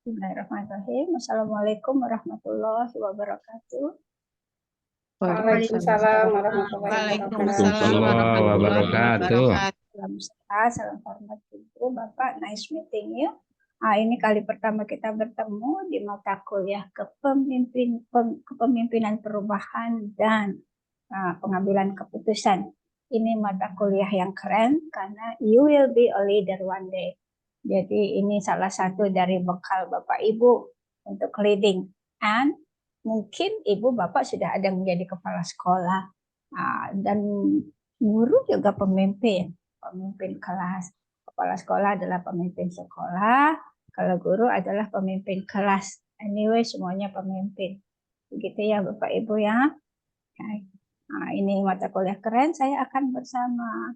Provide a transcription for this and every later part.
Bismillahirrahmanirrahim. Assalamualaikum warahmatullahi wabarakatuh. Waalaikumsalam warahmatullahi wabarakatuh. Waalaikumsalam warahmatullahi wabarakatuh. Salam sehat, salam hormat Ibu, Bapak. Nice meeting you. Ini kali pertama kita bertemu di mata kuliah kepemimpinan perubahan dan pengambilan keputusan. Ini mata kuliah yang keren karena you will be a leader one day. Jadi ini salah satu dari bekal Bapak Ibu untuk leading. And mungkin Ibu Bapak sudah ada menjadi kepala sekolah dan guru juga pemimpin kelas. Kepala sekolah adalah pemimpin sekolah, kalau guru adalah pemimpin kelas. Anyway, semuanya pemimpin. Begitu ya Bapak Ibu ya. Ini mata kuliah keren. Saya akan bersama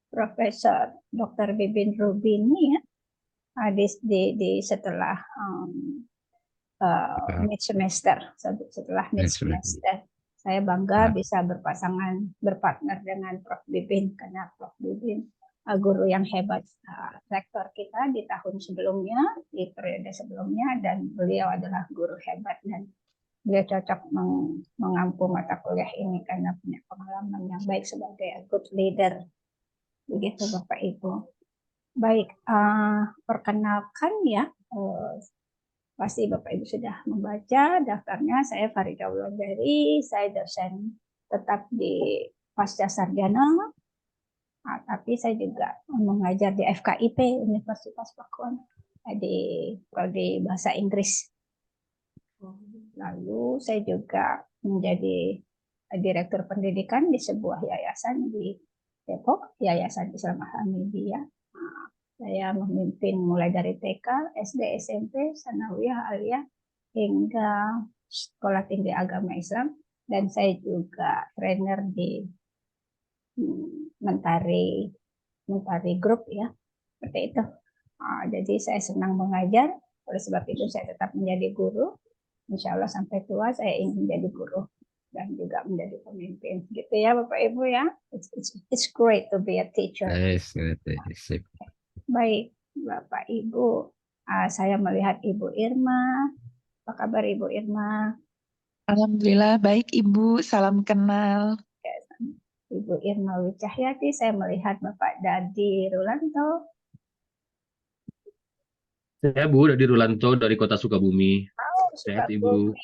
Profesor Dr. Bibin Rubini ya. Setelah mid semester, saya bangga bisa berpartner dengan Prof. Bibin karena Prof. Bibin guru yang hebat, rektor kita di tahun sebelumnya, di periode sebelumnya, dan beliau adalah guru hebat dan beliau cocok mengampu mata kuliah ini karena punya pengalaman yang baik sebagai good leader. Begitu Bapak Ibu. Baik, perkenalkan ya, pasti Bapak Ibu sudah membaca daftarnya. Saya Farida Wulandari, saya dosen tetap di Pasca Sarjana, tapi saya juga mengajar di FKIP Universitas Pakuan di prodi Bahasa Inggris. Lalu saya juga menjadi direktur pendidikan di sebuah yayasan di Depok, Yayasan Islam Ahmadiyah. Saya memimpin mulai dari TK, SD, SMP, Sanawiyah, Aliyah, hingga Sekolah Tinggi Agama Islam. Dan saya juga trainer di Mentari Group ya, seperti itu. Jadi saya senang mengajar, oleh sebab itu saya tetap menjadi guru. Insya Allah sampai tua saya ingin menjadi guru dan juga menjadi pemimpin. Gitu ya Bapak Ibu ya. It's great to be a teacher. Baik Bapak Ibu, saya melihat Ibu Irma. Apa kabar Ibu Irma? Alhamdulillah baik Ibu, salam kenal. Ibu Irma Wicahyati, saya melihat Bapak Dadi Rulanto. Saya Bu Dadi Rulanto dari Kota Sukabumi. Sehat Ibu.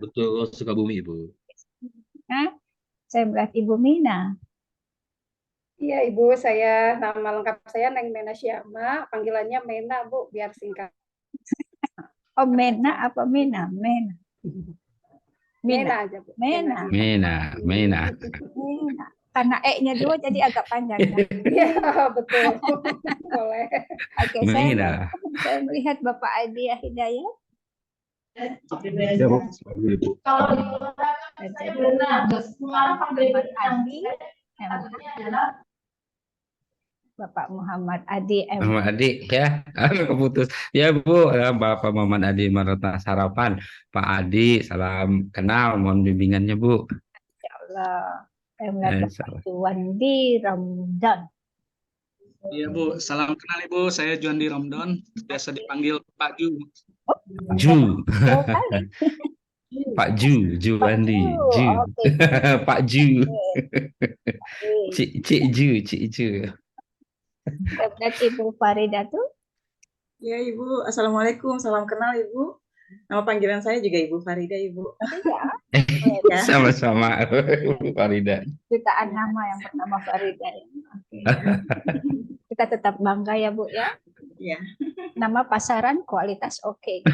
Betul, Sukabumi Ibu. Saya melihat Ibu Mina. Iya Ibu, nama lengkap saya Neng Mena Syama, panggilannya Mena Bu, biar singkat. Oh Mena apa Mena? Mena aja Bu. Mena. Karena E-nya dua jadi agak panjang. Iya betul. Boleh. Oke, saya melihat Bapak Adi Hidayat. Ya Bu. Kalau Bapak Muhammad Adi Muhammad Adi ya, keputus ya Bu, Bapak Muhammad Adi Marta Sarapan. Pak Adi, salam kenal, mohon bimbingannya Bu. Ya Allah, saya melihat Bapak Juwandi Ramdan. Iya Bu, salam kenal Ibu, saya Juwandi Ramdan, biasa dipanggil Pak Ju. Ju. Pak Juwandi, Ju. Pak Ju. Cik Ju. Ibu Farida tuh? Ya Ibu, Assalamualaikum, salam kenal Ibu. Nama panggilan saya juga Ibu Farida Ibu. Ya. Sama-sama Ibu Farida. Jutaan nama yang bernama Farida. Okay. Kita tetap bangga ya Bu ya. Iya. Nama pasaran kualitas oke.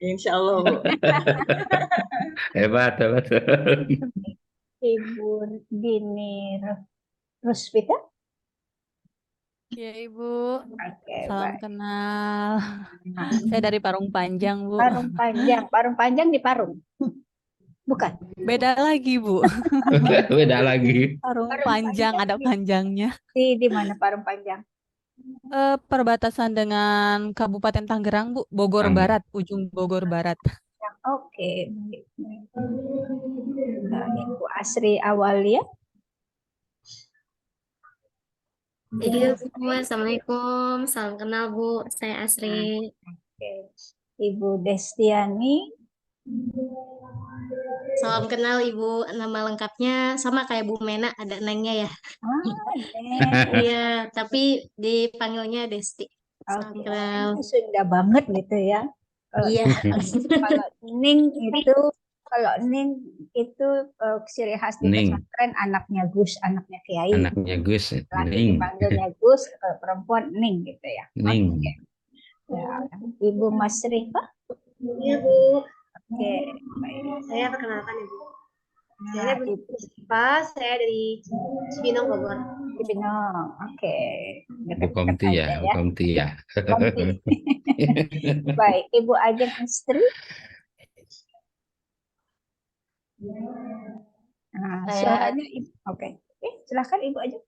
Insya Allah Bu. Hebat. Ibu Dini Rusvita. Ya Ibu, salam baik. kenal. Saya dari Parung Panjang Bu. Parung Panjang di Parung. Bukan. Beda lagi Bu. Beda lagi. Parung Panjang ada panjangnya. Di mana Parung Panjang? Perbatasan dengan Kabupaten Tangerang Bu, Bogor Barat, ujung Bogor Barat. Oke. Ibu Asri Awalia. Iya Bu, Assalamualaikum, salam kenal Bu, saya Asri. Oke. Ibu Destiani. Salam kenal Ibu, nama lengkapnya sama kayak Bu Mena, ada Nengnya ya. Neng. Iya, tapi dipanggilnya Desti. Salam Oke, kenal. itu Sunda banget gitu ya. Iya. Kalau Ning itu, ciri khas di Ning. pesantren anaknya Gus, anaknya Kiai. Anaknya Gus, Laki Ning. dipanggilnya Gus, kalau perempuan Ning gitu ya. Ning. Oke. Ya, Ibu Mas Rifa. Iya Bu, Oke, baik. saya perkenalkan Ibu. Nah, Saya Bu Ibu Siva, saya dari Cibinong, Bogor. Cibinong. Oke. Bu Dekat-dekat Komti aja ya, Bu ya. Komti ya. Komti. Baik, Ibu Ajeng Istri. Nah, suaranya Ibu. Oke. Silakan Ibu Ajeng.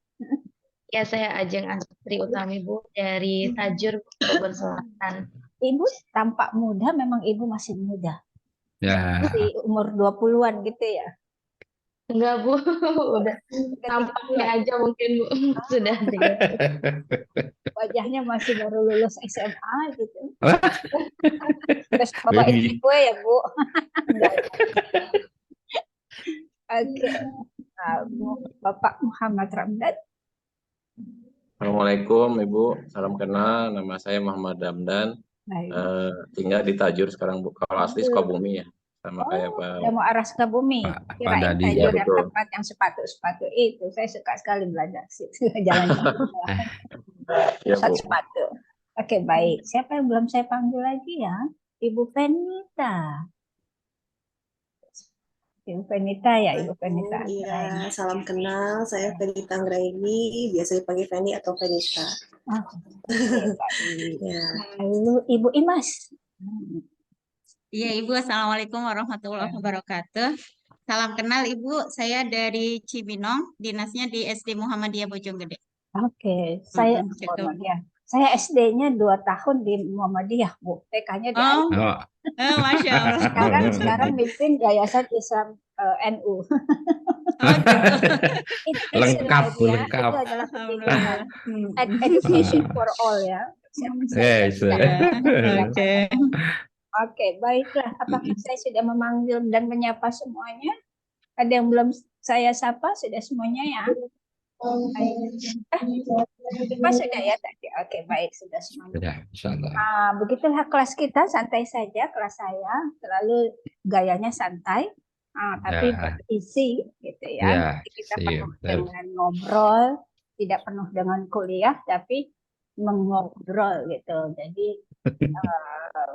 Ya, saya Ajeng Astri Utami, Bu, dari Tajur, Bogor Selatan. Ibu tampak muda, memang Ibu masih muda. Ya, Masih umur 20-an gitu ya. Enggak, Bu, udah tampaknya aja mungkin, Bu. Sudah 30. Wajahnya masih baru lulus SMA gitu. Wah. Terus bapak Baby. istri gue ya, Bu. Enggak. Oke. Bapak Muhammad Ramdan. Assalamualaikum Ibu, salam kenal. Nama saya Muhammad Ramdan. Baik. Tinggal di Tajur sekarang Bu. Kalau asli Sukabumi ya, sama kayak Pak. Udah mau arah Sukabumi. Pak Kirain Dadi. Tajur Ya, yang betul. tempat yang sepatu-sepatu itu. Saya suka sekali belajar situ. Jalan-jalan. Ya Pusat Bu. sepatu. Oke, baik. Siapa yang belum saya panggil lagi ya? Ibu Fenita. Ibu Fenita ya, Ibu Fenita. Iya, salam kenal. Saya Fenita Anggraini, biasa dipanggil Feni atau Fenita. Oke, baik. Ya. Lalu Ibu Imas. Iya Ibu, Assalamualaikum warahmatullahi wabarakatuh. Salam kenal Ibu, saya dari Cibinong, dinasnya di SD Muhammadiyah Bojonggede. Oke, saya Muhammadiyah. Saya SD-nya 2 tahun di Muhammadiyah, Bu. TK-nya di Oh, Aceh. Masya Allah. Sekarang mimpin Yayasan Islam NU. Itu Lengkap, istilahnya, lengkap. itu adalah pendidikan. Education for all ya. Yes. Oke. Oke, baiklah. Apakah saya sudah memanggil dan menyapa semuanya? Ada yang belum saya sapa? Sudah semuanya ya? Pak sudah ya tadi. Oke, baik, sudah semuanya. Sudah, insyaallah. Begitulah kelas kita, santai saja kelas saya. Selalu gayanya santai, tapi Ya. berisi gitu Ya, ya. Jadi kita iya, penuh betul. dengan ngobrol, tidak penuh dengan kuliah, tapi mengobrol gitu. Jadi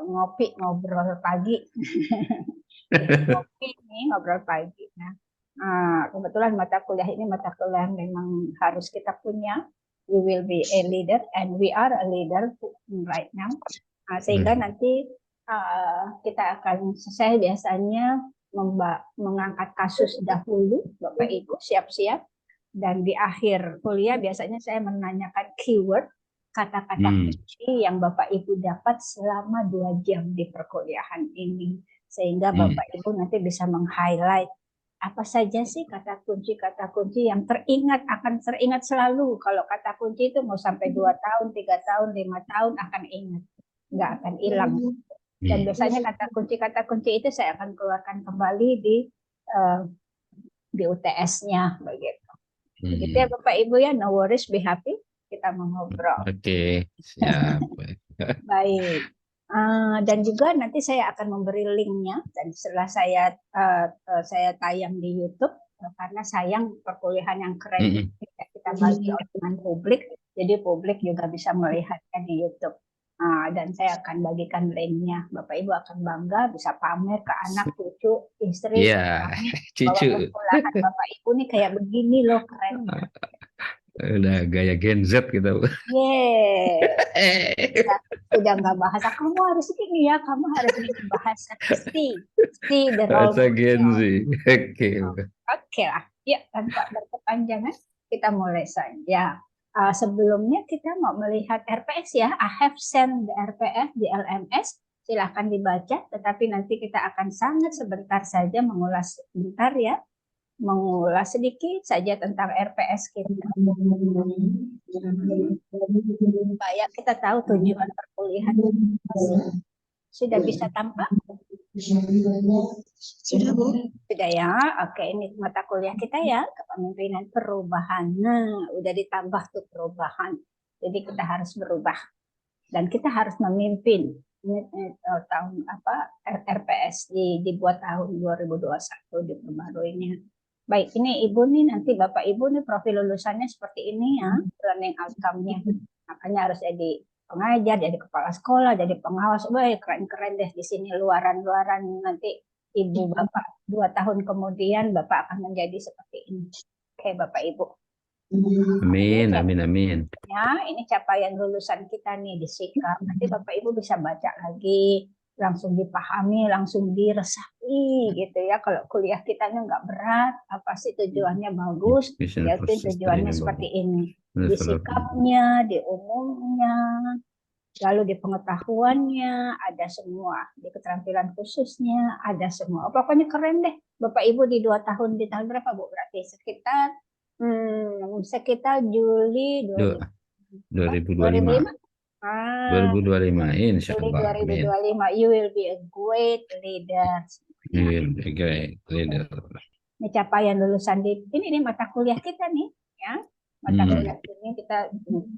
ngopi, ngobrol pagi. Ngopi nih, ngobrol pagi. Nah, kebetulan mata kuliah ini mata kuliah yang memang harus kita punya. We will be a leader and we are a leader right now. Sehingga nanti kita akan, saya biasanya mengangkat kasus dahulu, Bapak Ibu siap-siap, dan di akhir kuliah biasanya saya menanyakan keyword, kata-kata kunci yang Bapak Ibu dapat selama 2 jam di perkuliahan ini, sehingga Bapak Ibu nanti bisa meng-highlight apa saja sih kata kunci yang akan teringat selalu. Kalau kata kunci itu mau sampai 2 tahun, 3 tahun, 5 tahun akan ingat, nggak akan hilang. Dan biasanya kata kunci itu saya akan keluarkan kembali di UTS-nya begitu. Begitu ya Bapak Ibu ya, no worries, be happy. Kita mau ngobrol. Oke, siap. Baik. Dan juga nanti saya akan memberi linknya, dan setelah saya tayang di YouTube, karena sayang perkuliahan yang keren kita bagi dengan publik, jadi publik juga bisa melihatnya di YouTube. Dan saya akan bagikan linknya, Bapak Ibu akan bangga bisa pamer ke anak, cucu, istri, cucu. bahwa perkuliahan Bapak Ibu nih kayak begini loh, keren. Udah gaya Gen Z gitu. Udah nggak bahasa kamu harus gini ya, kamu harus bahasa the role Bahasa Gen Z. Oke lah, ya tanpa berkepanjangan kita mulai saja. Sebelumnya kita mau melihat RPS ya. I have sent the RPS di LMS. Silahkan dibaca, tetapi nanti kita akan sangat sebentar saja mengulas sebentar ya. mengulas sedikit saja tentang RPS kita. Supaya kita tahu tujuan perkuliahan. Sudah bisa tampak? Sudah, Bu. Sudah ya? Oke, ini mata kuliah kita ya, kepemimpinan perubahan. Nah, udah ditambah tuh perubahan. Jadi kita harus berubah. Dan kita harus memimpin. Ini tahun apa RPS dibuat tahun 2021 diperbaruinya. Baik, ini Ibu nih nanti Bapak Ibu nih profil lulusannya seperti ini ya, learning outcome-nya. Makanya harus jadi pengajar, jadi kepala sekolah, jadi pengawas. Wah, keren-keren deh di sini luaran-luaran nanti Ibu Bapak 2 tahun kemudian Bapak akan menjadi seperti ini. Oke, Bapak Ibu. Amin, amin, amin. Ya, ini capaian lulusan kita nih di sikap. Nanti Bapak Ibu bisa baca lagi, langsung dipahami, langsung diresapi gitu ya. Kalau kuliah kitanya nggak berat, apa sih tujuannya bagus, ya tujuannya seperti ini. Di sikapnya, di umumnya, lalu di pengetahuannya, ada semua. Di keterampilan khususnya, ada semua. Pokoknya keren deh. Bapak Ibu di 2 tahun, di tahun berapa Bu? Berarti sekitar Juli 2025. 2025, insya Allah. 2025, you will be a great leader. You will be a great leader. Ini capaian lulusan ini mata kuliah kita nih, ya. Mata kuliah ini kita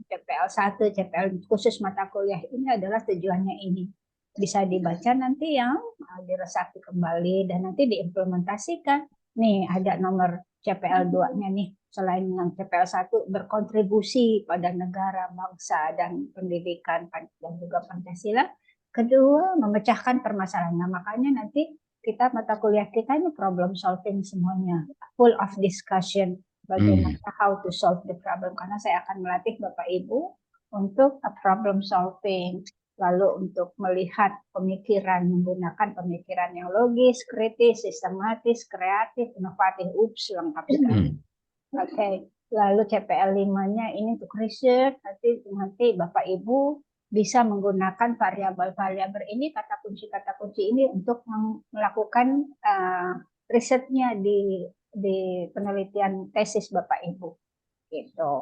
CPL 1, CPL khusus mata kuliah ini adalah tujuannya ini. Bisa dibaca nanti yang diresapi kembali dan nanti diimplementasikan. Nih ada nomor CPL 2-nya nih. Selain yang CPL 1 berkontribusi pada negara, bangsa, dan pendidikan dan juga Pancasila. Kedua, memecahkan permasalahan. Nah, makanya nanti kita mata kuliah kita ini problem solving semuanya. Full of discussion. Bagaimana how to solve the problem. Karena saya akan melatih Bapak Ibu untuk problem solving. Lalu untuk melihat pemikiran, menggunakan pemikiran yang logis, kritis, sistematis, kreatif, inovatif. Lengkap sekali. Oke, lalu CPL 5-nya ini untuk research, nanti Bapak Ibu bisa menggunakan variabel-variabel ini, kata kunci ini untuk melakukan risetnya di penelitian tesis Bapak Ibu. Gitu.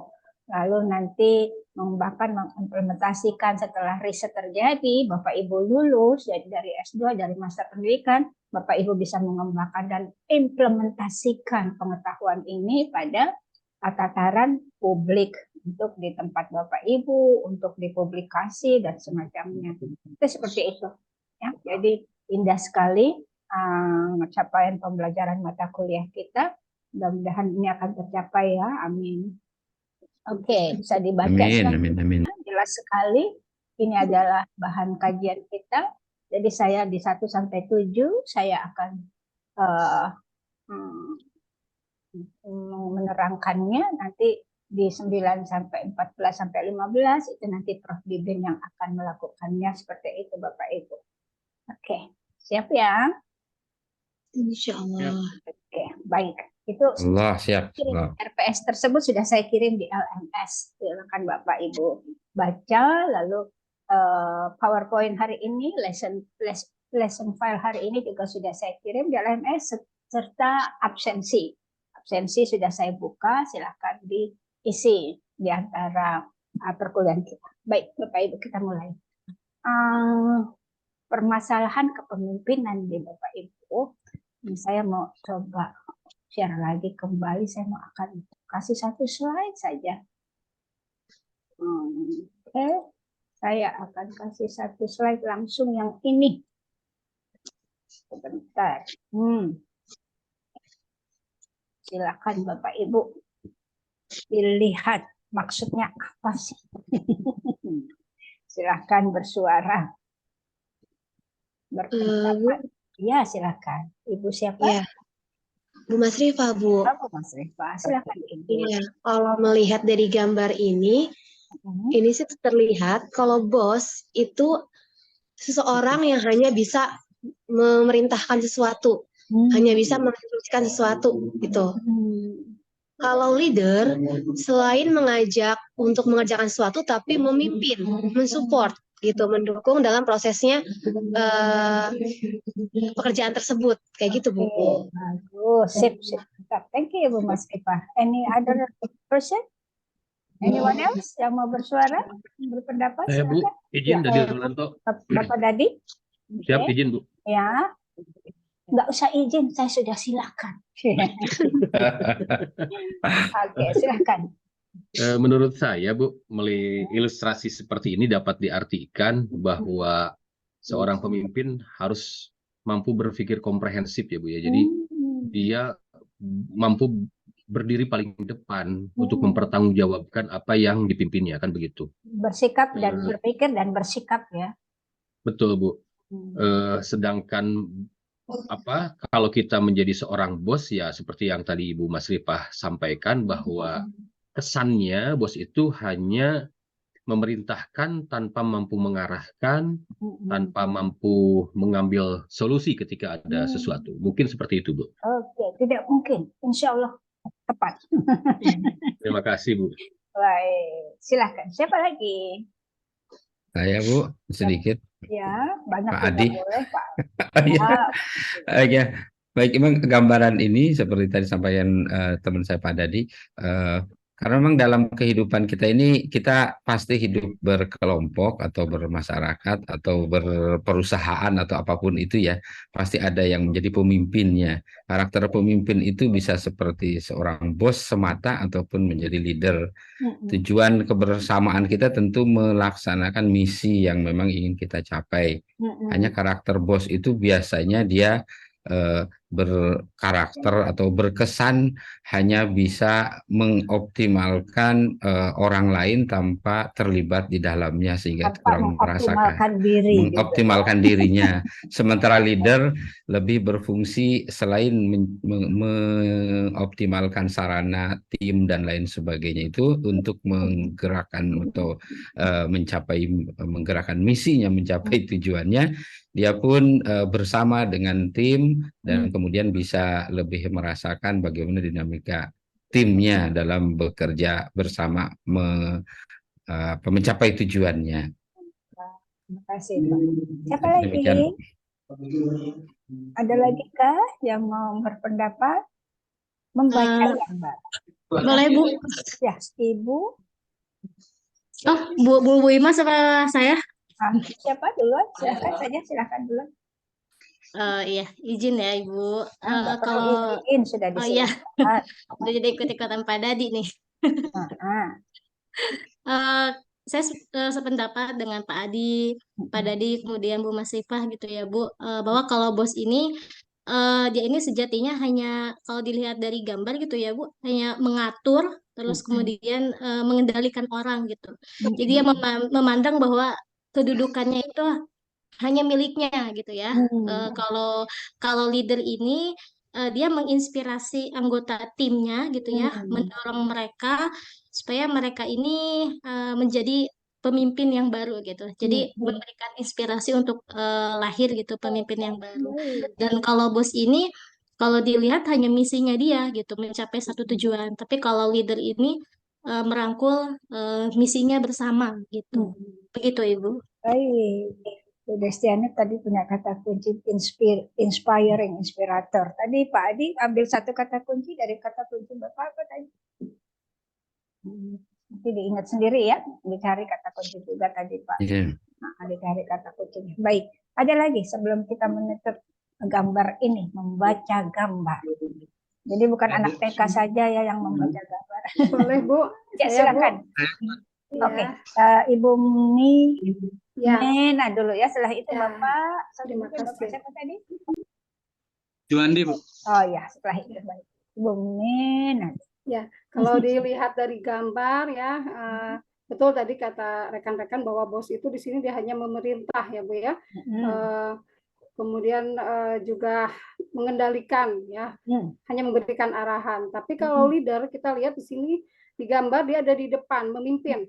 Lalu nanti bahkan mengimplementasikan setelah riset terjadi, Bapak Ibu lulus dari S2, dari Master Pendidikan, Bapak Ibu bisa mengembangkan dan implementasikan pengetahuan ini pada tataran publik untuk di tempat Bapak Ibu, untuk dipublikasi dan semacamnya. Itu seperti itu. Ya, jadi indah sekali capaian pembelajaran mata kuliah kita. Mudah-mudahan ini akan tercapai ya. Amin. Oke, bisa dibaca. Amin. Jelas sekali. Ini adalah bahan kajian kita. Jadi saya di 1 sampai 7 saya akan menerangkannya. Nanti di 9 sampai 14 sampai 15 itu nanti Prof. Bibin yang akan melakukannya seperti itu Bapak Ibu. Oke, siap ya? Insya Allah. Oke, baik. Itu Allah siap. RPS tersebut sudah saya kirim di LMS. Silakan Bapak Ibu baca, lalu PowerPoint hari ini, lesson file hari ini juga sudah saya kirim di LMS serta absensi. Absensi sudah saya buka, silakan diisi di antara perkuliahan kita. Baik, Bapak Ibu kita mulai. Permasalahan kepemimpinan di Bapak Ibu. Saya mau coba share lagi kembali, saya mau akan kasih 1 slide saja. Oke, saya akan kasih 1 slide langsung yang ini. Sebentar. Silakan Bapak Ibu dilihat maksudnya apa sih. Silakan bersuara. Berpendapat. Ya, silakan. Ibu siapa? Ya. Bu Mas Rifa, Bu. Bu Mas Rifa, silakan Ibu. Iya, kalau melihat dari gambar ini sih terlihat kalau bos itu seseorang yang hanya bisa memerintahkan sesuatu, hanya bisa menginstruksikan sesuatu gitu. Kalau leader selain mengajak untuk mengerjakan sesuatu, tapi memimpin, mensupport gitu, mendukung dalam prosesnya pekerjaan tersebut, kayak gitu Bu. Bagus, sip. Mantap. Thank you, Bu Mas Rifah. Any other person? Anyone else yang mau bersuara, berpendapat? Saya Bu, Silakan. izin Ya. Dadi Rulanto. Bapak Dadi? Siap, Oke. izin Bu. Ya. Nggak usah izin, saya sudah silakan. Oke, silakan. Menurut saya, Bu, melalui ilustrasi seperti ini dapat diartikan bahwa seorang pemimpin harus mampu berpikir komprehensif ya, Bu ya. Jadi dia mampu berdiri paling depan untuk mempertanggungjawabkan apa yang dipimpinnya, kan begitu. Bersikap dan berpikir dan bersikap ya. Betul, Bu. Sedangkan kalau kita menjadi seorang bos ya seperti yang tadi Ibu Mas Rifah sampaikan bahwa kesannya bos itu hanya memerintahkan tanpa mampu mengarahkan, tanpa mampu mengambil solusi ketika ada sesuatu. Mungkin seperti itu, Bu. Oke, tidak mungkin. Insya Allah tepat. Terima kasih, Bu. Baik, silakan. Siapa lagi? Saya Bu, sedikit. Ya, banyak Pak juga Adi. boleh, Pak. Ya. Ah, Ya. Baik, memang gambaran ini seperti tadi sampaikan teman saya Pak Dadi, karena memang dalam kehidupan kita ini kita pasti hidup berkelompok atau bermasyarakat atau berperusahaan atau apapun itu ya, pasti ada yang menjadi pemimpinnya. Karakter pemimpin itu bisa seperti seorang bos semata ataupun menjadi leader. Tujuan kebersamaan kita tentu melaksanakan misi yang memang ingin kita capai. Hanya karakter bos itu biasanya dia berkarakter atau berkesan hanya bisa mengoptimalkan orang lain tanpa terlibat di dalamnya sehingga kurang merasakan mengoptimalkan dirinya. Sementara leader lebih berfungsi selain mengoptimalkan sarana tim dan lain sebagainya itu untuk menggerakkan atau menggerakkan misinya, mencapai tujuannya. Dia pun bersama dengan tim dan kemudian bisa lebih merasakan bagaimana dinamika timnya dalam bekerja bersama mencapai tujuannya. Terima kasih, Pak. Siapa lagi? Demikian. Ada lagi kah yang mau berpendapat? Membaca gambar. Boleh, Bu? Ya, Ibu. Oh, Bu Ima sama saya? Siapa duluan? Silakan saja, silakan duluan. Iya, izin ya Ibu. Nggak perlu Kalau izin, sudah oh iya, disilakan. udah jadi ikut-ikutan Pak Dadi nih. Saya sependapat dengan Pak Adi, Pak Dadi, kemudian Bu Mas Rifah gitu ya Bu, bahwa kalau bos ini dia ini sejatinya hanya kalau dilihat dari gambar gitu ya Bu, hanya mengatur terus kemudian mengendalikan orang gitu. Jadi dia memandang bahwa kedudukannya itu hanya miliknya gitu ya. Kalau leader ini dia menginspirasi anggota timnya gitu ya, mendorong mereka supaya mereka ini menjadi pemimpin yang baru gitu. Jadi memberikan inspirasi untuk lahir gitu pemimpin yang baru. Dan kalau bos ini kalau dilihat hanya misinya dia gitu mencapai satu tujuan. Tapi kalau leader ini merangkul misinya bersama gitu. Begitu Ibu. Baik. Bu Destiani tadi punya kata kunci inspiring, inspirator. Tadi Pak Adi ambil satu kata kunci dari kata kunci Bapak apa tadi? Nanti diingat sendiri ya, dicari kata kunci juga tadi Pak. Nah, dicari kata kuncinya. Baik, ada lagi sebelum kita menutup gambar ini, membaca gambar. Jadi bukan anak TK saja ya yang membaca gambar. Boleh Bu? Ya, silakan. Oke, Ibu Mi Mena dulu ya. Setelah itu Bapak, Terima kasih. siapa tadi? Juandi, Bu. Oh ya, setelah itu baik. Ibu Mena. Ya, kalau dilihat dari gambar ya, betul tadi kata rekan-rekan bahwa bos itu di sini dia hanya memerintah ya Bu ya. Kemudian juga mengendalikan ya, hanya memberikan arahan. Tapi kalau leader kita lihat di sini di gambar dia ada di depan memimpin.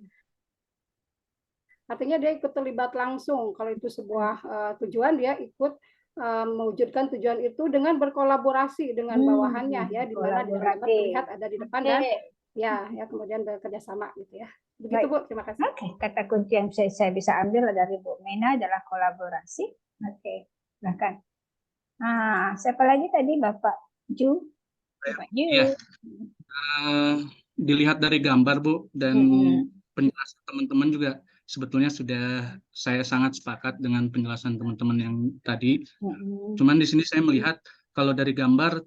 Artinya dia ikut terlibat langsung. Kalau itu sebuah tujuan dia ikut mewujudkan tujuan itu dengan berkolaborasi dengan bawahannya ya, di mana dia terlihat ada di depan dan ya kemudian bekerja sama gitu ya. Begitu Bu, terima kasih. Oke, kata kunci yang saya bisa ambil dari Bu Mena adalah kolaborasi. Oke, silakan. Nah, siapa lagi tadi Bapak Ju? Pak Yu. Iya, dilihat dari gambar Bu dan penjelasan teman-teman juga sebetulnya sudah saya sangat sepakat dengan penjelasan teman-teman yang tadi. Cuman di sini saya melihat kalau dari gambar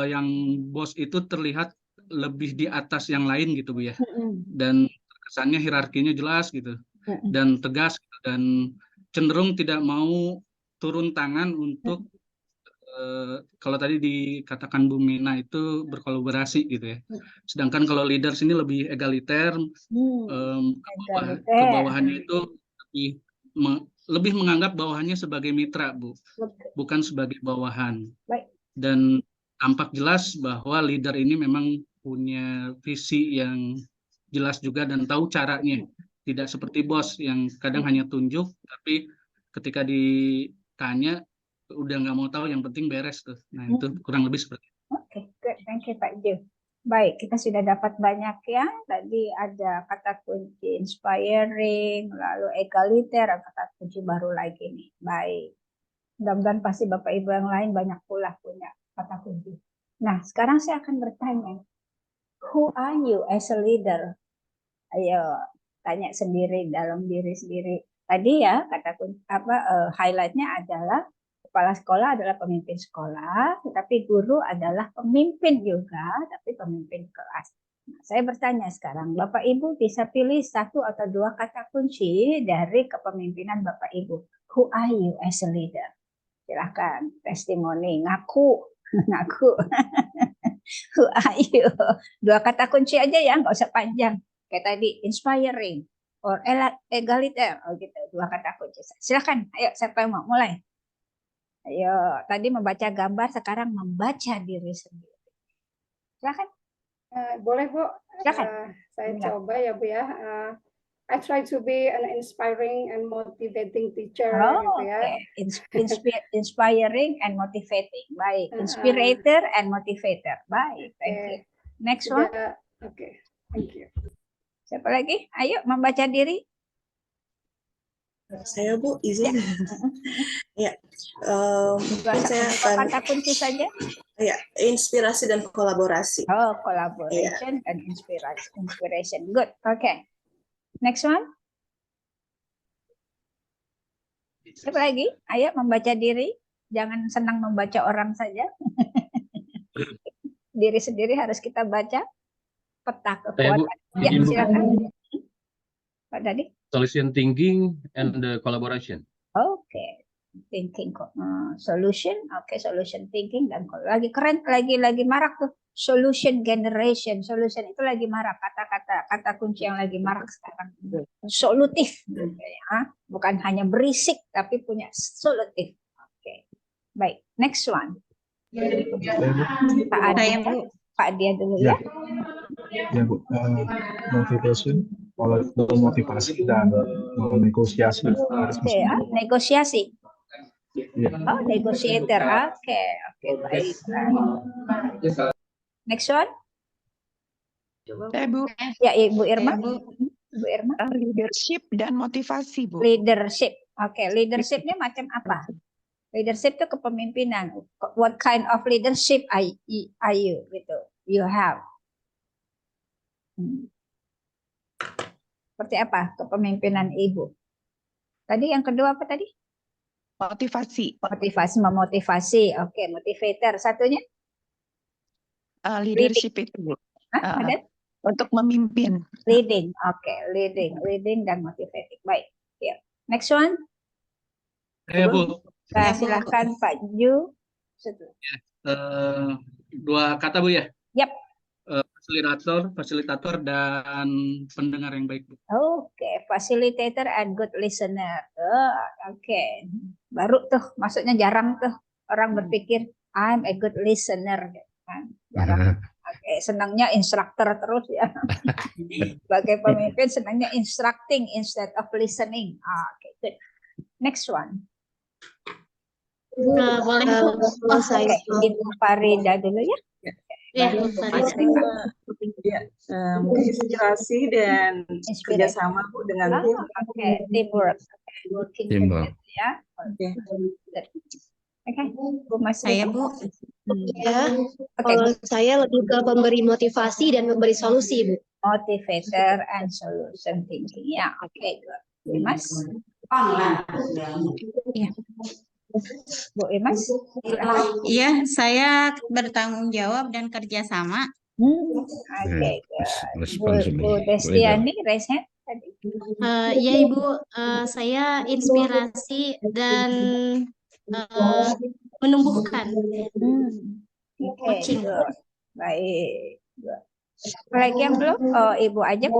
yang bos itu terlihat lebih di atas yang lain gitu Bu ya. Dan kesannya hierarkinya jelas gitu dan tegas gitu, dan cenderung tidak mau turun tangan untuk kalau tadi dikatakan Bu Mina itu berkolaborasi gitu ya. Sedangkan kalau leaders ini lebih egaliter, ke bawahannya itu lebih menganggap bawahannya sebagai mitra Bu, bukan sebagai bawahan. Dan tampak jelas bahwa leader ini memang punya visi yang jelas juga dan tahu caranya. Tidak seperti bos yang kadang hanya tunjuk, tapi ketika ditanya udah nggak mau tahu, yang penting beres tuh. Nah itu kurang lebih seperti itu. Oke, good. Thank you Pak Yu. Baik, kita sudah dapat banyak ya. Tadi ada kata kunci inspiring, lalu egaliter, kata kunci baru lagi nih. Baik. Mudah-mudahan pasti Bapak Ibu yang lain banyak pula punya kata kunci. Nah, sekarang saya akan bertanya, who are you as a leader? Ayo, tanya sendiri dalam diri sendiri. Tadi ya kata kunci highlightnya adalah kepala sekolah adalah pemimpin sekolah, tetapi guru adalah pemimpin juga, tapi pemimpin kelas. Nah, saya bertanya sekarang, Bapak Ibu bisa pilih 1 atau 2 kata kunci dari kepemimpinan Bapak Ibu. Who are you as a leader? Silahkan, testimoni, ngaku. Ngaku. Who are you? 2 kata kunci aja ya, nggak usah panjang. Kayak tadi, inspiring, or egaliter, gitu. 2 kata kunci. Silahkan, ayo siapa yang mau mulai? Ayo, tadi membaca gambar, sekarang membaca diri sendiri. Silakan. Boleh Bu, Silakan. saya coba ya Bu ya. I try to be an inspiring and motivating teacher gitu ya. Inspiring and motivating. Baik. Inspirator and motivator. Baik. Thank you. Next one. Oke, thank you. Siapa lagi? Ayo membaca diri. Saya Bu, izin. Ya, mungkin saya akan kata kunci saja. Ya, inspirasi dan kolaborasi. Oh, collaboration and inspiration. Good. Okay. Next one. Siapa lagi? Ayo membaca diri. Jangan senang membaca orang saja. Diri sendiri harus kita baca. Peta kekuatan. Ya, silakan. Pak Dadi. Solution thinking and collaboration. Oke, thinking solution, solution thinking dan lagi keren, lagi marak tuh solution generation. Solution itu lagi marak, kata kunci yang lagi marak sekarang. Solutif, ya. Bukan hanya berisik tapi punya solutif. Oke, baik. Next one. Pak Dia dulu ya. Ya Bu, motivation, motivasi dan negosiasi. Negosiasi. Ya. Oh, negotiator. Oke, baik. Next one. Bu. Ya, Ibu Irma. Bu Irma. Leadership dan motivasi, Bu. Leadership. Oke, leadershipnya macam apa? Leadership itu kepemimpinan. What kind of leadership are you gitu? You have. Seperti apa kepemimpinan Ibu? Tadi yang kedua apa tadi? Motivasi. Memotivasi. Oke, motivator. Satunya? Leadership itu. Ada? Untuk memimpin. Leading. Oke, leading dan motivating. Baik. Ya. Next one. Bu. Silahkan Pak Ju. Dua kata Bu ya. Yap. Fasilitator dan pendengar yang baik Bu. Oke, facilitator and good listener. Oke. Baru tuh, maksudnya jarang tuh orang berpikir I'm a good listener. Jarang. Oke, senangnya instructor terus ya. Sebagai pemimpin senangnya instructing instead of listening. Oke, good. Next one. Boleh Bu. Saya Ibu Farida dulu ya. Ya, mungkin inspirasi dan kerjasama Bu dengan tim. Teamwork. Teamwork. Ya. Oke, Bu Mas. Saya Bu. Ya, Oke, kalau saya lebih ke pemberi motivasi dan memberi solusi, Bu. motivator and solution thinking. Ya, oke, good. Mas. Iya. Bu Imas, silakan. Iya, saya bertanggung jawab dan kerjasama. Oke, good. Responsible. Bu Destiani, raise hand tadi. Ya Ibu, saya inspirasi dan menumbuhkan Oke, coaching. good. Baik. Good. Lagi yang belum? Oh, Ibu Ajeng.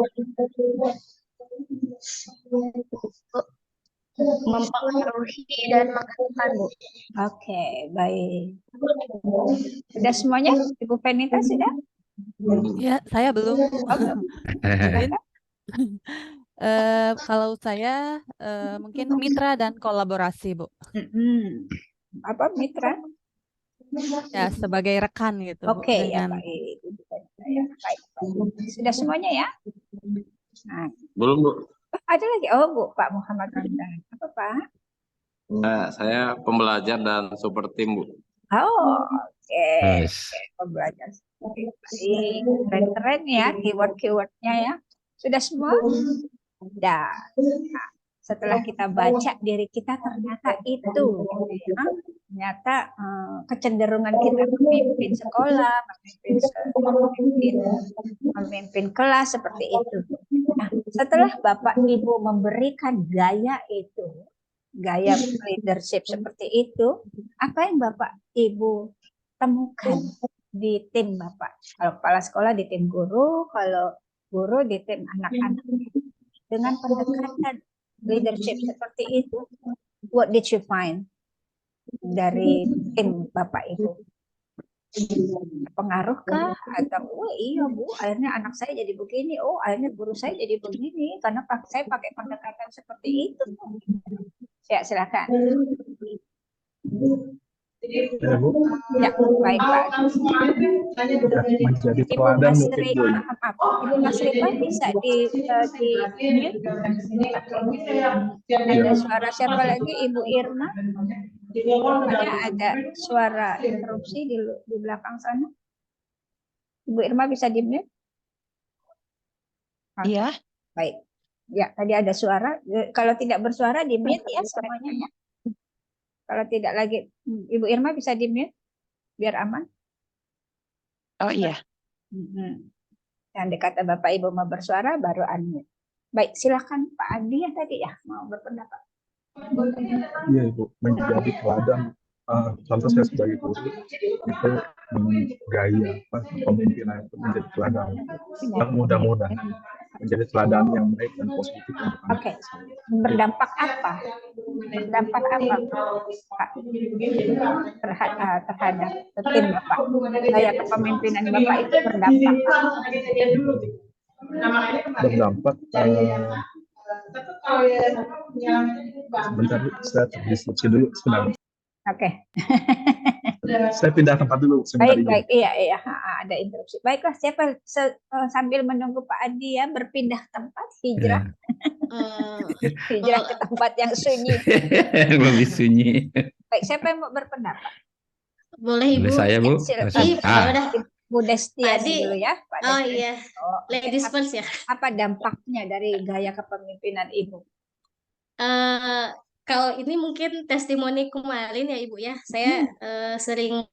Mempengaruhi dan menggerakkan, Bu. Oke, baik. Sudah semuanya? Ibu Penita sudah? Ya, saya belum. Izin. Kalau saya mungkin mitra dan kolaborasi, Bu. Apa mitra? Ya, sebagai rekan gitu, Bu, Oke, ya dengan baik. Ya, baik. Sudah semuanya ya? Nah, Belum, Bu. ada lagi? Oh, Bu, Pak Muhammad Ramdan. Apa, Pak? Saya pembelajar dan super tim, Bu. Oh, oke. Yes. Pembelajar. Baik, keren-keren ya keyword-keywordnya ya. Sudah semua? Sudah. Nah, setelah kita baca diri kita ternyata itu, ya. Ternyata kecenderungan kita memimpin sekolah, memimpin kelas seperti itu. Nah, setelah Bapak Ibu memberikan gaya itu, gaya leadership seperti itu, apa yang Bapak Ibu temukan di tim Bapak? Kalau kepala sekolah di tim guru, kalau guru di tim anak-anak. Dengan pendekatan leadership seperti itu, what did you find dari tim Bapak Ibu? Pengaruhkah? Atau, oh iya Bu, akhirnya anak saya jadi begini, oh akhirnya guru saya jadi begini, karena saya pakai pendekatan seperti itu. Ya, silakan. Ya, Bu. Ya, baik Pak. Menjadi Ibu teladan Mas mungkin, Rifah, Bu. maaf, Ibu Mas Rifah bisa di mute? Ada suara siapa lagi? Ibu Irma? Ada suara interupsi di belakang sana. Ibu Irma bisa di mute? Iya. Baik. Ya, tadi ada suara. Kalau tidak bersuara di mute ya semuanya ya. Kalau tidak lagi, Ibu Irma bisa di mute biar aman. Oh iya. Dan kata Bapak Ibu mau bersuara baru unmute. Baik, silakan Pak Andi ya tadi ya mau berpendapat. Iya, Ibu. Menjadi teladan. Contoh saya sebagai guru itu gaya kepemimpinan itu menjadi teladan yang mudah-mudahan menjadi teladan yang baik dan positif untuk anak. Oke. Berdampak apa? Berdampak apa Pak? Terhadap tim Bapak? Gaya kepemimpinan Bapak itu berdampak apa? Berdampak sebentar, saya terdiskusi dulu sebentar. Oke. Saya pindah tempat dulu sebentar. Baik, iya, ada interupsi. Baiklah, siapa sambil menunggu Pak Adi ya berpindah tempat, hijrah. Hijrah ke tempat yang sunyi. Lebih sunyi. Baik, siapa yang mau berpendapat? Boleh Ibu. Saya, Bu. Udah. Bu Destiani dulu ya, Pak Oh Destiani. iya, ladies first ya. Apa dampaknya dari gaya kepemimpinan Ibu? Kalau ini mungkin testimoni kemarin ya Ibu ya, saya sering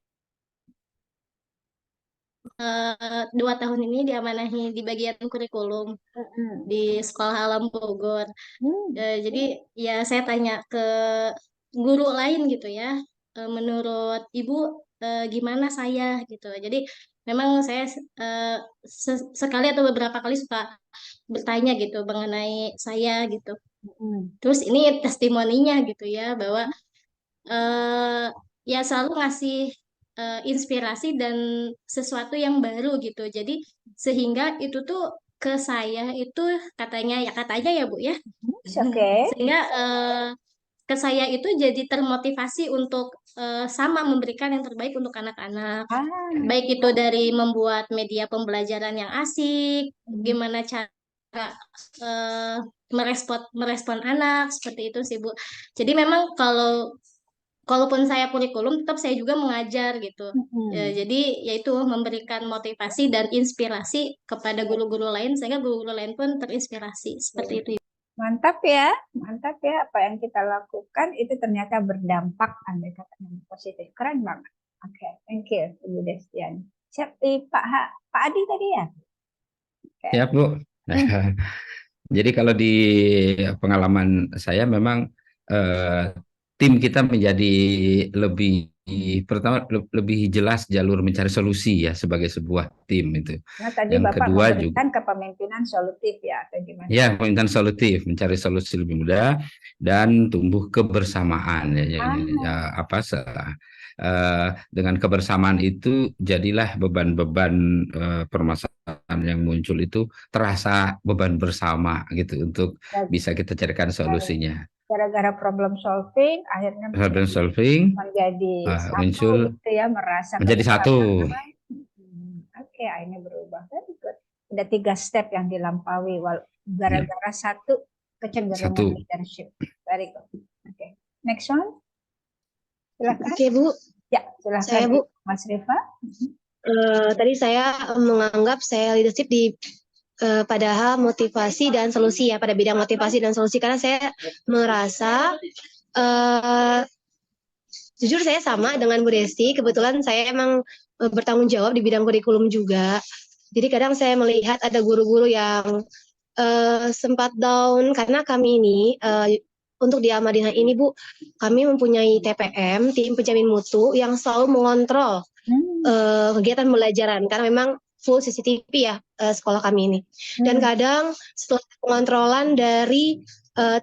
2 tahun ini diamanahi di bagian kurikulum di Sekolah Alam Bogor. Jadi ya saya tanya ke guru lain gitu ya, menurut Ibu gimana saya gitu. Jadi memang saya sekali atau beberapa kali suka bertanya gitu mengenai saya gitu. Terus ini testimoninya gitu ya bahwa ya selalu ngasih inspirasi dan sesuatu yang baru gitu. Jadi sehingga itu tuh ke saya itu katanya ya Bu ya. Oke. Sehingga ke saya itu jadi termotivasi untuk sama memberikan yang terbaik untuk anak-anak. Baik itu dari membuat media pembelajaran yang asik, gimana cara merespon anak seperti itu sih Bu. Jadi memang kalau kalaupun saya kurikulum, tetap saya juga mengajar gitu. Jadi yaitu memberikan motivasi dan inspirasi kepada guru-guru lain, sehingga guru-guru lain pun terinspirasi seperti itu. Mantap ya apa yang kita lakukan itu ternyata berdampak, andai kata yang positif. Keren banget. Oke, thank you Ibu Destiani. Siap, Pak Adi tadi ya? Siap, Bu. Jadi kalau di pengalaman saya memang tim kita menjadi lebih jelas jalur mencari solusi ya sebagai sebuah tim itu. Nah, tadi Yang Bapak kedua memberikan kepemimpinan solutif ya, atau gimana? ya, pemerintahan solutif, mencari solusi lebih mudah dan tumbuh kebersamaan dengan kebersamaan itu jadilah beban-beban permasalahan yang muncul itu terasa beban bersama gitu untuk bisa kita carikan solusinya. Gara-gara problem solving akhirnya menjadi satu muncul gitu ya, merasa menjadi satu. Oke, akhirnya berubah. Very good. Ada 3 step yang dilampaui gara-gara satu kecenderungan leadership. Very good. Oke. Next one. Silakan. Oke, Bu. Ya, silakan. Saya, Bu. Mas Rifa. Tadi saya menganggap saya leadership pada hal motivasi dan solusi ya, pada bidang motivasi dan solusi, karena saya merasa jujur saya sama dengan Bu Desti, kebetulan saya emang bertanggung jawab di bidang kurikulum juga. Jadi kadang saya melihat ada guru-guru yang sempat down karena kami ini untuk di Al-Madinah ini, Bu, kami mempunyai TPM, tim penjamin mutu, yang selalu mengontrol kegiatan pembelajaran karena memang full CCTV ya sekolah kami ini. Dan kadang setelah pengontrolan dari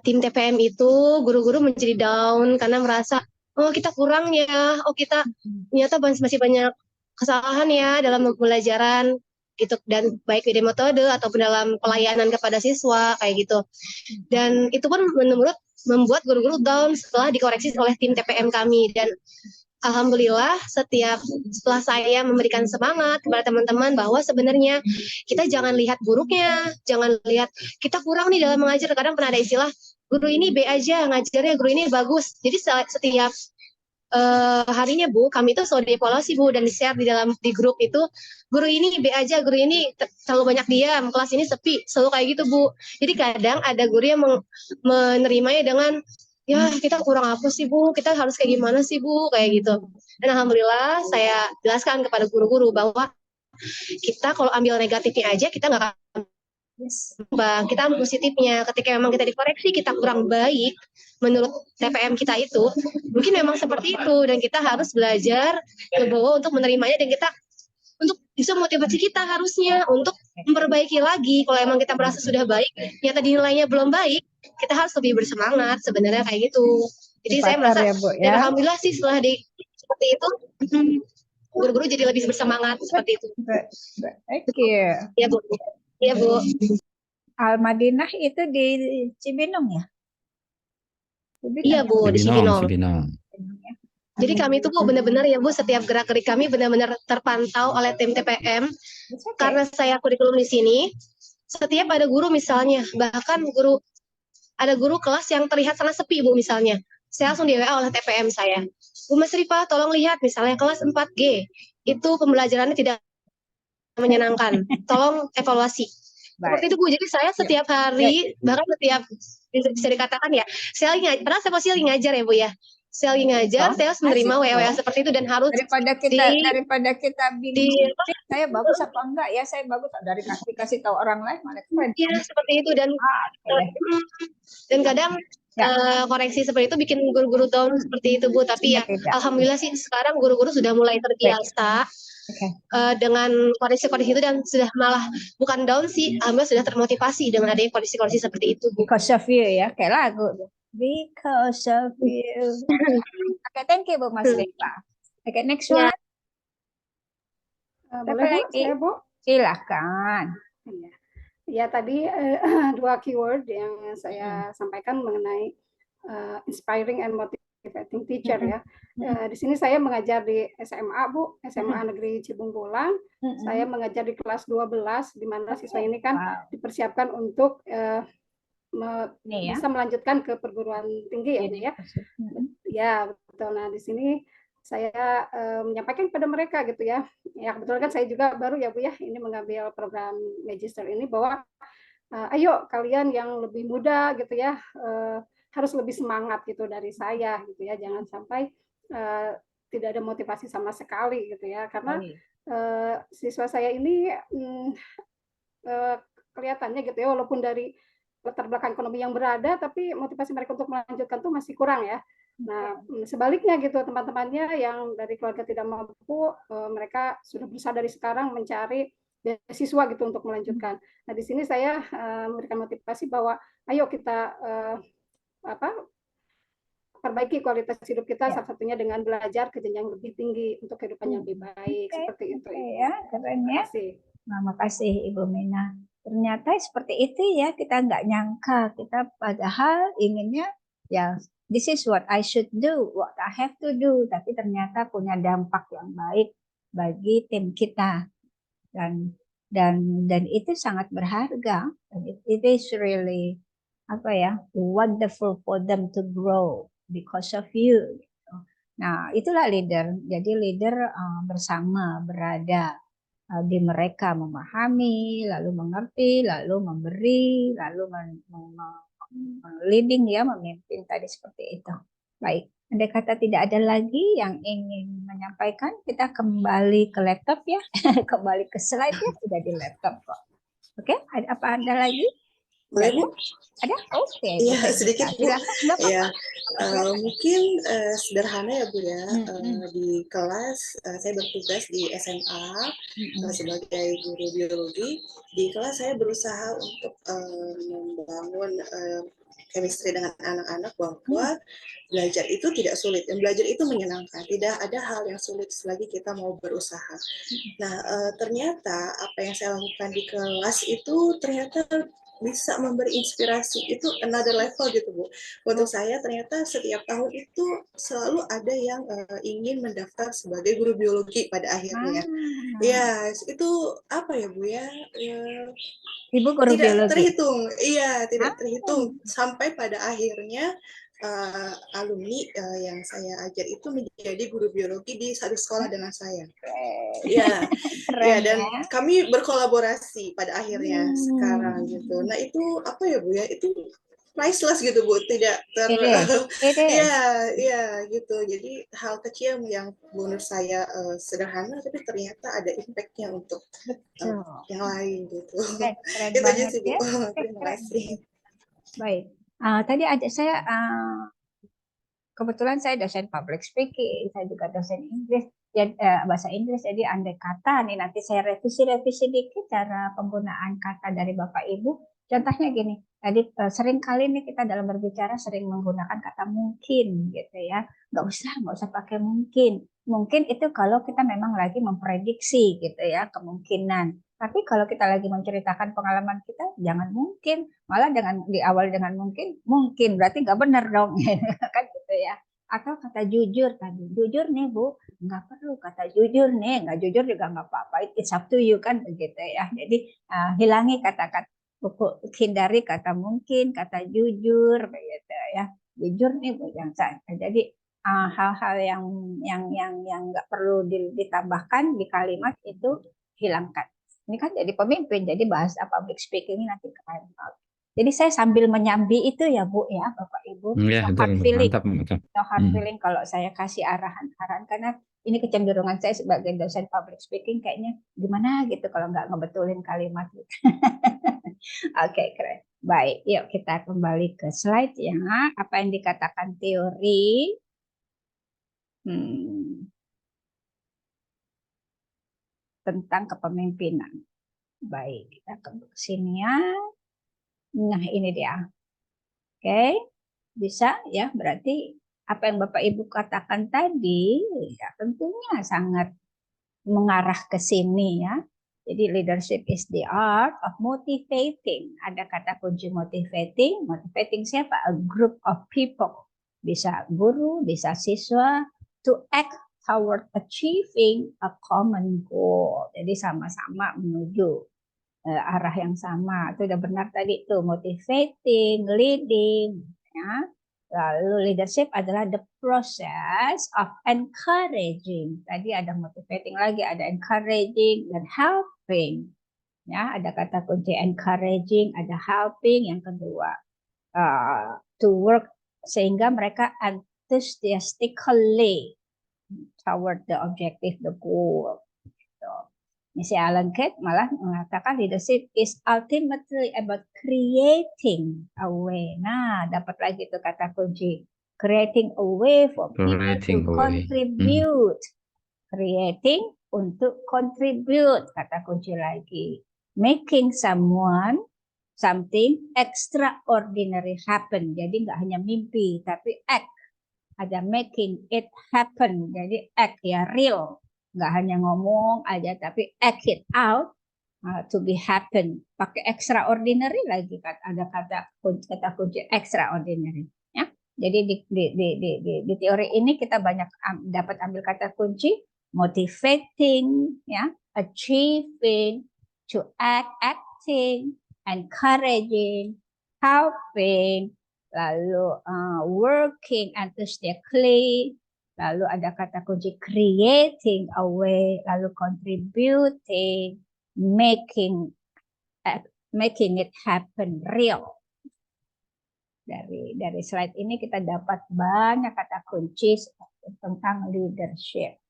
tim TPM itu, guru-guru menjadi down karena merasa, oh kita kurang ya, oh kita ternyata masih banyak kesalahan ya dalam pembelajaran gitu, dan baik di metode ataupun dalam pelayanan kepada siswa kayak gitu. Dan itu pun membuat guru-guru down setelah dikoreksi oleh tim TPM kami. Dan alhamdulillah setelah saya memberikan semangat kepada teman-teman bahwa sebenarnya kita jangan lihat buruknya, jangan lihat kita kurang nih dalam mengajar. Kadang pernah ada istilah guru ini B aja ngajarnya, guru ini bagus. Jadi setiap harinya, Bu, kami itu selalu dievaluasi, Bu, dan di-share di grup itu, guru ini B aja, guru ini terlalu banyak diam, kelas ini sepi, selalu kayak gitu, Bu. Jadi kadang ada guru yang menerimanya dengan, ya kita kurang apa sih, Bu, kita harus kayak gimana sih, Bu, kayak gitu. Dan alhamdulillah saya jelaskan kepada guru-guru bahwa kita kalau ambil negatifnya aja, kita nggak akan Bang, kita ambil positifnya. Ketika memang kita dikoreksi, kita kurang baik menurut TPM kita itu, mungkin memang seperti itu, dan kita harus belajar ke bawah untuk menerimanya, dan kita untuk bisa motivasi kita harusnya untuk memperbaiki lagi. Kalau emang kita merasa sudah baik, ternyata dinilainya belum baik, kita harus lebih bersemangat sebenarnya kayak gitu. Jadi saya merasa, ya, Bu, ya. Dan alhamdulillah sih setelah seperti itu, guru-guru jadi lebih bersemangat seperti itu. Oke. Ya, Bu. Iya, Bu. Al-Madinah itu di Cibinong ya? Iya, Bu, di Cibinong. Cibinong. Jadi kami itu, Bu, benar-benar ya, Bu, setiap gerak-gerik kami benar-benar terpantau oleh tim TPM. Karena saya kurikulum di sini, setiap ada guru misalnya, bahkan ada guru kelas yang terlihat sangat sepi, Bu, misalnya. Saya langsung di WA oleh TPM saya. Bu Mas Rifa, tolong lihat misalnya kelas 4G, itu pembelajarannya tidak menyenangkan. Tolong evaluasi. Seperti itu, Bu. Jadi saya setiap hari, bahkan setiap bisa dikatakan ya, saya lagi ngajar, padahal saya masih lagi ngajar ya, Bu ya. Saya lagi ngajar, saya harus menerima WA seperti itu, dan harus daripada kita bingung, saya bagus apa enggak ya, saya bagus dari kasih tahu orang lain malah keren. Iya, seperti itu. Dan kadang koreksi seperti itu bikin guru-guru down seperti itu, Bu. Tapi ya alhamdulillah sih sekarang guru-guru sudah mulai terbiasa dengan kondisi-kondisi itu, dan sudah malah bukan down sih, alhamdulillah sudah termotivasi dengan adanya kondisi-kondisi seperti itu. Because of you ya, kayak lagu. Because of you. Oke, thank you Bu Mas Rifa. Oke, next one. Boleh, Bu? Saya, Bu? Silakan. Ya, tadi 2 keyword yang saya sampaikan mengenai inspiring and motivating teacher ya. Di sini saya mengajar di SMA, Bu, SMA Negeri Cibung Pulang. Saya mengajar di kelas 12, di mana siswa ini kan dipersiapkan untuk bisa melanjutkan ke perguruan tinggi ya, Bu ya. Ya, betul. gitu. Nah, di sini saya menyampaikan kepada mereka gitu ya. Ya kebetulan kan saya juga baru ya Bu ya, ini mengambil program Magister ini bahwa ayo kalian yang lebih muda gitu ya, harus lebih semangat gitu dari saya gitu ya. Jangan sampai tidak ada motivasi sama sekali gitu ya. Karena siswa saya ini kelihatannya gitu ya, walaupun dari latar belakang ekonomi yang berada, tapi motivasi mereka untuk melanjutkan tuh masih kurang ya. Nah, sebaliknya gitu teman-temannya yang dari keluarga tidak mampu, mereka sudah berusaha dari sekarang mencari beasiswa gitu untuk melanjutkan. Nah, di sini saya memberikan motivasi bahwa ayo kita perbaiki kualitas hidup kita, salah satunya dengan belajar ke jenjang lebih tinggi untuk kehidupan yang lebih baik, seperti itu. Ya, keren ya. Terima kasih Ibu Mina. Ternyata seperti itu ya, kita nggak nyangka, kita padahal inginnya ya this is what I should do, what I have to do, tapi ternyata punya dampak yang baik bagi tim kita, dan itu sangat berharga, and it is really wonderful for them to grow because of you. Nah, itulah leader. Jadi leader bersama, berada di mereka, memahami, lalu mengerti, lalu memberi, lalu leading ya, memimpin tadi seperti itu. Baik, andai kata tidak ada lagi yang ingin menyampaikan, kita kembali ke laptop ya, kembali ke slide ya, sudah di laptop kok. Oke, apa ada lagi? Boleh Bu? Ada? Oke. Iya, sedikit Bu. Ya, mungkin sederhana ya Bu ya. Di kelas saya bertugas di SMA sebagai guru biologi. Di kelas saya berusaha untuk membangun chemistry dengan anak-anak bahwa belajar itu tidak sulit dan belajar itu menyenangkan. Tidak ada hal yang sulit selagi kita mau berusaha. Nah, ternyata apa yang saya lakukan di kelas itu ternyata bisa memberi inspirasi, itu another level gitu Bu. Untuk saya ternyata setiap tahun itu selalu ada yang ingin mendaftar sebagai guru biologi pada akhirnya. Ya, itu apa ya Bu ya? Ibu guru tidak biologi. terhitung, iya tidak terhitung sampai pada akhirnya alumni yang saya ajar itu menjadi guru biologi di satu sekolah dengan saya. Ya, ya dan kami berkolaborasi pada akhirnya sekarang gitu. Nah itu apa ya Bu ya? Itu priceless gitu Bu, tidak ya gitu. Jadi hal kecil yang menurut saya sederhana tapi ternyata ada impact-nya untuk yang lain gitu. Itu aja sih Bu. Terima kasih. Baik. Tadi ada saya kebetulan saya dosen public speaking, saya juga dosen Inggris, ya, bahasa Inggris. Jadi andai kata nih nanti saya revisi dikit cara penggunaan kata dari Bapak Ibu. Contohnya gini, tadi sering kali nih kita dalam berbicara sering menggunakan kata mungkin gitu ya. Nggak usah pakai mungkin. Mungkin itu kalau kita memang lagi memprediksi gitu ya, kemungkinan. Tapi kalau kita lagi menceritakan pengalaman kita, jangan mungkin. Malah diawali dengan mungkin berarti nggak benar dong, kan gitu ya. Atau kata jujur tadi, jujur nih Bu, nggak perlu kata jujur nih, nggak jujur juga nggak apa-apa. It's up to you kan begitu ya. Jadi hilangi kata-kata, hindari kata mungkin, kata jujur begitu ya. Jujur nih Bu, yang saya. Jadi hal-hal yang nggak perlu ditambahkan di kalimat itu hilangkan. Ini kan jadi pemimpin, jadi bahasa public speaking ini nanti keren banget. Jadi saya sambil menyambi itu ya Bu ya, Bapak Ibu. Ya, mantap. Hard feeling kalau saya kasih arahan-arahan, karena ini kecenderungan saya sebagai dosen public speaking kayaknya gimana gitu kalau nggak ngebetulin kalimat gitu. Oke, keren. Baik, yuk kita kembali ke slide ya. Apa yang dikatakan teori? Tentang kepemimpinan. Baik, kita ke sini ya. Nah, ini dia. Oke, bisa ya. Berarti apa yang Bapak Ibu katakan tadi, ya tentunya sangat mengarah ke sini ya. Jadi leadership is the art of motivating. Ada kata kunci motivating. Motivating siapa? A group of people. Bisa guru, bisa siswa to act toward achieving a common goal. Jadi sama-sama menuju arah yang sama. Itu udah benar tadi tuh, motivating, leading, ya. Lalu leadership adalah the process of encouraging. Tadi ada motivating lagi, ada encouraging dan helping. Ya, ada kata kunci encouraging, ada helping yang kedua. To work sehingga mereka enthusiastically toward the objective, the goal. So, Missy Allen Kate malah mengatakan leadership is ultimately about creating a way. Nah, dapat lagi tuh kata kunci. Creating a way for people Creating to a way. contribute. Creating untuk contribute, kata kunci lagi. Making something extraordinary happen. Jadi nggak hanya mimpi, tapi act. Ada making it happen. Jadi act ya, real. Nggak hanya ngomong aja, tapi act it out to be happen. Pakai extraordinary lagi, ada kata kunci extraordinary. Ya, jadi di teori ini kita banyak dapat ambil kata kunci motivating, ya, achieving, to act, acting, encouraging, helping, lalu working enthusiastically, lalu ada kata kunci creating a way, lalu contributing, making it happen real. Dari slide ini kita dapat banyak kata kunci tentang leadership.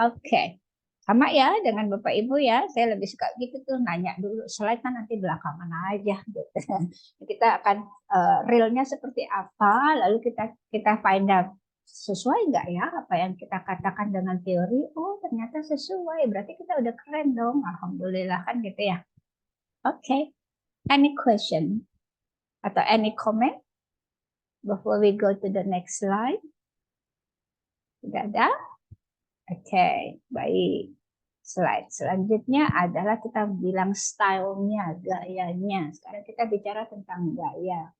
Oke. Sama ya dengan Bapak Ibu ya, saya lebih suka gitu tuh, nanya dulu, slide kan nanti belakangan aja gitu. Kita akan realnya seperti apa, lalu kita find out sesuai nggak ya apa yang kita katakan dengan teori. Oh ternyata sesuai, berarti kita udah keren dong, alhamdulillah kan gitu ya. Oke. Any question atau any comment before we go to the next slide? Tidak ada? Oke, baik. Slide selanjutnya adalah kita bilang stylenya, gayanya. Sekarang kita bicara tentang gaya.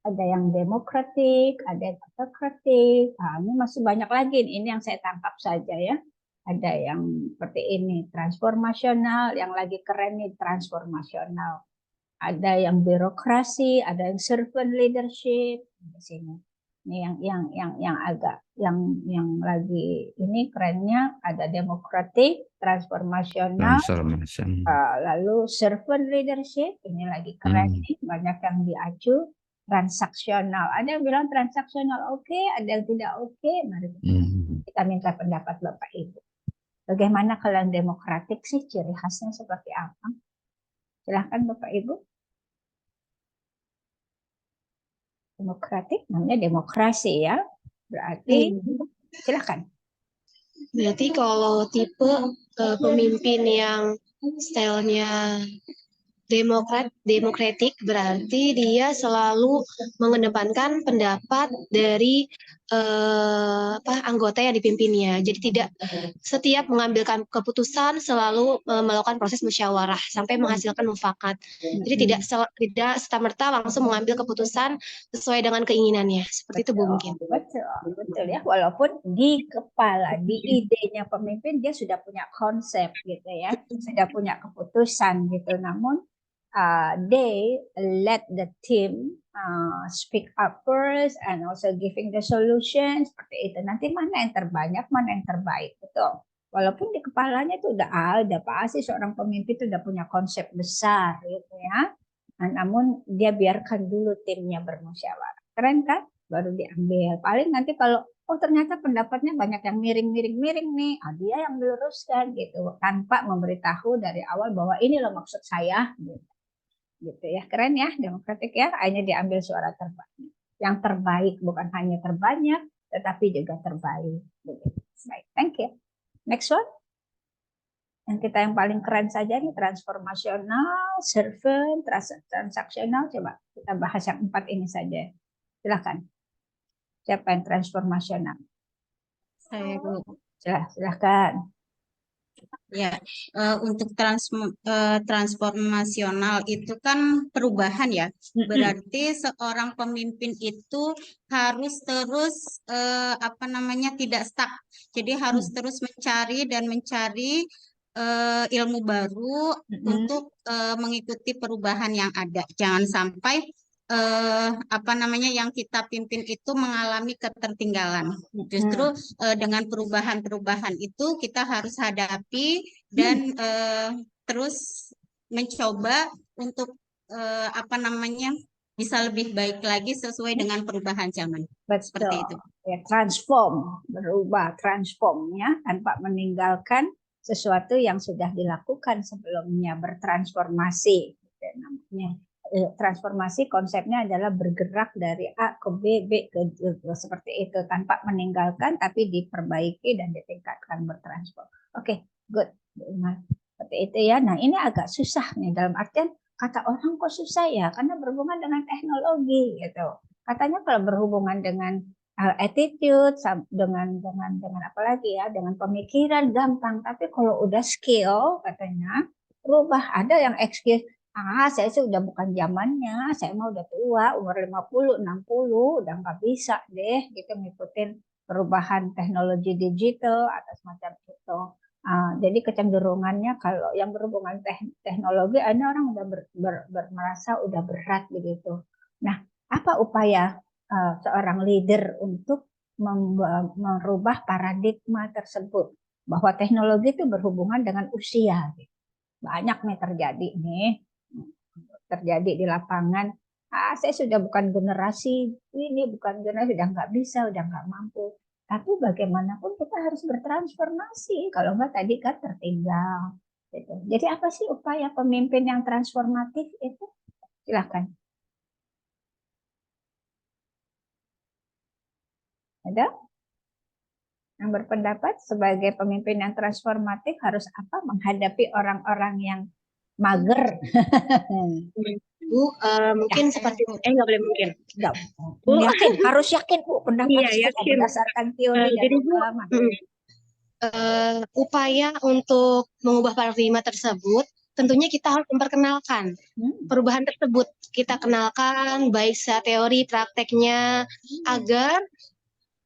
Ada yang demokratik, ada yang autokratik. Nah, ini masih banyak lagi. Ini yang saya tangkap saja ya. Ada yang seperti ini, transformasional. Yang lagi keren nih, transformasional. Ada yang birokrasi, ada yang servant leadership. Di sini. Ini yang agak yang lagi ini kerennya ada demokratik, transformasional, lalu servant leadership, ini lagi keren nih, banyak yang diacu, transaksional. Ada yang bilang transaksional oke, ada yang tidak oke. Mari kita minta pendapat Bapak Ibu. Bagaimana kalau yang demokratik sih, ciri khasnya seperti apa? Silahkan Bapak Ibu. Demokratik namanya demokrasi ya, berarti silakan. Berarti kalau tipe pemimpin yang stylenya demokratik berarti dia selalu mengedepankan pendapat dari anggota yang dipimpinnya. Jadi tidak setiap mengambilkan keputusan selalu melakukan proses musyawarah sampai menghasilkan mufakat. Jadi tidak serta-merta langsung mengambil keputusan sesuai dengan keinginannya. Seperti itu Bu mungkin. Betul ya. Walaupun di kepala, di idenya pemimpin dia sudah punya konsep gitu ya, sudah punya keputusan gitu. Namun they let the team speak up first and also giving the solution seperti itu. Nanti mana yang terbanyak, mana yang terbaik, betul. Walaupun di kepalanya itu udah ada pasti seorang pemimpin itu udah punya konsep besar gitu ya. Nah, namun dia biarkan dulu timnya bermusyawarah. Keren kan? Baru diambil. Paling nanti kalau ternyata pendapatnya banyak yang miring nih, dia yang diluruskan gitu tanpa memberitahu dari awal bahwa ini loh maksud saya gitu ya. Keren ya, demokratik ya, hanya diambil suara terbaik. Yang terbaik bukan hanya terbanyak tetapi juga terbaik. Baik, thank you. Next one. Yang kita yang paling keren saja nih, transformasional, servant, transaksional. Coba kita bahas yang 4 ini saja. Silakan. Siapa yang transformasional? Saya Bu. Silakan. Ya, untuk transformasional itu kan perubahan ya. Berarti seorang pemimpin itu harus terus tidak stuck. Jadi harus terus mencari ilmu baru untuk mengikuti perubahan yang ada. Jangan sampai apa namanya yang kita pimpin itu mengalami ketertinggalan. Justru dengan perubahan-perubahan itu kita harus hadapi dan terus mencoba untuk apa namanya bisa lebih baik lagi sesuai dengan perubahan zaman. Seperti itu. Ya, transform, berubah, transformnya tanpa meninggalkan sesuatu yang sudah dilakukan sebelumnya, bertransformasi. Gitu namanya. Transformasi konsepnya adalah bergerak dari A ke B ke seperti itu tanpa meninggalkan tapi diperbaiki dan ditingkatkan, bertransform. Oke, good. Nah, seperti itu ya. Nah, ini agak susah nih dalam artian kata orang kok susah ya karena berhubungan dengan teknologi gitu. Katanya kalau berhubungan dengan attitude dengan apa lagi ya, dengan pemikiran gampang, tapi kalau udah skill katanya berubah. Ada yang excuse, saya sih udah bukan zamannya, saya mah udah tua, umur 50, 60, udah nggak bisa deh gitu ngikutin perubahan teknologi digital atau semacam itu. Jadi kecenderungannya kalau yang berhubungan teknologi, ada orang udah merasa udah berat begitu. Nah, apa upaya seorang leader untuk merubah paradigma tersebut bahwa teknologi itu berhubungan dengan usia? Banyak nih terjadi di lapangan. Saya sudah bukan generasi ini, bukan generasi, udah nggak bisa, udah nggak mampu. Tapi bagaimanapun kita harus bertransformasi, kalau nggak tadi kan tertinggal. Gitu. Jadi apa sih upaya pemimpin yang transformatif itu? Silakan. Ada yang berpendapat sebagai pemimpin yang transformatif harus apa? Menghadapi orang-orang yang mager. Bu, mungkin seperti nggak boleh mungkin. Nggak. Yakin, harus yakin Bu, pendapat saya berdasarkan teori dan Jadi Bu, pengalaman. upaya untuk mengubah paradigma tersebut, tentunya kita harus memperkenalkan perubahan tersebut. Kita kenalkan baik secara teori, prakteknya, agar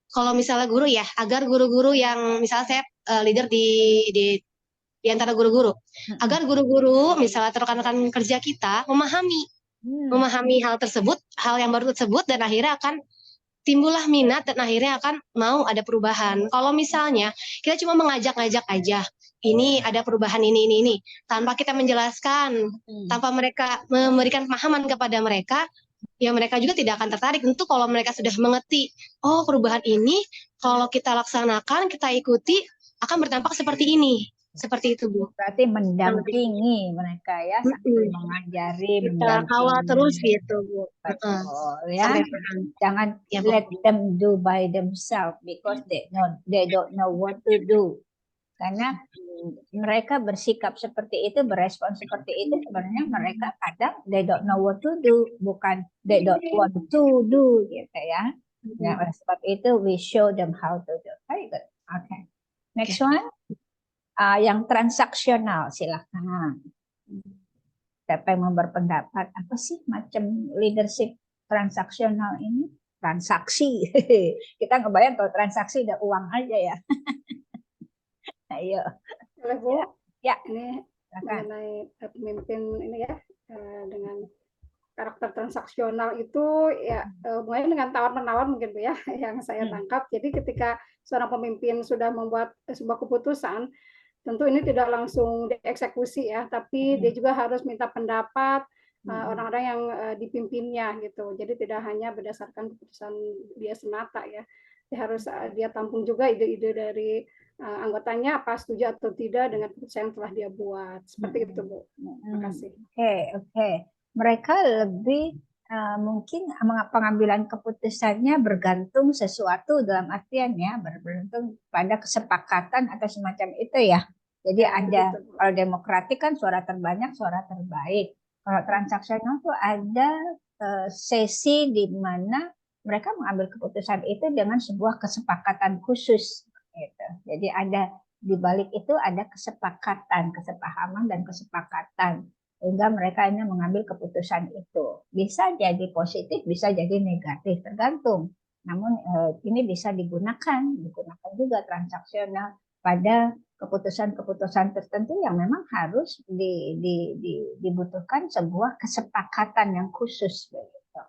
kalau misalnya guru ya, agar guru-guru yang misalnya saya leader di antara guru-guru, agar guru-guru misalnya rekan-rekan kerja kita memahami hal tersebut, hal yang baru tersebut, dan akhirnya akan timbullah minat dan akhirnya akan mau ada perubahan. Kalau misalnya kita cuma mengajak-ngajak aja, ini ada perubahan ini, tanpa kita menjelaskan, tanpa mereka memberikan pemahaman kepada mereka, ya mereka juga tidak akan tertarik. Tentu kalau mereka sudah mengerti, oh perubahan ini kalau kita laksanakan, kita ikuti, akan berdampak seperti ini. Seperti itu Bu. Berarti mendampingi mereka ya, sambil mengajari, kita kawal terus gitu Bu. Betul ya. Jangan let them do by themselves because they don't know what to do. Karena mereka bersikap seperti itu, berespon seperti itu, sebenarnya mereka kadang they don't know what to do, bukan they don't want to do gitu ya. Nah, oleh sebab itu we show them how to do. Very good. Okay. Next one. Yang transaksional, silakan. Siapa yang mau berpendapat? Apa sih macam leadership transaksional ini? Transaksi. Kita ngebayang kalau transaksi udah uang aja ya. Ayo. Boleh Bu? Ya. Ini mengenai pemimpin ini ya, dengan karakter transaksional itu ya mulai dengan tawar-menawar mungkin Bu ya, yang saya tangkap. Jadi ketika seorang pemimpin sudah membuat sebuah keputusan, tentu ini tidak langsung dieksekusi ya, tapi dia juga harus minta pendapat orang-orang yang dipimpinnya gitu. Jadi tidak hanya berdasarkan keputusan dia semata ya. Dia tampung juga ide-ide dari anggotanya apa setuju atau tidak dengan keputusan yang telah dia buat. Seperti itu Bu. Terima kasih. Oke. Mereka lebih mungkin pengambilan keputusannya bergantung sesuatu dalam artian ya, bergantung pada kesepakatan atau semacam itu ya. Jadi ada, kalau demokratik kan suara terbanyak, suara terbaik. Kalau transaksional tuh ada sesi di mana mereka mengambil keputusan itu dengan sebuah kesepakatan khusus. Gitu. Jadi ada di balik itu ada kesepakatan, kesepahaman dan kesepakatan. Sehingga mereka ini mengambil keputusan itu. Bisa jadi positif, bisa jadi negatif, tergantung. Namun ini bisa digunakan juga transaksional pada keputusan-keputusan tertentu yang memang harus dibutuhkan sebuah kesepakatan yang khusus. Begitu.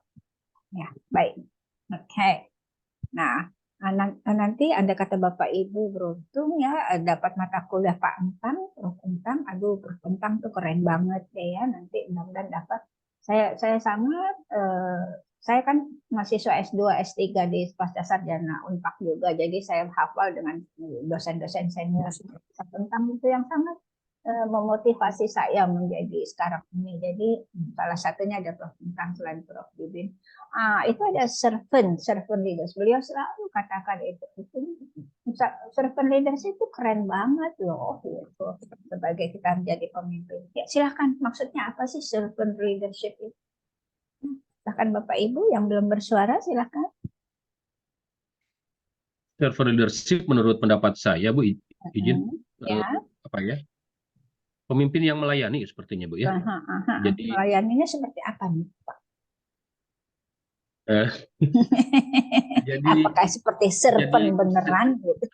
Ya, baik. Oke. Nah, nanti ada kata Bapak Ibu beruntung ya dapat mata kuliah Pak Entang, Prof Entang. Aduh, Prof Entang tuh keren banget deh ya. Nanti mudah-mudahan dapat. Saya sangat saya kan mahasiswa S2, S3 di Pasca Sarjana Unpad juga, jadi saya hafal dengan dosen-dosen senior tentang itu yang sangat memotivasi saya menjadi sekarang ini. Jadi salah satunya ada Prof Entang selain Prof Bibin. Itu ada servant leaders. Beliau selalu katakan itu servant leaders itu keren banget loh, gitu. Sebagai kita menjadi pemimpin. Ya silahkan, maksudnya apa sih servant leadership itu? Silahkan Bapak Ibu yang belum bersuara, silahkan. Servant leadership menurut pendapat saya, Bu, izin Ya. apa ya? Pemimpin yang melayani sepertinya, Bu ya. Jadi melayaninya seperti apa nih, Pak? Jadi apakah seperti servant beneran gitu?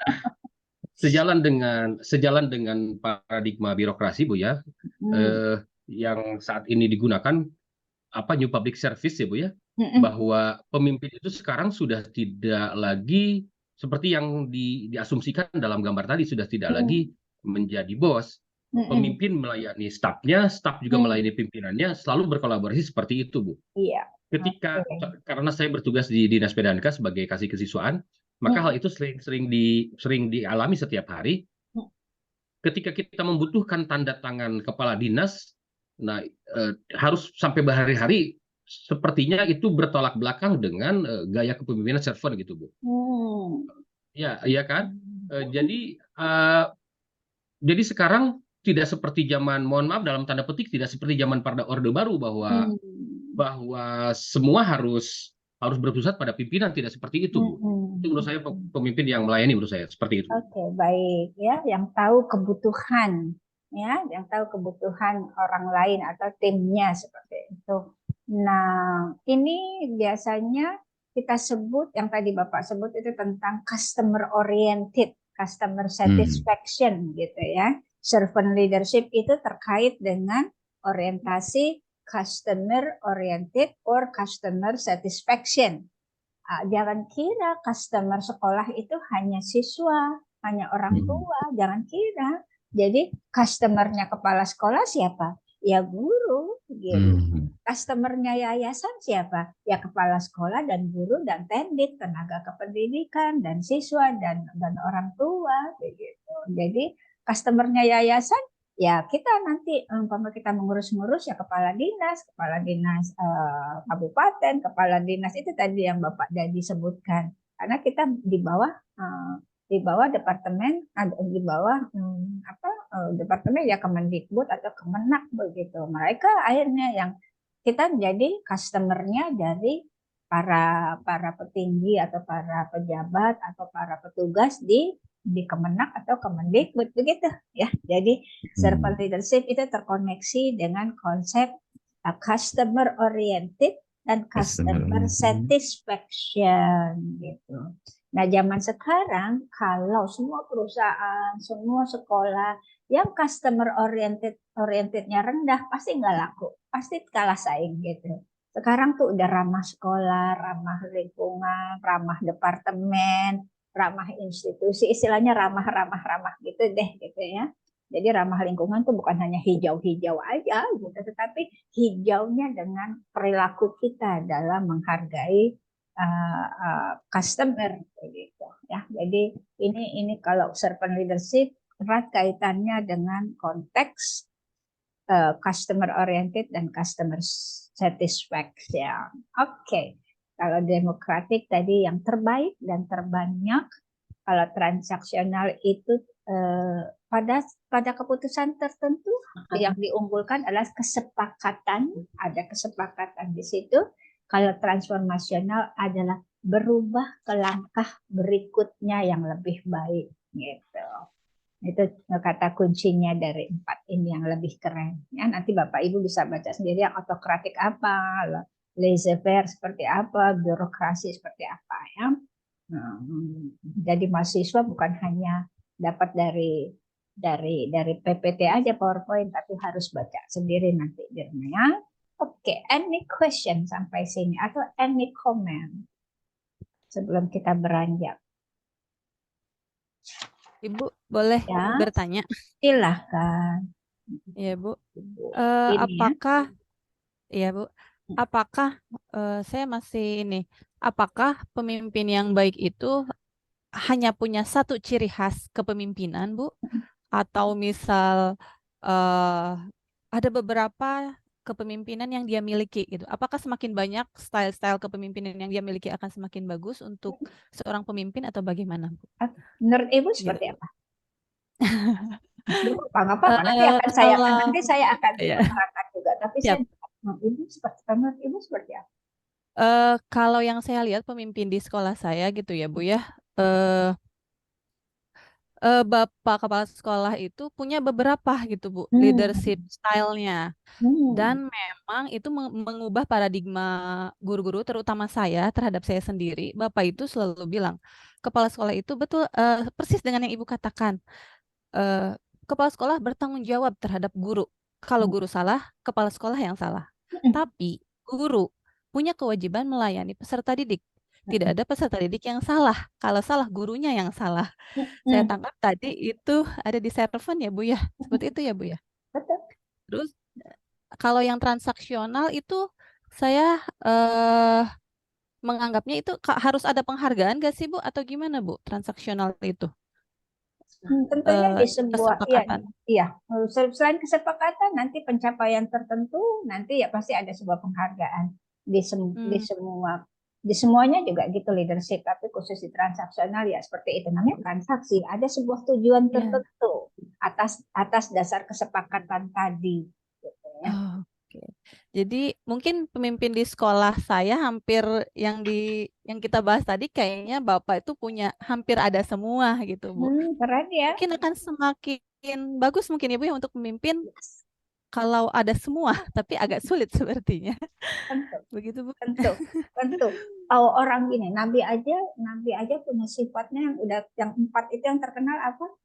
Sejalan dengan paradigma birokrasi, Bu ya, yang saat ini digunakan New Public Service ya, Bu ya, bahwa pemimpin itu sekarang sudah tidak lagi seperti yang diasumsikan dalam gambar tadi, sudah tidak lagi menjadi bos. Pemimpin melayani stafnya, staf juga melayani pimpinannya, selalu berkolaborasi seperti itu, Bu. Iya. Karena saya bertugas di Dinas PDANKA sebagai kasih kesiswaan, maka hal itu sering dialami setiap hari. Ketika kita membutuhkan tanda tangan kepala dinas, nah harus sampai berhari-hari, sepertinya itu bertolak belakang dengan gaya kepemimpinan servant gitu, Bu. Ya, iya kan? Jadi sekarang tidak seperti zaman, mohon maaf dalam tanda petik, tidak seperti zaman pada Orde Baru bahwa semua harus berpusat pada pimpinan, tidak seperti itu, Bu. Itu menurut saya pemimpin yang melayani, menurut saya seperti itu. Oke, baik ya, yang tahu kebutuhan ya, yang tahu kebutuhan orang lain atau timnya seperti itu. Nah, ini biasanya kita sebut yang tadi Bapak sebut itu tentang customer oriented, customer satisfaction gitu ya. Servant leadership itu terkait dengan orientasi customer oriented or customer satisfaction. Jangan kira customer sekolah itu hanya siswa, hanya orang tua, jangan kira. Jadi customernya kepala sekolah siapa? Ya guru, gitu. Customernya yayasan siapa? Ya kepala sekolah dan guru dan tendik, tenaga kependidikan dan siswa dan orang tua, begitu. Jadi customernya yayasan ya kita nanti umpama kita mengurus-ngurus ya kepala dinas kabupaten, kepala dinas itu tadi yang Bapak Dadi sebutkan. Karena kita di bawah departemen, di bawah departemen ya Kemendikbud atau Kemenak begitu. Mereka akhirnya yang kita menjadi customernya dari para petinggi atau para pejabat atau para petugas di Kemenak atau Kemendikbud begitu ya. Jadi servant leadership itu terkoneksi dengan konsep customer oriented dan customer satisfaction gitu. Nah, zaman sekarang kalau semua perusahaan, semua sekolah yang customer orientednya rendah pasti nggak laku, pasti kalah saing gitu. Sekarang tuh udah ramah sekolah, ramah lingkungan, ramah departemen, ramah institusi, istilahnya ramah gitu deh gitu ya. Jadi ramah lingkungan tuh bukan hanya hijau-hijau aja gitu, tetapi hijaunya dengan perilaku kita dalam menghargai customer gitu ya. Jadi ini kalau servant leadership erat kaitannya dengan konteks customer oriented dan customer satisfaction. Oke. Kalau demokratik tadi yang terbaik dan terbanyak, kalau transaksional itu pada keputusan tertentu yang diunggulkan adalah kesepakatan, ada kesepakatan di situ. Kalau transformasional adalah berubah ke langkah berikutnya yang lebih baik gitu. Itu kata kuncinya dari 4 ini yang lebih keren. Ya, nanti Bapak Ibu bisa baca sendiri yang otokratik apa, laissez-faire seperti apa, birokrasi seperti apa ya. Jadi mahasiswa bukan hanya dapat dari PPT aja PowerPoint, tapi harus baca sendiri nanti di rumah. Oke, any question sampai sini atau any comment sebelum kita beranjak? Ibu boleh Ya, bertanya? silahkan. Ya, Bu. Ibu. Ini ya. Apakah, ya Bu, apakah saya masih ini, apakah pemimpin yang baik itu hanya punya satu ciri khas kepemimpinan, Bu? Atau misal ada beberapa kepemimpinan yang dia miliki gitu. Apakah semakin banyak style-style kepemimpinan yang dia miliki akan semakin bagus untuk seorang pemimpin atau bagaimana, Bu? Menurut Ibu Gitu. seperti apa? Nggak apa-apa, nanti saya akan ya. menerangkan juga. Tapi Siap. Ibu menurut Ibu seperti apa? Kalau yang saya lihat pemimpin di sekolah saya gitu ya, Bu ya. Bapak kepala sekolah itu punya beberapa gitu, Bu, leadership style-nya. Dan memang itu mengubah paradigma guru-guru, terutama saya terhadap saya sendiri. Bapak itu selalu bilang, kepala sekolah itu betul persis dengan yang Ibu katakan. Kepala sekolah bertanggung jawab terhadap guru. Kalau guru salah, kepala sekolah yang salah. Tapi guru punya kewajiban melayani peserta didik. Tidak ada peserta didik yang salah. Kalau salah, gurunya yang salah. Saya tangkap tadi itu ada di serven ya, Bu ya. Seperti itu ya, Bu ya. Betul. Terus kalau yang transaksional itu saya menganggapnya itu harus ada penghargaan gak sih, Bu? Atau gimana, Bu? Transaksional itu? Tentunya di sebuah kesepakatan. iya, selain kesepakatan nanti pencapaian tertentu nanti ya pasti ada sebuah penghargaan di semuanya juga gitu leadership, tapi khusus di transaksional ya seperti itu namanya transaksi, ada sebuah tujuan tertentu atas dasar kesepakatan tadi gitu ya. Oke. Jadi mungkin pemimpin di sekolah saya hampir yang kita bahas tadi kayaknya Bapak itu punya hampir ada semua gitu, Bu. Keren ya. Mungkin akan semakin bagus mungkin ya, Bu ya, untuk memimpin kalau ada semua, tapi agak sulit sepertinya. Begitu, Bu. Tentu. Kalau orang gini, Nabi aja punya sifatnya yang 4 itu yang terkenal apa?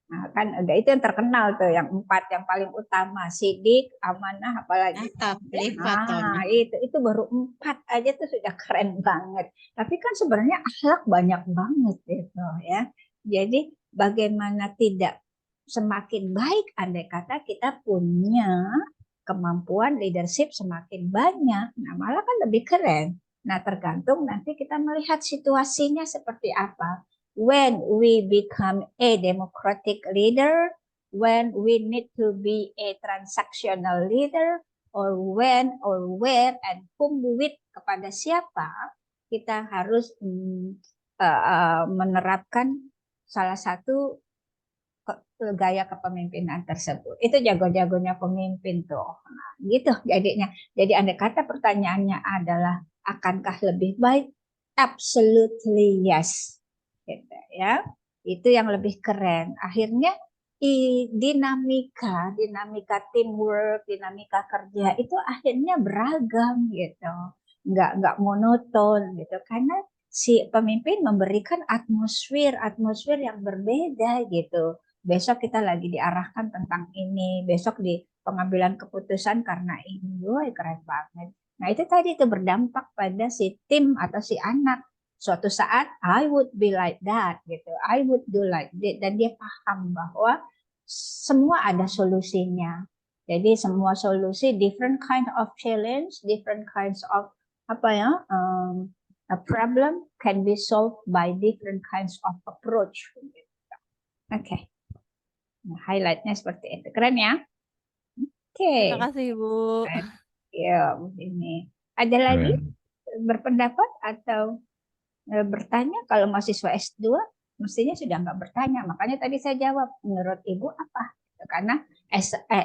Nah, kan udah itu yang terkenal tuh, yang 4 yang paling utama, sidik, amanah, apalagi. Itu baru 4 aja tuh sudah keren banget. Tapi kan sebenarnya akhlak banyak banget gitu ya. Jadi bagaimana tidak semakin baik andai kata kita punya kemampuan leadership semakin banyak, nah malah kan lebih keren. Nah tergantung nanti kita melihat situasinya seperti apa. When we become a democratic leader, when we need to be a transactional leader, or when, or where, and whom with, kepada siapa, kita harus menerapkan salah satu gaya kepemimpinan tersebut. Itu jago-jagonya pemimpin tuh. Nah, gitu jadinya. Jadi andai kata pertanyaannya adalah akankah lebih baik? Absolutely yes. Gitu, ya. Itu yang lebih keren. Akhirnya dinamika teamwork, dinamika kerja itu akhirnya beragam gitu. Enggak monoton gitu, karena si pemimpin memberikan atmosfer yang berbeda gitu. Besok kita lagi diarahkan tentang ini, besok di pengambilan keputusan karena ini. Woi, keren banget. Nah, itu tadi itu berdampak pada si tim atau si anak. Suatu saat I would be like that gitu. I would do like that, dan dia paham bahwa semua ada solusinya. Jadi semua solusi, different kind of challenge, different kinds of a problem can be solved by different kinds of approach. Oke. Nah, highlightnya seperti itu. Keren ya? Oke. Terima kasih, Bu. Ya, ini. Ada lagi berpendapat atau bertanya? Kalau mahasiswa S2 mestinya sudah nggak bertanya. Makanya tadi saya jawab, menurut Ibu apa? Karena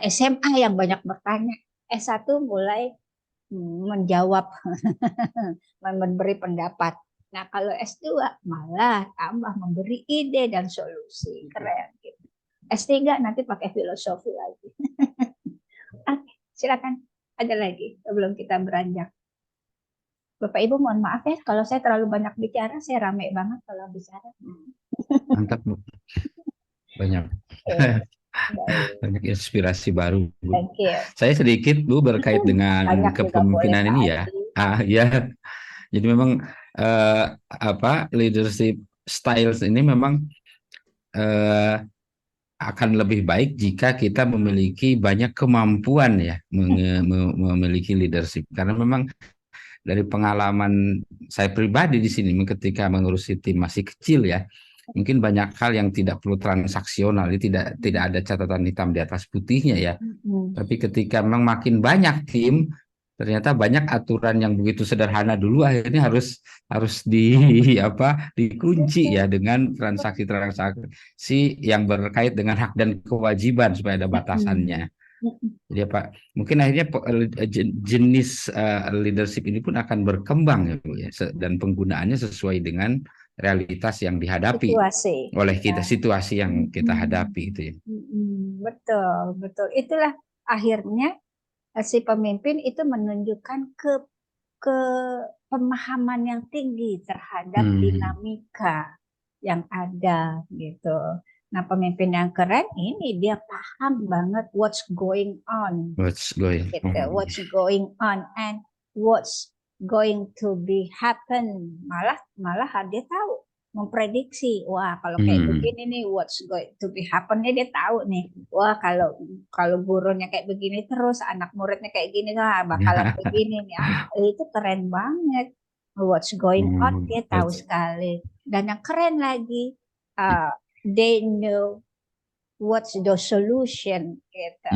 SMA yang banyak bertanya. S1 mulai menjawab, memberi pendapat. Nah, kalau S2 malah tambah memberi ide dan solusi. Keren gitu. S3 nanti pakai filosofi lagi. Oke, silakan. Ada lagi sebelum kita beranjak. Bapak Ibu mohon maaf ya kalau saya terlalu banyak bicara, saya rame banget kalau bicara. Mantap, Bu. Banyak. Banyak inspirasi baru, Bu. Thank you. Saya sedikit, Bu, berkait dengan Banyak juga boleh kepemimpinan Pak ini ya. Adi. Ya. Jadi memang leadership styles ini memang eh, akan lebih baik jika kita memiliki banyak kemampuan ya memiliki leadership. Karena memang dari pengalaman saya pribadi di sini ketika mengurusi tim masih kecil ya, mungkin banyak hal yang tidak perlu transaksional, tidak ada catatan hitam di atas putihnya ya. Tapi ketika memang makin banyak tim, ternyata banyak aturan yang begitu sederhana dulu akhirnya harus dikunci ya dengan transaksi-transaksi yang berkait dengan hak dan kewajiban supaya ada batasannya. Jadi mungkin akhirnya jenis leadership ini pun akan berkembang ya, Bu, ya, dan penggunaannya sesuai dengan realitas yang dihadapi oleh kita, situasi yang kita hadapi itu ya. Betul, betul. Itulah akhirnya si pemimpin itu menunjukkan ke pemahaman yang tinggi terhadap dinamika yang ada gitu. Nah, pemimpin yang keren ini dia paham banget what's going on. What's going gitu. on. What's going on and what's going to be happen. Malah dia tahu memprediksi. Wah, kalau kayak begini nih what's going to be happen dia tahu nih. Wah, kalau gurunya kayak begini terus anak muridnya kayak gini bakalan begini nih. Itu keren banget. What's going on dia tahu sekali. Dan yang keren lagi they know what's the solution gitu.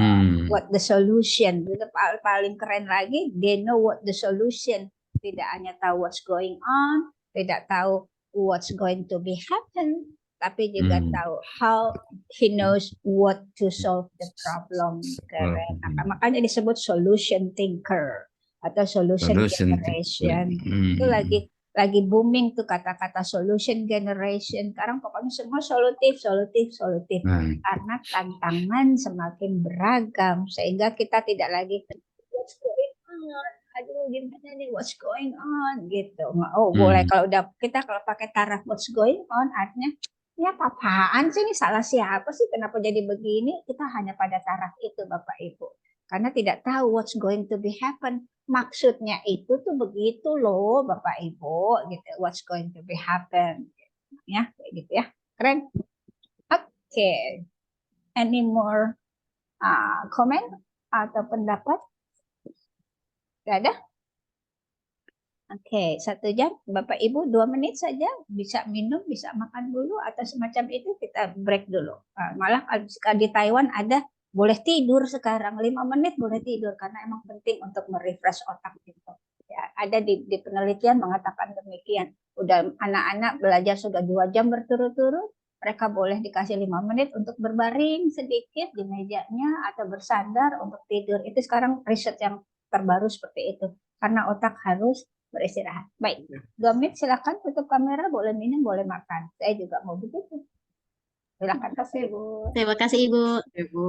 What the solution itu paling keren lagi, they know what the solution. Tidak hanya tahu what's going on, tidak tahu what's going to be happen, tapi juga tahu how he knows what to solve the problem. Keren. Makanya disebut solution thinker atau solution generation. Itu lagi booming tuh kata-kata solution generation. Sekarang pokoknya semua solutif. Karena tantangan semakin beragam sehingga kita tidak lagi what's going on. Aduh gimana nih what's going on gitu. Boleh kalau pakai taraf what's going on artinya ini apaan sih, ini salah siapa sih, kenapa jadi begini? Kita hanya pada taraf itu Bapak Ibu. Karena tidak tahu what's going to be happen. Maksudnya itu tuh begitu loh Bapak Ibu gitu. What's going to be happen. Ya, kayak gitu ya. Keren. Oke. Any more comment atau pendapat? Gak ada? Oke, 1 jam. Bapak Ibu 2 menit saja. Bisa minum, bisa makan dulu atau semacam itu kita break dulu. Malah di Taiwan ada boleh tidur sekarang 5 menit boleh tidur karena emang penting untuk merefresh otak gitu. Ya, ada di penelitian mengatakan demikian. Udah anak-anak belajar sudah 2 jam berturut-turut, mereka boleh dikasih 5 menit untuk berbaring sedikit di mejanya atau bersandar untuk tidur. Itu sekarang riset yang terbaru seperti itu. Karena otak harus beristirahat. Baik, 2 menit silakan tutup kamera, boleh minum, boleh makan. Saya juga mau begitu. Silakan. Terima kasih, Bu. Terima kasih Ibu. Ibu.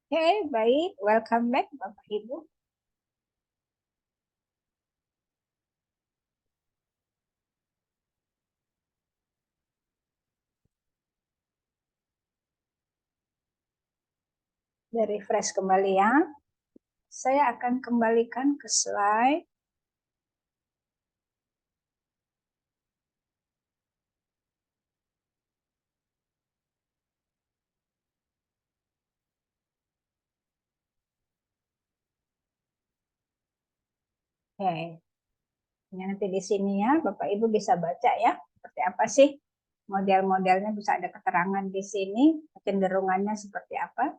Oke, baik. Welcome back Bapak Ibu. Refresh kembali ya. Saya akan kembalikan ke slide. Oke. Ini nanti di sini ya, Bapak Ibu bisa baca ya, seperti apa sih model-modelnya, bisa ada keterangan di sini, kecenderungannya seperti apa.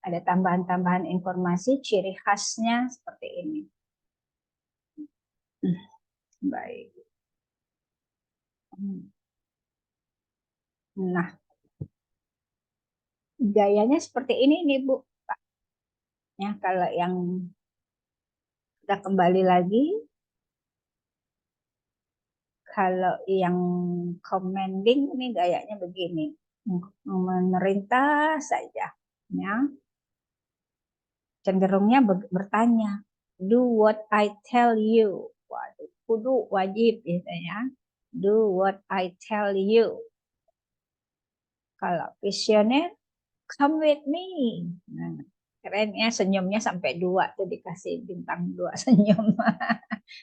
Ada tambahan-tambahan informasi, ciri khasnya seperti ini. Baik. Nah, gayanya seperti ini nih Bu. Ya, kalau yang kita kembali lagi, kalau yang commanding ini gayanya begini, memerintah saja, ya. Cenderungnya bertanya, do what I tell you. Waduh, kudu wajib gitu ya. Do what I tell you. Kalau visioner, come with me. Nah, kerennya senyumnya sampai 2 tuh, dikasih bintang 2 senyum.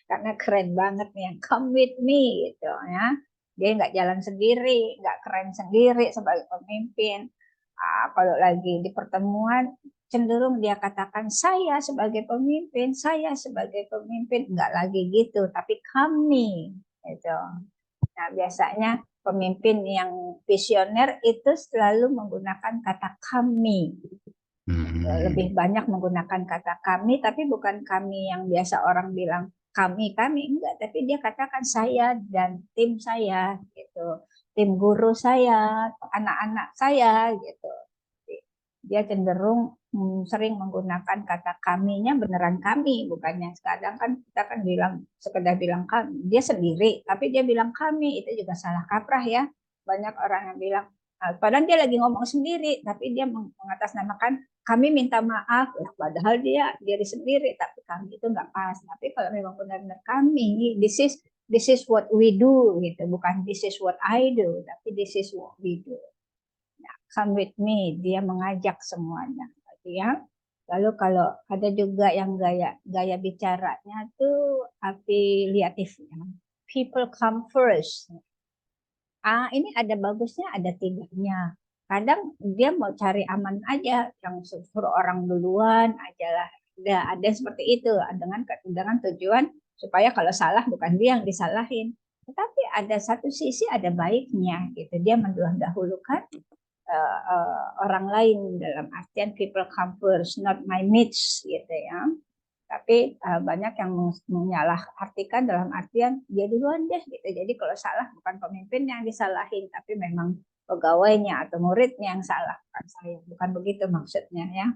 Karena keren banget nih yang come with me gitu ya. Dia nggak jalan sendiri, nggak keren sendiri sebagai pemimpin. Kalau lagi di pertemuan, cenderung dia katakan saya sebagai pemimpin, nggak lagi gitu, tapi kami gitu. Nah, biasanya pemimpin yang visioner itu selalu menggunakan kata kami. Lebih banyak menggunakan kata kami, tapi bukan kami yang biasa orang bilang kami enggak, tapi dia katakan saya dan tim saya gitu. Tim guru saya, anak-anak saya gitu. Dia cenderung sering menggunakan kata kaminya beneran kami, bukannya kadang kan kita kan bilang sekedar bilang kami, dia sendiri tapi dia bilang kami, itu juga salah kaprah ya. Banyak orang yang bilang padahal dia lagi ngomong sendiri tapi dia mengatasnamakan kami minta maaf, padahal dia diri sendiri, tapi kami itu nggak pas. Tapi kalau memang benar-benar kami, this is what we do gitu, bukan this is what I do, tapi this is what we do. Come with me, dia mengajak semuanya, ya. Lalu kalau ada juga yang gaya bicaranya tuh afiliatif, ya. People come first. Ini ada bagusnya, ada tidaknya. Kadang dia mau cari aman aja, yang suruh orang duluan aja lah. Ada seperti itu, dengan tujuan supaya kalau salah bukan dia yang disalahin. Tetapi ada satu sisi ada baiknya gitu, dia mendahulukan orang lain, dalam artian people come first, not my needs gitu ya. Tapi banyak yang menyalahartikan dalam artian dia duluan deh gitu. Jadi kalau salah bukan pemimpin yang disalahin, tapi memang pegawainya atau muridnya yang salah, bukan saya. Bukan begitu maksudnya ya.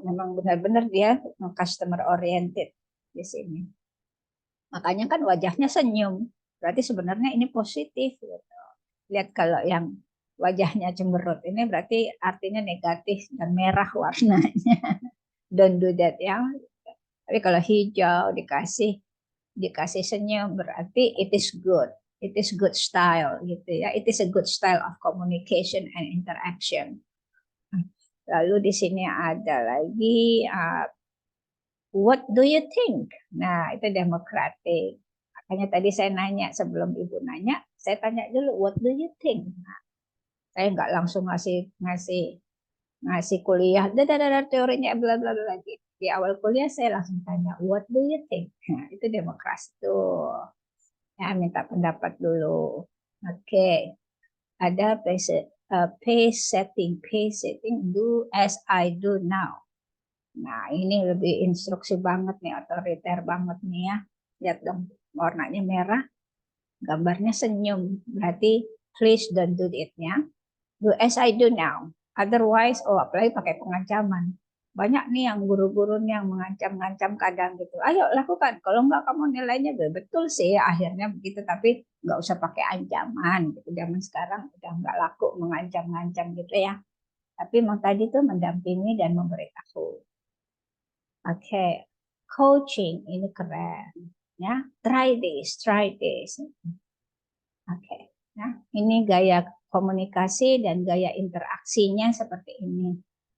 Memang benar-benar dia customer oriented di sini. Makanya kan wajahnya senyum. Berarti sebenarnya ini positif gitu. Lihat kalau yang wajahnya cemberut ini berarti artinya negatif dan merah warnanya. Don't do that ya. Tapi kalau hijau dikasih senyum berarti it is good. It is good style gitu ya. It is a good style of communication and interaction. Lalu di sini ada lagi what do you think? Nah, itu demokratik. Makanya tadi saya nanya, sebelum Ibu nanya, saya tanya dulu what do you think? Nah, saya nggak langsung ngasih kuliah teorinya bla bla bla lagi. Di awal kuliah saya langsung tanya what do you think? Nah, itu demokrasi tuh. Ya, minta pendapat dulu. Oke. Ada pace setting, do as I do now. Nah, ini lebih instruksi banget nih, otoriter banget nih ya. Lihat dong, warnanya merah, gambarnya senyum. Berarti please don't do it ya. Do as I do now. Otherwise, apalagi pakai pengancaman. Banyak nih yang guru-guru yang mengancam-ngancam kadang gitu. Ayo lakukan, kalau enggak kamu nilainya betul sih akhirnya begitu, tapi nggak usah pakai ancaman gitu. Zaman sekarang udah nggak laku mengancam-ngancam gitu ya. Tapi mau tadi tuh mendampingi dan memberitahu. Oke, coaching ini keren, ya. Try this. Oke, ya. Ini gaya komunikasi dan gaya interaksinya seperti ini.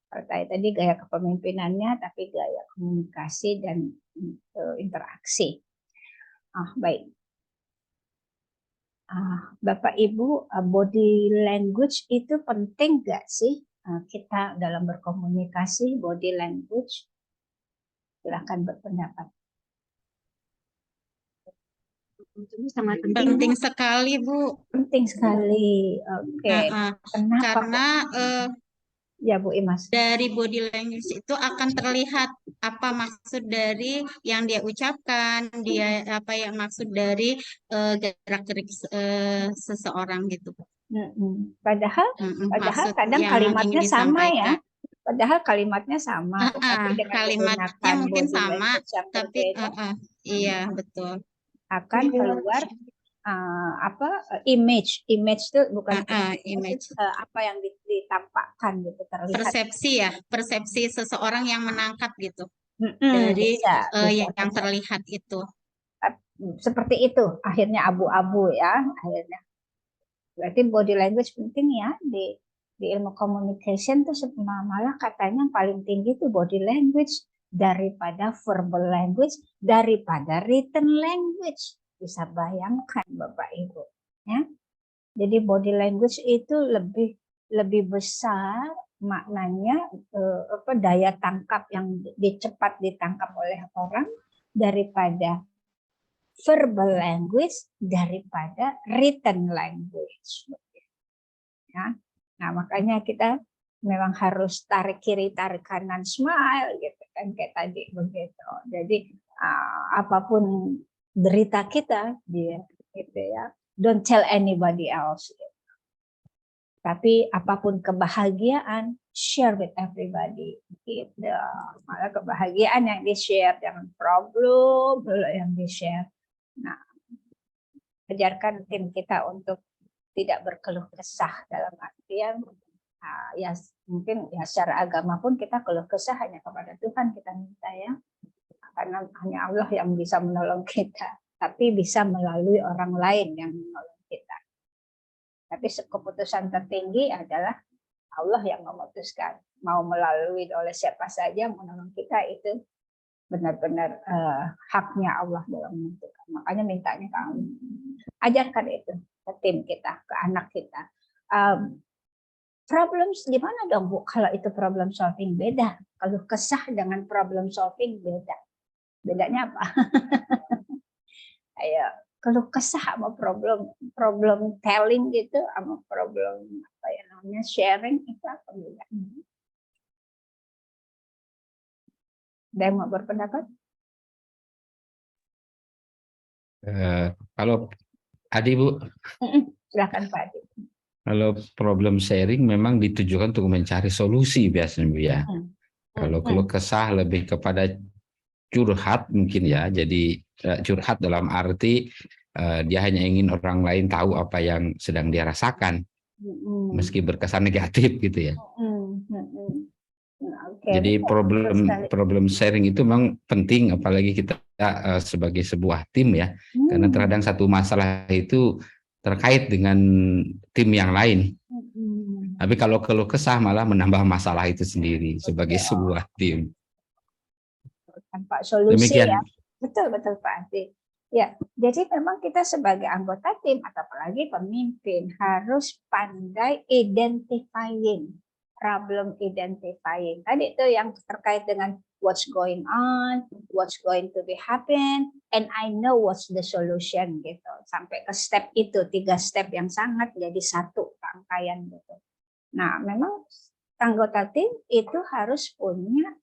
Kalau tadi gaya kepemimpinannya, tapi gaya komunikasi dan interaksi. Baik. Bapak Ibu, body language itu penting nggak sih kita dalam berkomunikasi? Body language, silakan berpendapat. Sangat penting sekali, Bu. Penting sekali. Oke. Kenapa? Karena ya Bu Imas. Dari body language itu akan terlihat apa maksud dari yang dia ucapkan, dia apa yang maksud dari gerak-gerik seseorang gitu. Padahal kadang kalimatnya sama ya. Padahal kalimatnya sama, tapi dengan kalimatnya mungkin body sama, language yang tapi berbeda, iya betul. akan keluar image itu bukan image. apa yang ditampakkan gitu, terlihat persepsi seseorang yang menangkap gitu dari yang terlihat itu seperti itu, akhirnya abu-abu ya, akhirnya. Berarti body language penting ya di ilmu communication tuh, malah katanya yang paling tinggi tuh body language daripada verbal language, daripada written language. Bisa bayangkan Bapak Ibu, ya. Jadi body language itu lebih besar maknanya, daya tangkap yang cepat ditangkap oleh orang daripada verbal language, daripada written language. Ya. Nah, makanya kita memang harus tarik kiri, tarik kanan, smile gitu kan, kayak tadi begitu. Jadi apapun derita kita, dia gitu ya, don't tell anybody else. Gitu. Tapi apapun kebahagiaan, share with everybody. Gitu. Malah kebahagiaan yang di-share, jangan problem dulu yang di-share. Nah, ajarkan tim kita untuk tidak berkeluh kesah, dalam artian ya mungkin ya secara agama pun kita keluh kesah hanya kepada Tuhan kita minta ya. Karena hanya Allah yang bisa menolong kita, tapi bisa melalui orang lain yang menolong kita. Tapi keputusan tertinggi adalah Allah yang memutuskan. Mau melalui oleh siapa saja menolong kita, itu benar-benar haknya Allah dalam menentukan. Makanya mintanya ke Allah. Ajarkan itu ke tim kita, ke anak kita. Problems gimana dong Bu? Kalau itu problem solving beda. Kalau kesah dengan problem solving beda. Bedanya apa? Ayo, kalau kesah sama problem telling gitu, sama problem apa ya namanya sharing, itu apa bedanya? Ada yang mau berpendapat? Kalau Adi Bu, Silakan Pak Adi. kalau problem sharing memang ditujukan untuk mencari solusi biasanya Bu ya. Kalau keluh kesah lebih kepada curhat mungkin ya, jadi curhat dalam arti dia hanya ingin orang lain tahu apa yang sedang dia rasakan, meski berkesan negatif gitu ya. Jadi problem sharing itu memang penting, apalagi kita sebagai sebuah tim ya, karena terkadang satu masalah itu terkait dengan tim yang lain. Tapi kalau keluh kesah malah menambah masalah itu sendiri sebagai sebuah tim. Tanpa solusi. Demikian. Ya, betul Pak Adi. Ya, jadi memang kita sebagai anggota tim atau apalagi pemimpin harus pandai identifying, problem identifying. Tadi itu yang terkait dengan what's going on, what's going to be happen, and I know what's the solution gitu. Sampai ke step itu, 3 step yang sangat jadi satu rangkaian gitu. Nah, memang anggota tim itu harus punya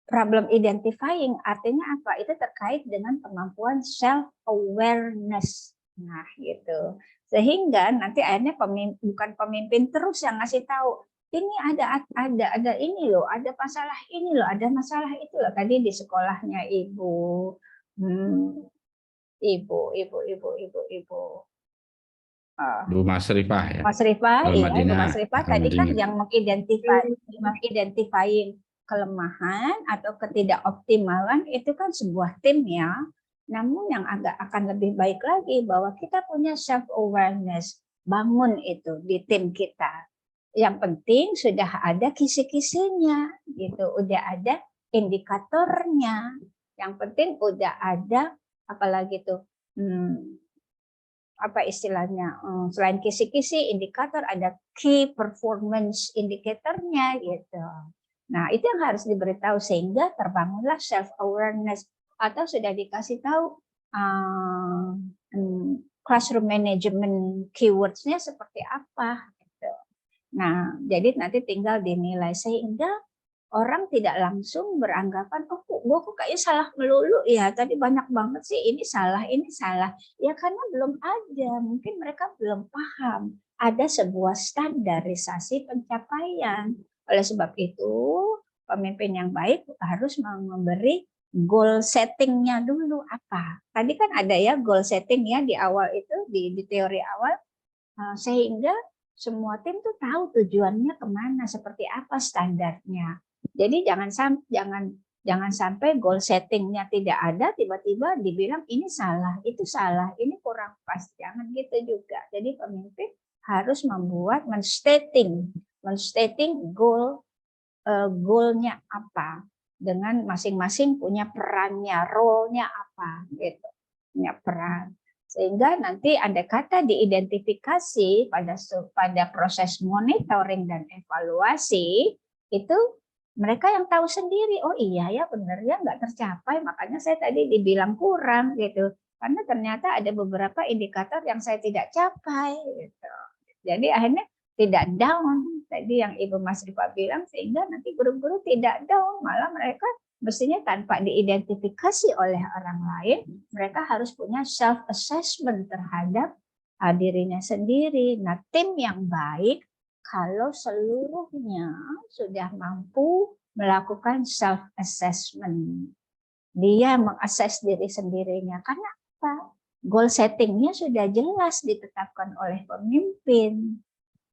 problem identifying, artinya apa? Itu terkait dengan kemampuan self-awareness. Nah, gitu. Sehingga nanti akhirnya bukan pemimpin terus yang ngasih tahu, ini ada ini loh, ada masalah ini loh, ada masalah itu loh. Tadi di sekolahnya ibu Bu Mas Rifah ya. Mas Rifah, Al iya, Bu Madinah, Mas Rifah Al tadi kan Madinah. yang mengidentify kelemahan atau ketidakoptimalan itu kan sebuah tim ya. Namun yang agak akan lebih baik lagi bahwa kita punya self awareness, bangun itu di tim kita. Yang penting sudah ada kisi-kisinya gitu, udah ada indikatornya. Yang penting udah ada apalagi tuh apa istilahnya, selain kisi-kisi indikator ada key performance indicatornya gitu. Nah itu yang harus diberitahu sehingga terbangunlah self awareness atau sudah dikasih tahu classroom management keywords-nya seperti apa gitu. Nah jadi nanti tinggal dinilai sehingga orang tidak langsung beranggapan, oh gue kok kayaknya salah melulu ya, tadi banyak banget sih ini salah. Ya karena belum ada, mungkin mereka belum paham ada sebuah standarisasi pencapaian. Oleh sebab itu, pemimpin yang baik harus memberi goal setting-nya dulu apa. Tadi kan ada ya goal setting ya di awal itu, di teori awal, sehingga semua tim tuh tahu tujuannya kemana, seperti apa standarnya. Jadi jangan sampai goal settingnya tidak ada, tiba-tiba dibilang ini salah, itu salah, ini kurang pas. Jangan gitu juga. Jadi pemimpin harus membuat menstating goalnya apa, dengan masing-masing punya perannya, role-nya apa, gitu, punya peran. Sehingga nanti ada kata diidentifikasi pada proses monitoring dan evaluasi itu. Mereka yang tahu sendiri, oh iya ya benar ya nggak tercapai, makanya saya tadi dibilang kurang gitu. Karena ternyata ada beberapa indikator yang saya tidak capai gitu. Jadi akhirnya tidak down, tadi yang Ibu Mas Rifah bilang, sehingga nanti guru-guru tidak down, malah mereka mestinya tanpa diidentifikasi oleh orang lain, mereka harus punya self assessment terhadap dirinya sendiri. Nah, tim yang baik kalau seluruhnya sudah mampu melakukan self-assessment. Dia mengakses diri sendirinya. Karena apa? Goal settingnya sudah jelas ditetapkan oleh pemimpin.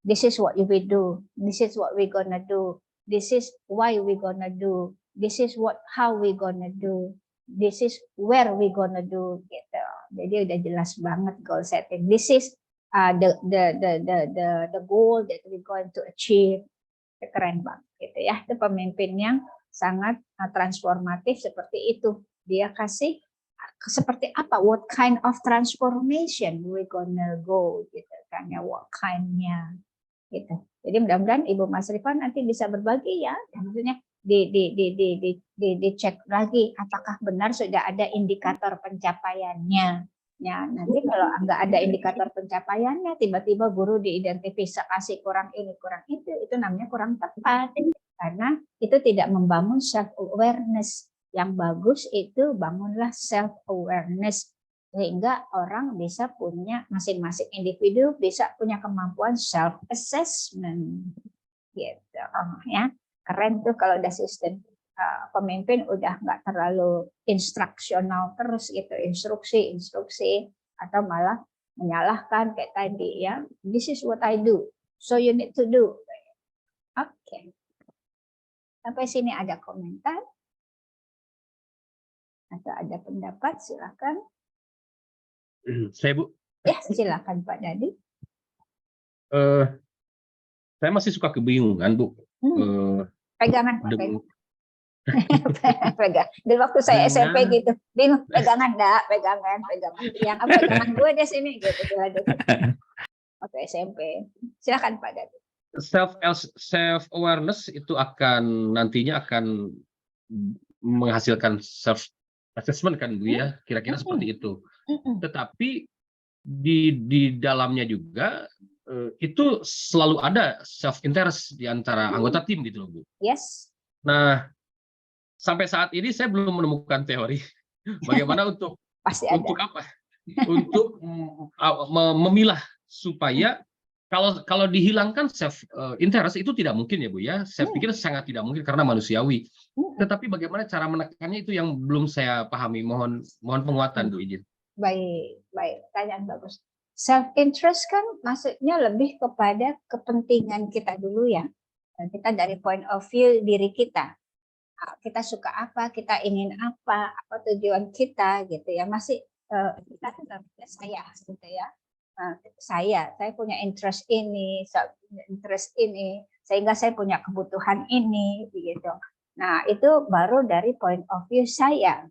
This is what we do. This is what we gonna do. This is why we gonna do. This is how we gonna do. This is where we gonna do. Gitu. Jadi udah jelas banget goal setting. This is the goal that we're going to achieve. Keren banget gitu ya. Itu pemimpin yang sangat transformatif seperti itu. Dia kasih seperti apa, what kind of transformation we gonna go gitu kan ya, what kind-nya gitu. Jadi mudah-mudahan Ibu Mas Rifah nanti bisa berbagi ya, maksudnya dicek lagi apakah benar sudah ada indikator pencapaiannya. Ya, nanti kalau nggak ada indikator pencapaiannya, tiba-tiba guru diidentifikasi kurang ini, kurang itu namanya kurang tepat. Karena itu tidak membangun self-awareness. Yang bagus itu bangunlah self-awareness. Sehingga orang bisa punya, masing-masing individu bisa punya kemampuan self-assessment. Gitu, ya. Keren tuh kalau udah sistem pemimpin udah nggak terlalu instruksional terus gitu, instruksi atau malah menyalahkan kayak tadi ya, this is what I do, so you need to do. Oke. Sampai sini ada komentar atau ada pendapat, silakan. Saya Bu. Ya silakan Pak Dadi. Saya masih suka kebingungan Bu. Pegangan Pak. Dari waktu saya SMP gitu, bingung pegangan yang apa pegangan gue di sini gitu. Waktu SMP, silakan Pak Dadi. Self awareness itu nantinya akan menghasilkan self assessment kan Bu ya, kira-kira seperti itu. Tetapi di dalamnya juga itu selalu ada self interest di antara anggota tim gitu loh Bu. Yes. Nah, sampai saat ini saya belum menemukan teori bagaimana untuk apa? Untuk memilah supaya kalau dihilangkan self interest itu tidak mungkin ya Bu ya. Saya pikir sangat tidak mungkin karena manusiawi. Tetapi bagaimana cara menekannya itu yang belum saya pahami. Mohon penguatan Bu, izin. Baik, pertanyaan bagus. Self interest kan maksudnya lebih kepada kepentingan kita dulu ya. Kita dari point of view diri kita. Kita suka apa, kita ingin apa tujuan kita gitu ya. Masih kita saya gitu ya. Saya punya interest ini, interest ini, sehingga saya punya kebutuhan ini gitu. Nah, itu baru dari point of view saya.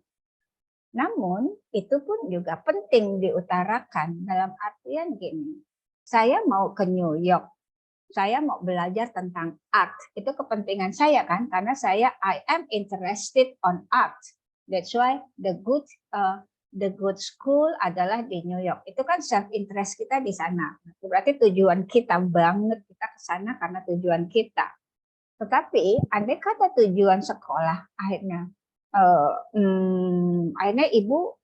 Namun, itu pun juga penting diutarakan dalam artian gini. Saya mau ke New York, saya mau belajar tentang art. Itu kepentingan saya kan, karena I am interested on art. That's why the good school adalah di New York. Itu kan self interest kita di sana. Berarti tujuan kita banget, kita ke sana karena tujuan kita. Tetapi andai kata tujuan sekolah akhirnya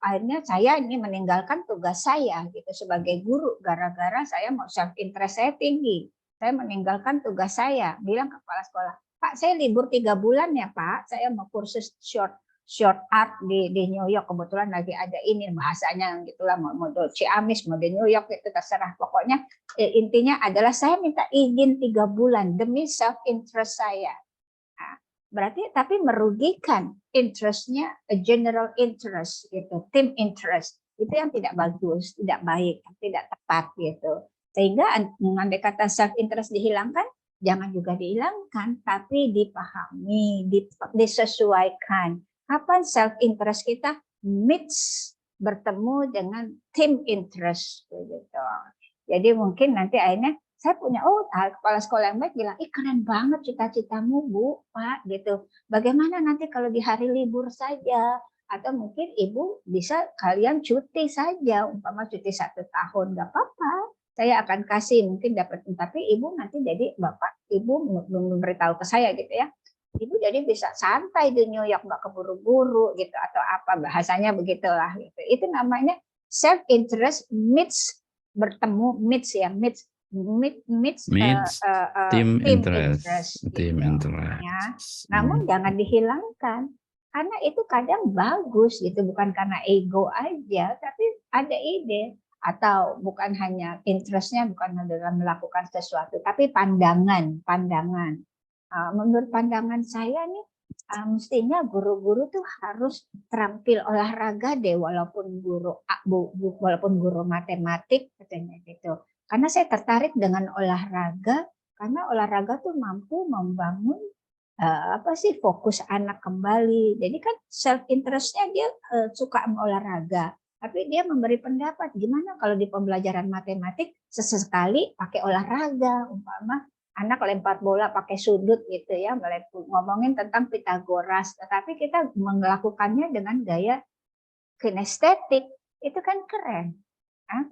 akhirnya saya ini meninggalkan tugas saya gitu sebagai guru gara-gara saya mau self interest saya tinggi. Saya meninggalkan tugas saya, bilang ke kepala sekolah, Pak, saya libur 3 bulan ya Pak, saya mau kursus short art di New York, kebetulan lagi ada ini bahasanya gitulah, mau Ciamis, mau di New York, itu terserah. Pokoknya intinya adalah saya minta izin 3 bulan demi self interest saya. Nah, berarti tapi merugikan interestnya, general interest gitu, team interest, itu yang tidak bagus, tidak baik, tidak tepat gitu. Sehingga andai kata self interest dihilangkan, jangan juga dihilangkan, tapi dipahami, disesuaikan. Kapan self interest kita bertemu dengan team interest gitu. Jadi mungkin nanti akhirnya saya punya kepala sekolah yang baik bilang, keren banget cita-citamu Bu, Pak gitu. Bagaimana nanti kalau di hari libur saja, atau mungkin Ibu bisa kalian cuti saja, umpama cuti 1 tahun, nggak apa-apa. Saya akan kasih mungkin dapat, tapi Ibu nanti jadi Bapak, Ibu memberitahu ke saya gitu ya. Ibu jadi bisa santai di New York, nggak keburu-buru gitu, atau apa bahasanya begitulah gitu. Itu namanya self interest bertemu team interest. Ya. Namun jangan dihilangkan karena itu kadang bagus gitu, bukan karena ego aja, tapi ada ide atau bukan hanya interestnya bukan dalam melakukan sesuatu, tapi pandangan. Menurut pandangan saya nih, mestinya guru-guru tuh harus terampil olahraga deh, walaupun guru matematik katanya gitu. Karena saya tertarik dengan olahraga, karena olahraga tuh mampu membangun fokus anak kembali. Jadi kan self interestnya dia suka olahraga, tapi dia memberi pendapat gimana kalau di pembelajaran matematik sesekali pakai olahraga, umpama anak lempar bola pakai sudut gitu ya, ngomongin tentang Pitagoras, tetapi kita melakukannya dengan gaya kinestetik, itu kan keren.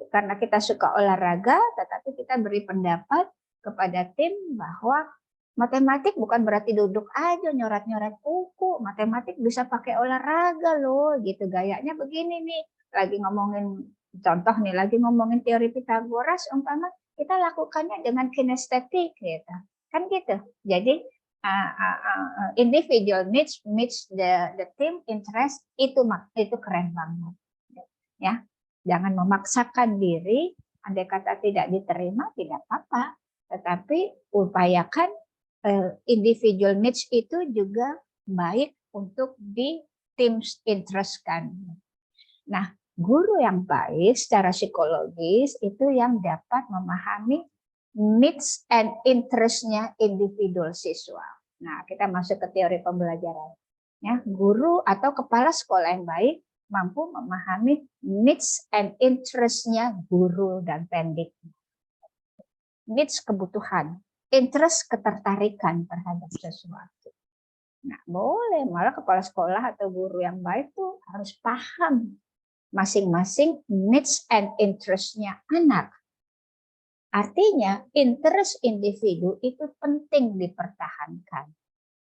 Karena kita suka olahraga, tetapi kita beri pendapat kepada tim bahwa matematik bukan berarti duduk aja nyoret-nyoret buku, matematik bisa pakai olahraga loh, gitu gayanya begini nih. Lagi ngomongin contoh nih, lagi ngomongin teori Pitagoras, umpama kita lakukannya dengan kinestetik gitu. Kan gitu. Jadi individual needs the team interest, itu keren banget. Ya. Jangan memaksakan diri, andai kata tidak diterima tidak apa-apa, tetapi upayakan individual needs itu juga baik untuk di team interest-kan. Nah, guru yang baik secara psikologis itu yang dapat memahami needs and interest-nya individual siswa. Nah, kita masuk ke teori pembelajaran. Ya, guru atau kepala sekolah yang baik mampu memahami needs and interest-nya guru dan pendidik. Needs kebutuhan, interest ketertarikan terhadap sesuatu. Nah, boleh malah kepala sekolah atau guru yang baik tuh harus paham masing-masing needs and interest-nya anak. Artinya, interest individu itu penting dipertahankan.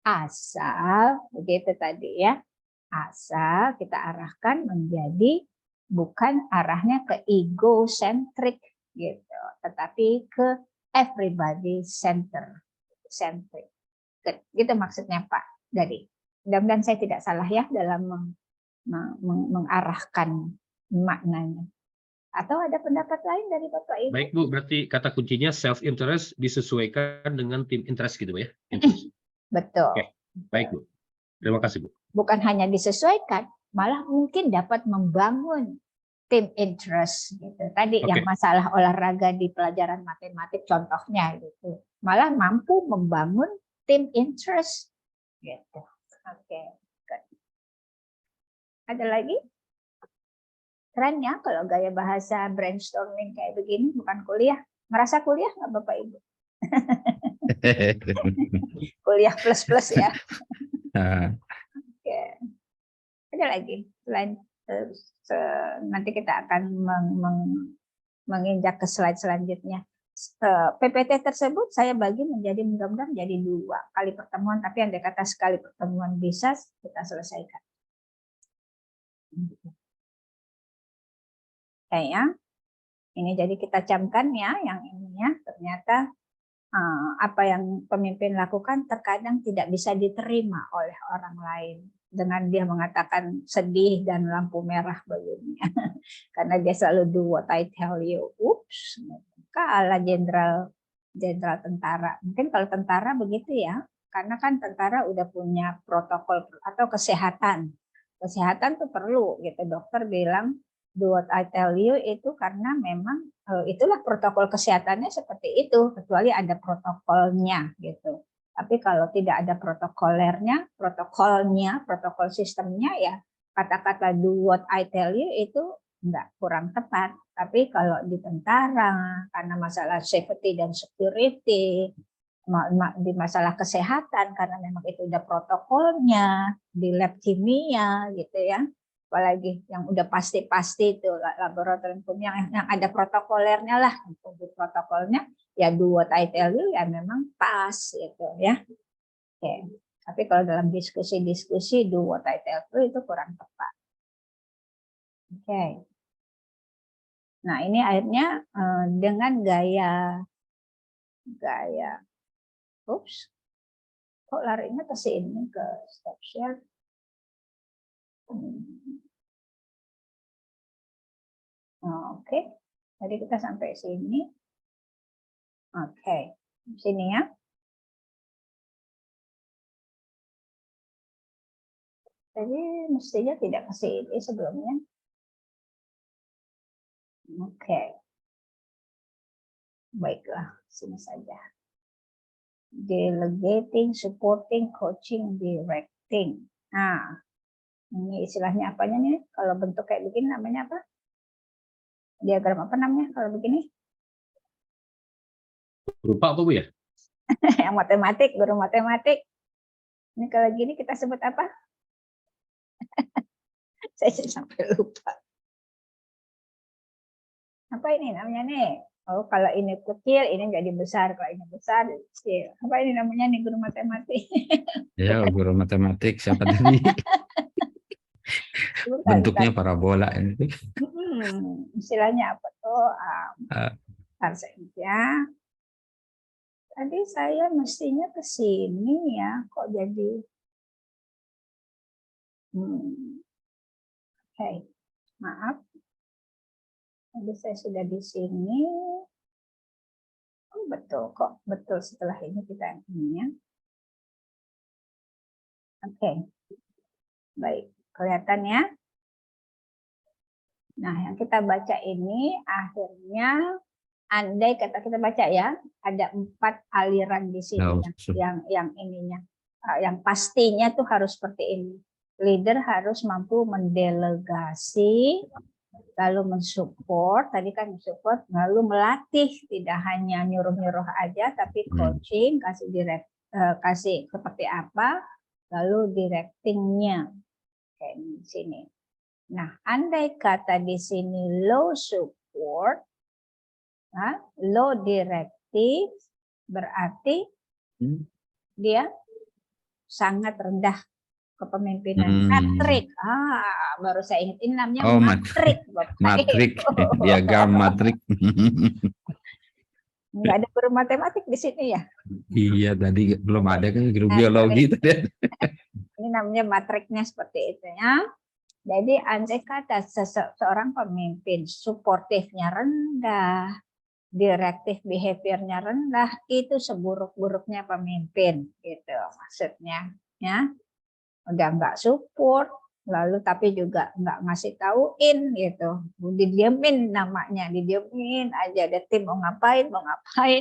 Asal, begitu tadi ya, asal kita arahkan menjadi bukan arahnya ke egocentric gitu, tetapi ke everybody centric. Gitu maksudnya Pak. Jadi, mudah-mudahan saya tidak salah ya dalam mengarahkan maknanya. Atau ada pendapat lain dari Bapak Ibu? Baik Bu, berarti kata kuncinya self interest disesuaikan dengan tim interest gitu Bu ya. Interest. Betul. Oke, baik Bu. Terima kasih Bu. Bukan hanya disesuaikan, malah mungkin dapat membangun tim interest gitu. Tadi yang Oke. masalah olahraga di pelajaran matematik contohnya gitu. Malah mampu membangun tim interest gitu. Oke. Good. Ada lagi? Keren ya kalau gaya bahasa brainstorming kayak begini, bukan kuliah. Ngerasa kuliah nggak Bapak Ibu? Kuliah plus-plus ya. Oke. Ada lagi selain nanti kita akan menginjak ke slide selanjutnya. PPT tersebut saya bagi menjadi mudah-mudahan menjadi 2 kali pertemuan, tapi andai kata sekali pertemuan bisa kita selesaikan. Ya, ini jadi kita camkan ya, yang ininya ternyata apa yang pemimpin lakukan terkadang tidak bisa diterima oleh orang lain dengan dia mengatakan sedih dan lampu merah begini karena dia selalu do what I tell you. Ups, kalah jenderal tentara. Mungkin kalau tentara begitu ya, karena kan tentara udah punya protokol atau kesehatan tuh perlu gitu. Dokter bilang do what I tell you itu karena memang itulah protokol kesehatannya seperti itu, kecuali ada protokolnya gitu. Tapi kalau tidak ada protokol sistemnya ya kata-kata do what I tell you itu enggak, kurang tepat. Tapi kalau di tentara karena masalah safety dan security, di masalah kesehatan karena memang itu udah protokolnya, di lab kimia gitu ya. Apalagi yang udah pasti-pasti itu laboratorium yang ada protokolernya lah, untuk protokolnya ya do what I tell you ya memang pas gitu ya. Oke. Tapi kalau dalam diskusi do what I tell you itu kurang tepat. Oke. Nah ini akhirnya dengan gaya oops, kok larinya ke sini ke stop share. Oke, jadi kita sampai sini. Oke, sini ya. Jadi mestinya tidak ke sini sebelumnya. Oke, baiklah, sini saja. Delegating, supporting, coaching, directing. Nah, ini istilahnya apanya nih? Kalau bentuk kayak begini namanya apa? Diagram apa namanya kalau begini? Berupa apa Bu ya? Yang matematik, guru matematik. Ini kalau gini kita sebut apa? Saya sampai lupa. Apa ini namanya nih? Oh, kalau ini kecil, ini jadi besar. Kalau ini besar, jadi kecil. Apa ini namanya nih guru matematik? Ya, guru matematik siapa tadi? Bentuknya parabola ini. Istilahnya apa tuh? Ya. Tadi saya mestinya ke sini ya, kok jadi? Oke, maaf. Tadi saya sudah di sini. Oh, betul kok, betul setelah ini kita ini ya. Oke, baik, kelihatan ya. Nah, yang kita baca ini akhirnya, andai kata kita baca ya, ada 4 aliran di sini yang ininya, yang pastinya tuh harus seperti ini. Leader harus mampu mendelegasi, lalu mensupport, tadi kan mensupport, lalu melatih, tidak hanya nyuruh-nyuruh aja, tapi coaching, kasih seperti apa, lalu directingnya kayak di sini. Nah, andai kata di sini low support, low directive, berarti dia sangat rendah kepemimpinan. Matrik, baru saya ingat ini namanya matrik. Matrik, diagram matrik. Enggak ada guru matematik di sini ya? Iya, tadi belum ada kan guru biologi tadi. Ini namanya matriknya seperti itu ya. Jadi andai kata seorang pemimpin suportifnya rendah, direktif behaviornya rendah, itu seburuk-buruknya pemimpin gitu maksudnya ya. Udah nggak support, lalu tapi juga nggak ngasih tauin gitu, didiemin namanya, didiemin aja, ada tim mau ngapain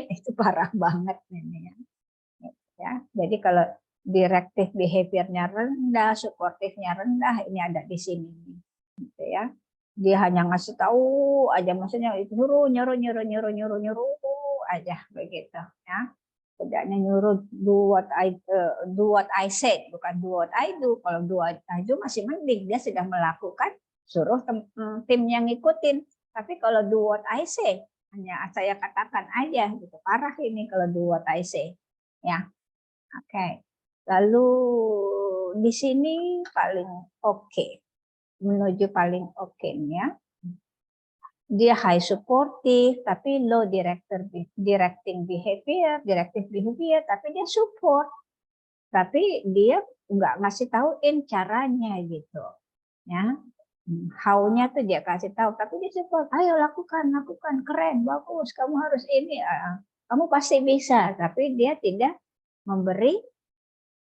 itu parah banget ini ya. Jadi kalau direktif behaviornya rendah, suportifnya rendah, ini ada di sini gitu ya. Dia hanya ngasih tahu aja, maksudnya itu nyuruh aja begitu ya. Tidaknya nyuruh do what I said, bukan do what I do. Kalau do what I do masih mending, dia sudah melakukan, suruh tim yang ngikutin. Tapi kalau do what I say, hanya saya katakan aja gitu. Parah ini kalau do what I say. Ya. Oke. Lalu di sini paling oke. Menuju paling oke ya. Dia high supportive tapi low directing behavior, directive behavior, tapi dia support. Tapi dia nggak ngasih tauin caranya gitu. Ya. How-nya tuh dia kasih tahu, tapi dia support. Ayo lakukan, keren, bagus, kamu harus ini, kamu pasti bisa. Tapi dia tidak memberi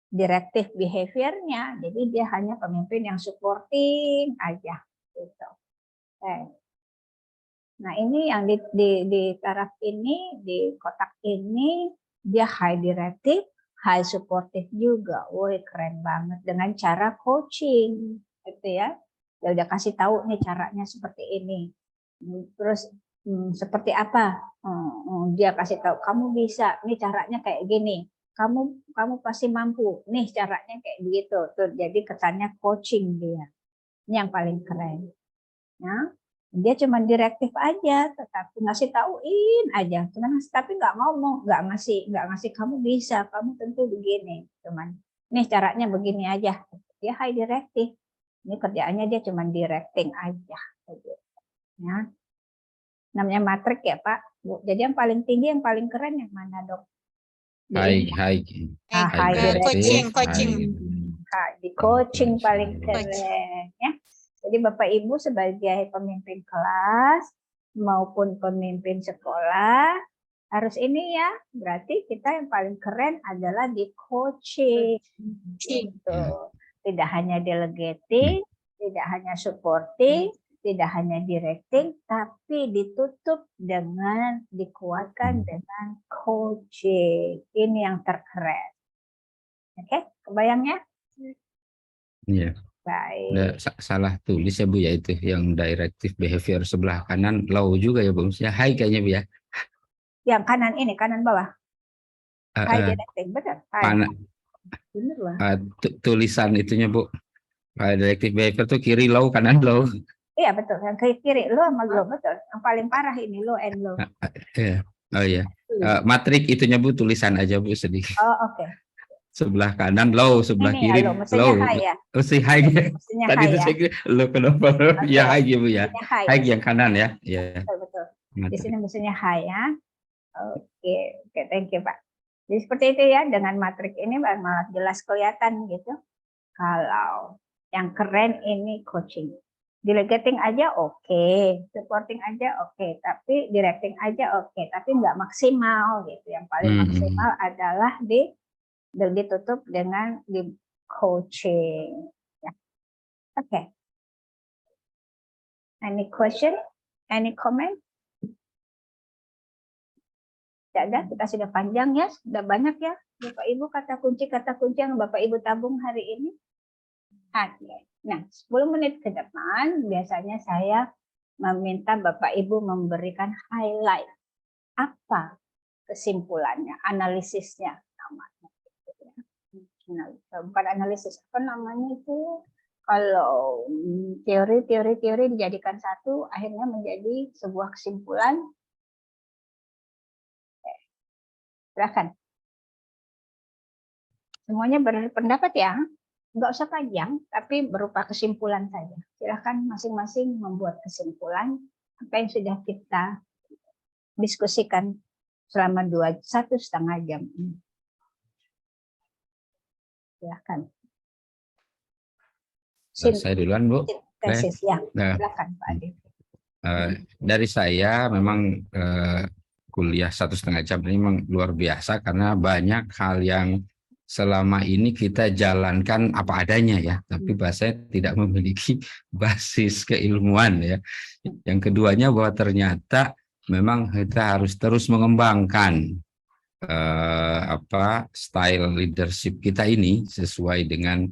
directive behaviornya. Jadi dia hanya pemimpin yang supporting aja gitu. Nah, ini yang di taraf ini, di kotak ini, dia high directive, high supportive juga. Woi, keren banget dengan cara coaching, gitu ya. Dia udah kasih tahu nih caranya seperti ini. Terus seperti apa? Dia kasih tahu, kamu bisa, nih caranya kayak gini. Kamu pasti mampu. Nih caranya kayak begitu. Tuh, jadi kesannya coaching dia. Ini yang paling keren. Ya. Dia cuma direktif aja, tetapi ngasih tauin aja, cuman tapi nggak ngomong, nggak ngasih kamu bisa, kamu tentu begini, cuman nih caranya begini aja. Dia high directive, ini kerjaannya dia cuma directing aja, ya. Namanya matrik ya Pak, Bu. Jadi yang paling tinggi, yang paling keren yang mana dok? High coaching. Di coaching paling keren, ya. Jadi Bapak Ibu sebagai pemimpin kelas maupun pemimpin sekolah harus ini ya, berarti kita yang paling keren adalah di coaching. Gitu. Tidak hanya delegating, tidak hanya supporting, tidak hanya directing, tapi ditutup dengan dikuatkan dengan coaching. Ini yang terkeren. Oke, kebayangnya? Iya. Baik. Salah tulis ya Bu ya, itu yang directive behavior sebelah kanan low juga ya Bu. Ya high kayaknya Bu ya. Yang kanan ini, kanan bawah. High directive, betul. Bener lah. Tulisan itunya Bu. Directive behavior tuh kiri low, kanan low. Iya betul, yang ke kiri low sama low, betul. Yang paling parah ini low and low. Oh iya. Matrik itunya Bu, tulisan aja Bu sedikit. Oh oke. Sebelah kanan low, sebelah Ini kiri ya, low. low. High ya. Oh si high. Mestinya Tadi itu high, saya kira low kenapa? Ya high ya Bu ya. High yang kanan ya. Iya. Betul. Di sini mestinya high ya. Oke, thank you Pak. Jadi seperti itu ya, dengan matrik ini malah jelas kelihatan gitu. Kalau yang keren ini coaching. Delegating aja oke, supporting aja oke, tapi directing aja oke, tapi nggak maksimal gitu. Yang paling maksimal adalah ditutup dengan di coaching. Ya. Oke. Any question? Any comment? Tidak ada, kita sudah panjang ya, sudah banyak ya Bapak Ibu kata kunci yang Bapak Ibu tabung hari ini. Oke. Nah, 10 menit ke depan biasanya saya meminta Bapak Ibu memberikan highlight. Apa kesimpulannya, analisisnya namanya. Bukan analisis, apa namanya itu, kalau teori dijadikan satu, akhirnya menjadi sebuah kesimpulan. Silakan. Semuanya berpendapat ya. Nggak usah panjang, tapi berupa kesimpulan saja. Silakan masing-masing membuat kesimpulan apa yang sudah kita diskusikan selama 1,5 jam ini. Silakan. Saya duluan Bu. tesis ya. Nah, Silakan Pak Adi. dari saya memang kuliah 1,5 jam ini memang luar biasa karena banyak hal yang selama ini kita jalankan apa adanya ya, tapi bahasa tidak memiliki basis keilmuan ya. Yang keduanya bahwa ternyata memang kita harus terus mengembangkan style leadership kita ini sesuai dengan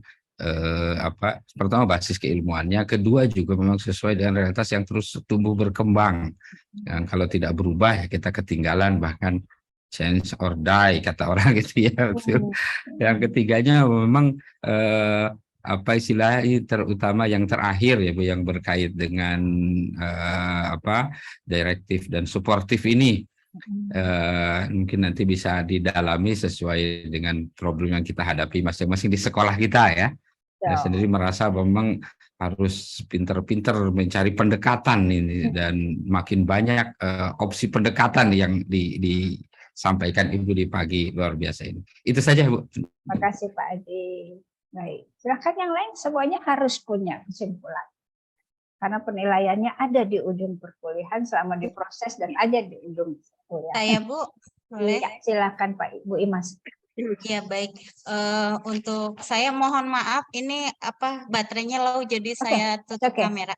pertama basis keilmuannya, kedua juga memang sesuai dengan realitas yang terus tumbuh berkembang. Yang kalau tidak berubah ya kita ketinggalan, bahkan change or die kata orang gitu ya. Yang ketiganya memang istilahnya terutama yang terakhir ya Bu, yang berkait dengan direktif dan suportif ini. Mungkin nanti bisa didalami sesuai dengan problem yang kita hadapi masing-masing di sekolah kita ya. Saya sendiri merasa memang harus pinter-pinter mencari pendekatan ini, dan makin banyak opsi pendekatan yang disampaikan Ibu di pagi luar biasa ini. Itu saja Bu. Terima kasih Pak Adi. Baik, silakan yang lain, semuanya harus punya kesimpulan. Karena penilaiannya ada di ujung perkuliahan selama diproses dan ada di ujung perkuliahan. Saya Bu, boleh? Ya, silakan Pak Ibu Imas. Ya baik, untuk saya mohon maaf ini baterainya low jadi saya tutup kamera.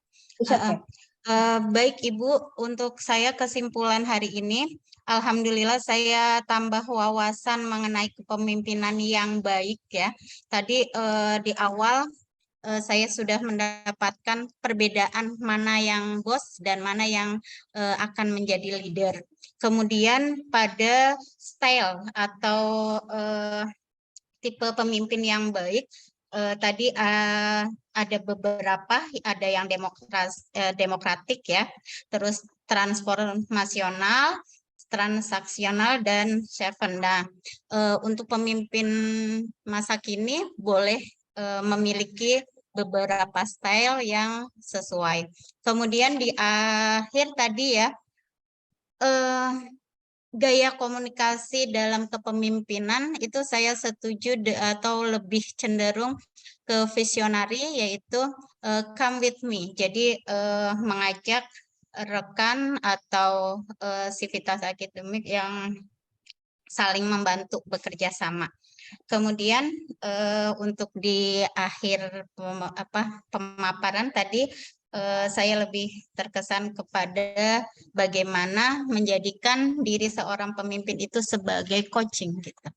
Baik Ibu, untuk saya kesimpulan hari ini, alhamdulillah saya tambah wawasan mengenai kepemimpinan yang baik ya. Tadi di awal saya sudah mendapatkan perbedaan mana yang bos dan mana yang akan menjadi leader. Kemudian pada style atau tipe pemimpin yang baik, tadi ada beberapa, ada yang demokratik ya, terus transformasional, transaksional, dan servant. Nah, untuk pemimpin masa kini boleh memiliki beberapa style yang sesuai. Kemudian di akhir tadi ya, gaya komunikasi dalam kepemimpinan itu saya setuju atau lebih cenderung ke visionary, yaitu come with me. Jadi mengajak rekan atau sivitas akademik yang saling membantu bekerja sama. Kemudian untuk di akhir pemaparan tadi saya lebih terkesan kepada bagaimana menjadikan diri seorang pemimpin itu sebagai coaching gitu.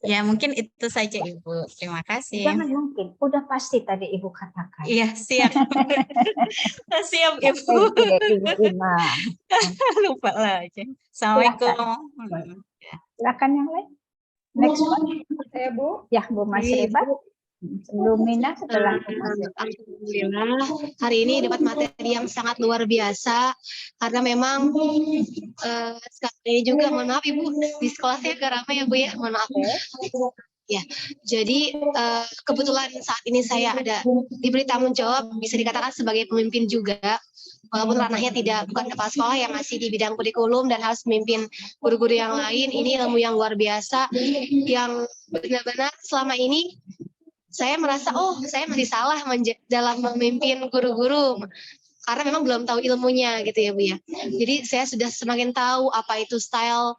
Ya mungkin itu saja Ibu. Terima kasih. Jangan mungkin, udah pasti tadi Ibu katakan. Iya siap. Siap Ibu. Lupa lagi. Assalamualaikum. Silakan yang lain. Next one. Saya Bu. Ya Bu Masrifah. Sebelum Mina, setelah Alhamdulillah hari ini dapat materi yang sangat luar biasa, karena memang sekarang ini juga, mohon maaf Ibu, di sekolah saya agak ramai ya Bu ya, mohon maaf. Ya, jadi kebetulan saat ini saya ada diberi tanggung jawab, bisa dikatakan sebagai pemimpin juga, walaupun ranahnya bukan kepala sekolah yang masih di bidang kurikulum dan harus memimpin guru-guru yang lain. Ini ilmu yang luar biasa, yang benar-benar selama ini saya merasa, saya masih salah dalam memimpin guru-guru, karena memang belum tahu ilmunya gitu ya Bu ya. Jadi saya sudah semakin tahu apa itu style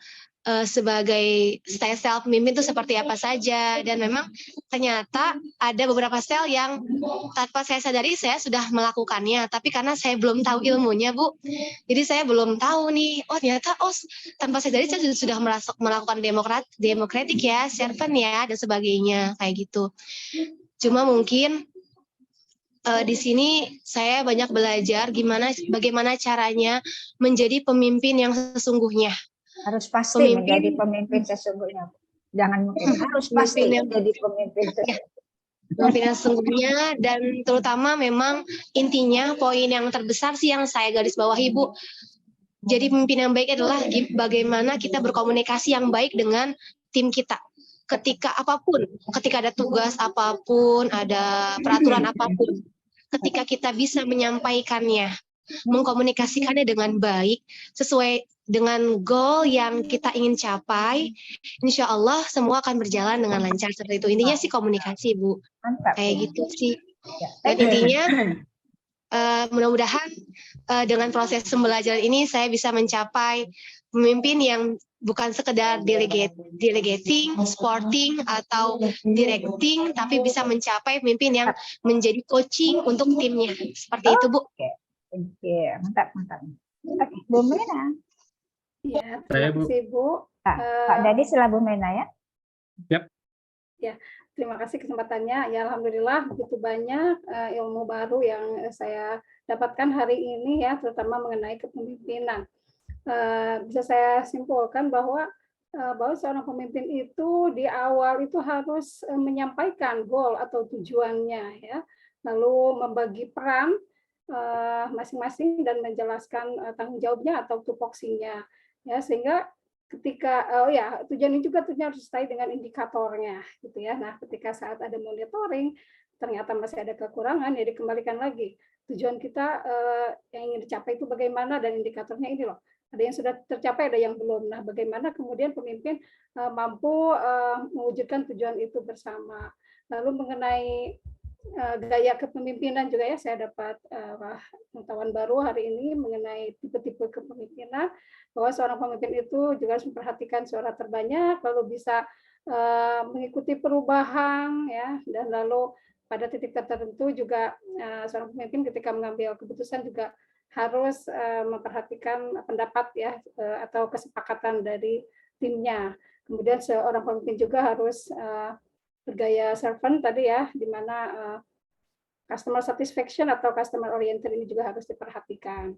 sebagai style pemimpin itu seperti apa saja, dan memang ternyata ada beberapa style yang tanpa saya sadari saya sudah melakukannya, tapi karena saya belum tahu ilmunya Bu, jadi saya belum tahu nih, ternyata tanpa saya sadari saya sudah melakukan demokratik ya, servant ya, dan sebagainya kayak gitu. Cuma mungkin di sini saya banyak belajar bagaimana caranya menjadi pemimpin yang sesungguhnya. Harus pasti menjadi pemimpin sesungguhnya. Jangan mungkin, harus pasti menjadi pemimpin sesungguhnya. Pemimpin yang sesungguhnya, dan terutama memang intinya poin yang terbesar sih yang saya garis bawahi Bu. Jadi pemimpin yang baik adalah bagaimana kita berkomunikasi yang baik dengan tim kita. Ketika ada tugas apapun, ada peraturan apapun, ketika kita bisa menyampaikannya, mengkomunikasikannya dengan baik, sesuai dengan goal yang kita ingin capai, insya Allah semua akan berjalan dengan lancar seperti itu. Intinya sih komunikasi Bu, kayak gitu sih. Dan intinya mudah-mudahan dengan proses pembelajaran ini saya bisa mencapai pemimpin yang bukan sekedar delegating, supporting, atau directing, tapi bisa mencapai pemimpin yang menjadi coaching untuk timnya. Seperti itu, Bu. Oke, mantap. Oke, Bu Mena. Ya, Saya, terima Bu. kasih, Bu. Pak Dadi setelah Bu Mena ya. Yap. Ya, terima kasih kesempatannya. Ya, alhamdulillah begitu banyak ilmu baru yang saya dapatkan hari ini ya, terutama mengenai kepemimpinan. Bisa saya simpulkan bahwa seorang pemimpin itu di awal itu harus menyampaikan goal atau tujuannya ya, lalu membagi peran masing-masing dan menjelaskan tanggung jawabnya atau tupoksinya ya, sehingga ketika tujuan ini juga tentunya harus disertai dengan indikatornya gitu ya. Nah, ketika saat ada monitoring ternyata masih ada kekurangan, ya dikembalikan lagi tujuan kita yang ingin dicapai itu bagaimana, dan indikatornya ini loh. Ada yang sudah tercapai, ada yang belum. Nah, bagaimana kemudian pemimpin mampu mewujudkan tujuan itu bersama. Lalu mengenai gaya kepemimpinan juga ya, saya dapat pengetahuan baru hari ini mengenai tipe-tipe kepemimpinan, bahwa seorang pemimpin itu juga harus memperhatikan suara terbanyak, lalu bisa mengikuti perubahan ya, dan lalu pada titik tertentu juga seorang pemimpin ketika mengambil keputusan juga harus memperhatikan pendapat ya atau kesepakatan dari timnya. Kemudian seorang pemimpin juga harus bergaya servant tadi ya, di mana customer satisfaction atau customer oriented ini juga harus diperhatikan.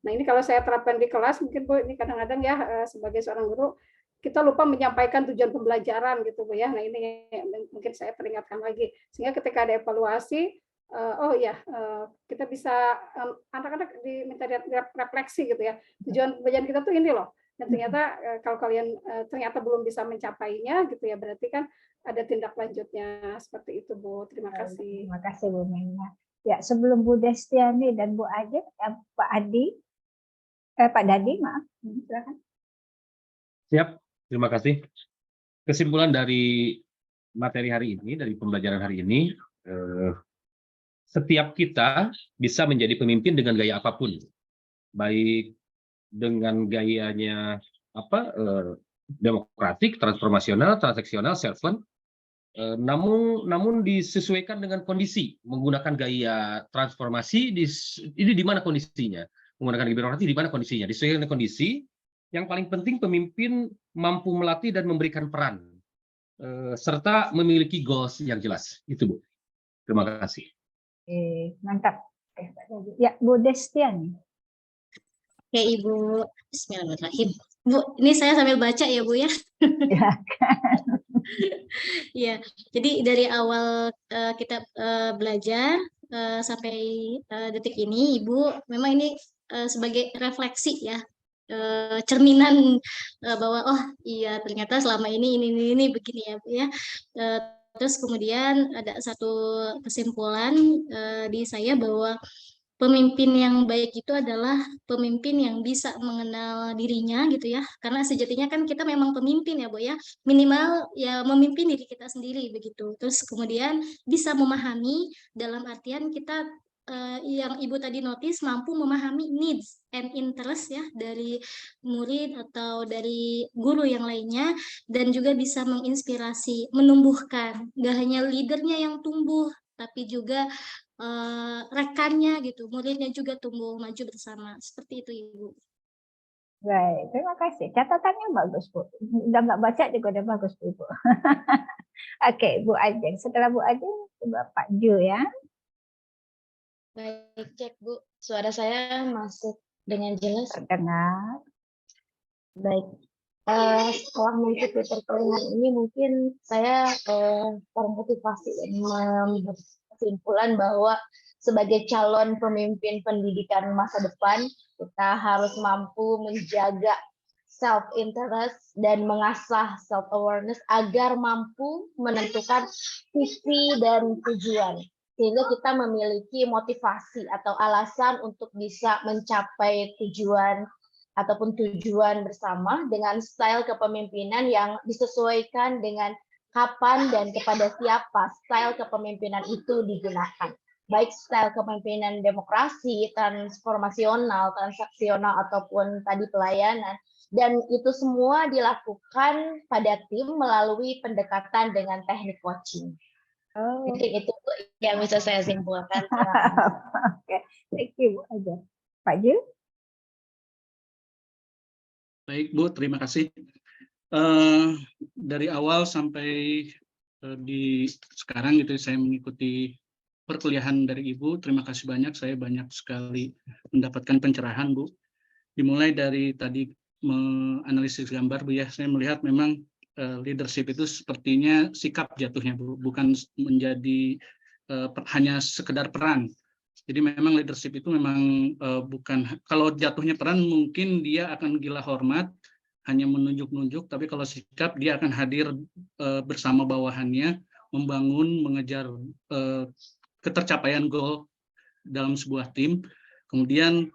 Nah, ini kalau saya terapkan di kelas, mungkin Bu, ini kadang-kadang ya sebagai seorang guru kita lupa menyampaikan tujuan pembelajaran gitu Bu ya. Nah, ini mungkin saya peringatkan lagi, sehingga ketika ada evaluasi, kita bisa anak-anak diminta refleksi gitu ya, tujuan pembelajaran kita tuh ini loh, dan ternyata kalau kalian ternyata belum bisa mencapainya gitu ya, berarti kan ada tindak lanjutnya. Seperti itu Bu, terima kasih. Terima kasih Bu Mena. Ya, sebelum Bu Destiani dan Bu Ajeng, Pak Dadi, maaf, silakan. Siap, terima kasih. Kesimpulan dari materi hari ini, dari pembelajaran hari ini, setiap kita bisa menjadi pemimpin dengan gaya apapun, baik dengan gayanya demokratik, transformasional, transaksional, servant, namun disesuaikan dengan kondisi. Menggunakan gaya transformasi ini di mana kondisinya, menggunakan gaya birokrasi di mana kondisinya, disesuaikan dengan kondisi. Yang paling penting pemimpin mampu melatih dan memberikan peran, serta memiliki goals yang jelas. Itu Bu. Terima kasih. Mantap. Ya, Bu Destiani. Oke, Ibu. Bismillahirrahmanirrahim. Bu, ini saya sambil baca ya, Bu ya. Ya, jadi dari awal kita belajar sampai detik ini, Ibu, memang ini sebagai refleksi ya, cerminan bahwa oh iya ternyata selama ini begini ya Bu ya. Terus kemudian ada satu kesimpulan di saya bahwa pemimpin yang baik itu adalah pemimpin yang bisa mengenal dirinya gitu ya. Karena sejatinya kan kita memang pemimpin ya Bu ya. Minimal ya memimpin diri kita sendiri begitu. Terus kemudian bisa memahami dalam artian kita yang Ibu tadi notice mampu memahami needs and interest ya dari murid atau dari guru yang lainnya, dan juga bisa menginspirasi, menumbuhkan. Gak hanya leadernya yang tumbuh, tapi juga rekannya gitu, muridnya juga tumbuh maju bersama. Seperti itu Ibu. Baik, terima kasih. Catatannya bagus Bu. Udah nggak baca juga udah bagus Bu. Oke, Bu Ajeng. Setelah Bu Ajeng, Pak Ju ya. Baik, cek Bu. Suara saya masuk dengan jelas? Terdengar. Baik. Setelah mengikuti perkeliling ini mungkin saya termotivasi dan kesimpulan bahwa sebagai calon pemimpin pendidikan masa depan, kita harus mampu menjaga self-interest dan mengasah self-awareness agar mampu menentukan visi dan tujuan. Sehingga kita memiliki motivasi atau alasan untuk bisa mencapai tujuan ataupun tujuan bersama dengan style kepemimpinan yang disesuaikan dengan kapan dan kepada siapa style kepemimpinan itu digunakan. baik style kepemimpinan demokrasi, transformasional, transaksional, ataupun tadi pelayanan. Dan itu semua dilakukan pada tim melalui pendekatan dengan teknik coaching. Mungkin itu yang bisa saya simpulkan. Oke, thank you Bu Aja. Pak Jil? Baik Bu, terima kasih. Dari awal sampai di sekarang gitu saya mengikuti perkuliahan dari Ibu. Terima kasih banyak, saya banyak sekali mendapatkan pencerahan Bu. Dimulai dari tadi menganalisis gambar Bu ya, saya melihat memang leadership itu sepertinya sikap jatuhnya Bu, bukan menjadi hanya sekedar peran. Jadi memang leadership itu memang bukan, kalau jatuhnya peran mungkin dia akan gila hormat, hanya menunjuk-nunjuk, tapi kalau sikap dia akan hadir bersama bawahannya, membangun, mengejar ketercapaian goal dalam sebuah tim. Kemudian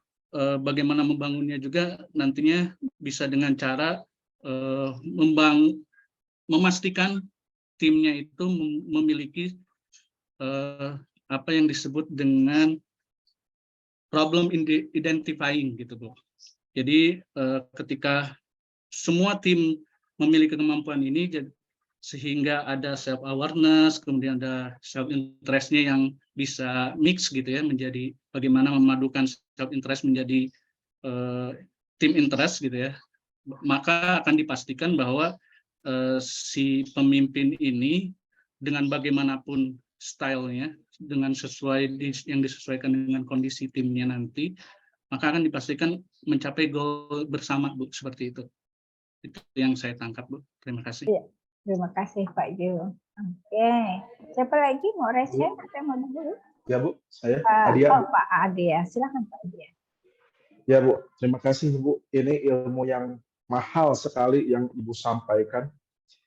bagaimana membangunnya juga nantinya bisa dengan cara memastikan timnya itu memiliki apa yang disebut dengan problem identifying gitu Bu. Jadi ketika semua tim memiliki kemampuan ini, sehingga ada self awareness, kemudian ada self interest-nya yang bisa mix gitu ya, menjadi bagaimana memadukan self interest menjadi team interest gitu ya, maka akan dipastikan bahwa si pemimpin ini dengan bagaimanapun stylenya, dengan yang disesuaikan dengan kondisi timnya nanti, maka akan dipastikan mencapai goal bersama Bu, seperti itu. Itu yang saya tangkap Bu. Terima kasih. Ya, terima kasih Pak Jil. Oke, siapa lagi mau resen atau mau dulu? Ya Bu, saya Pak Adia. Pak Adia, silakan Pak Adia. Ya Bu, terima kasih Bu. Ini ilmu yang mahal sekali yang Ibu sampaikan.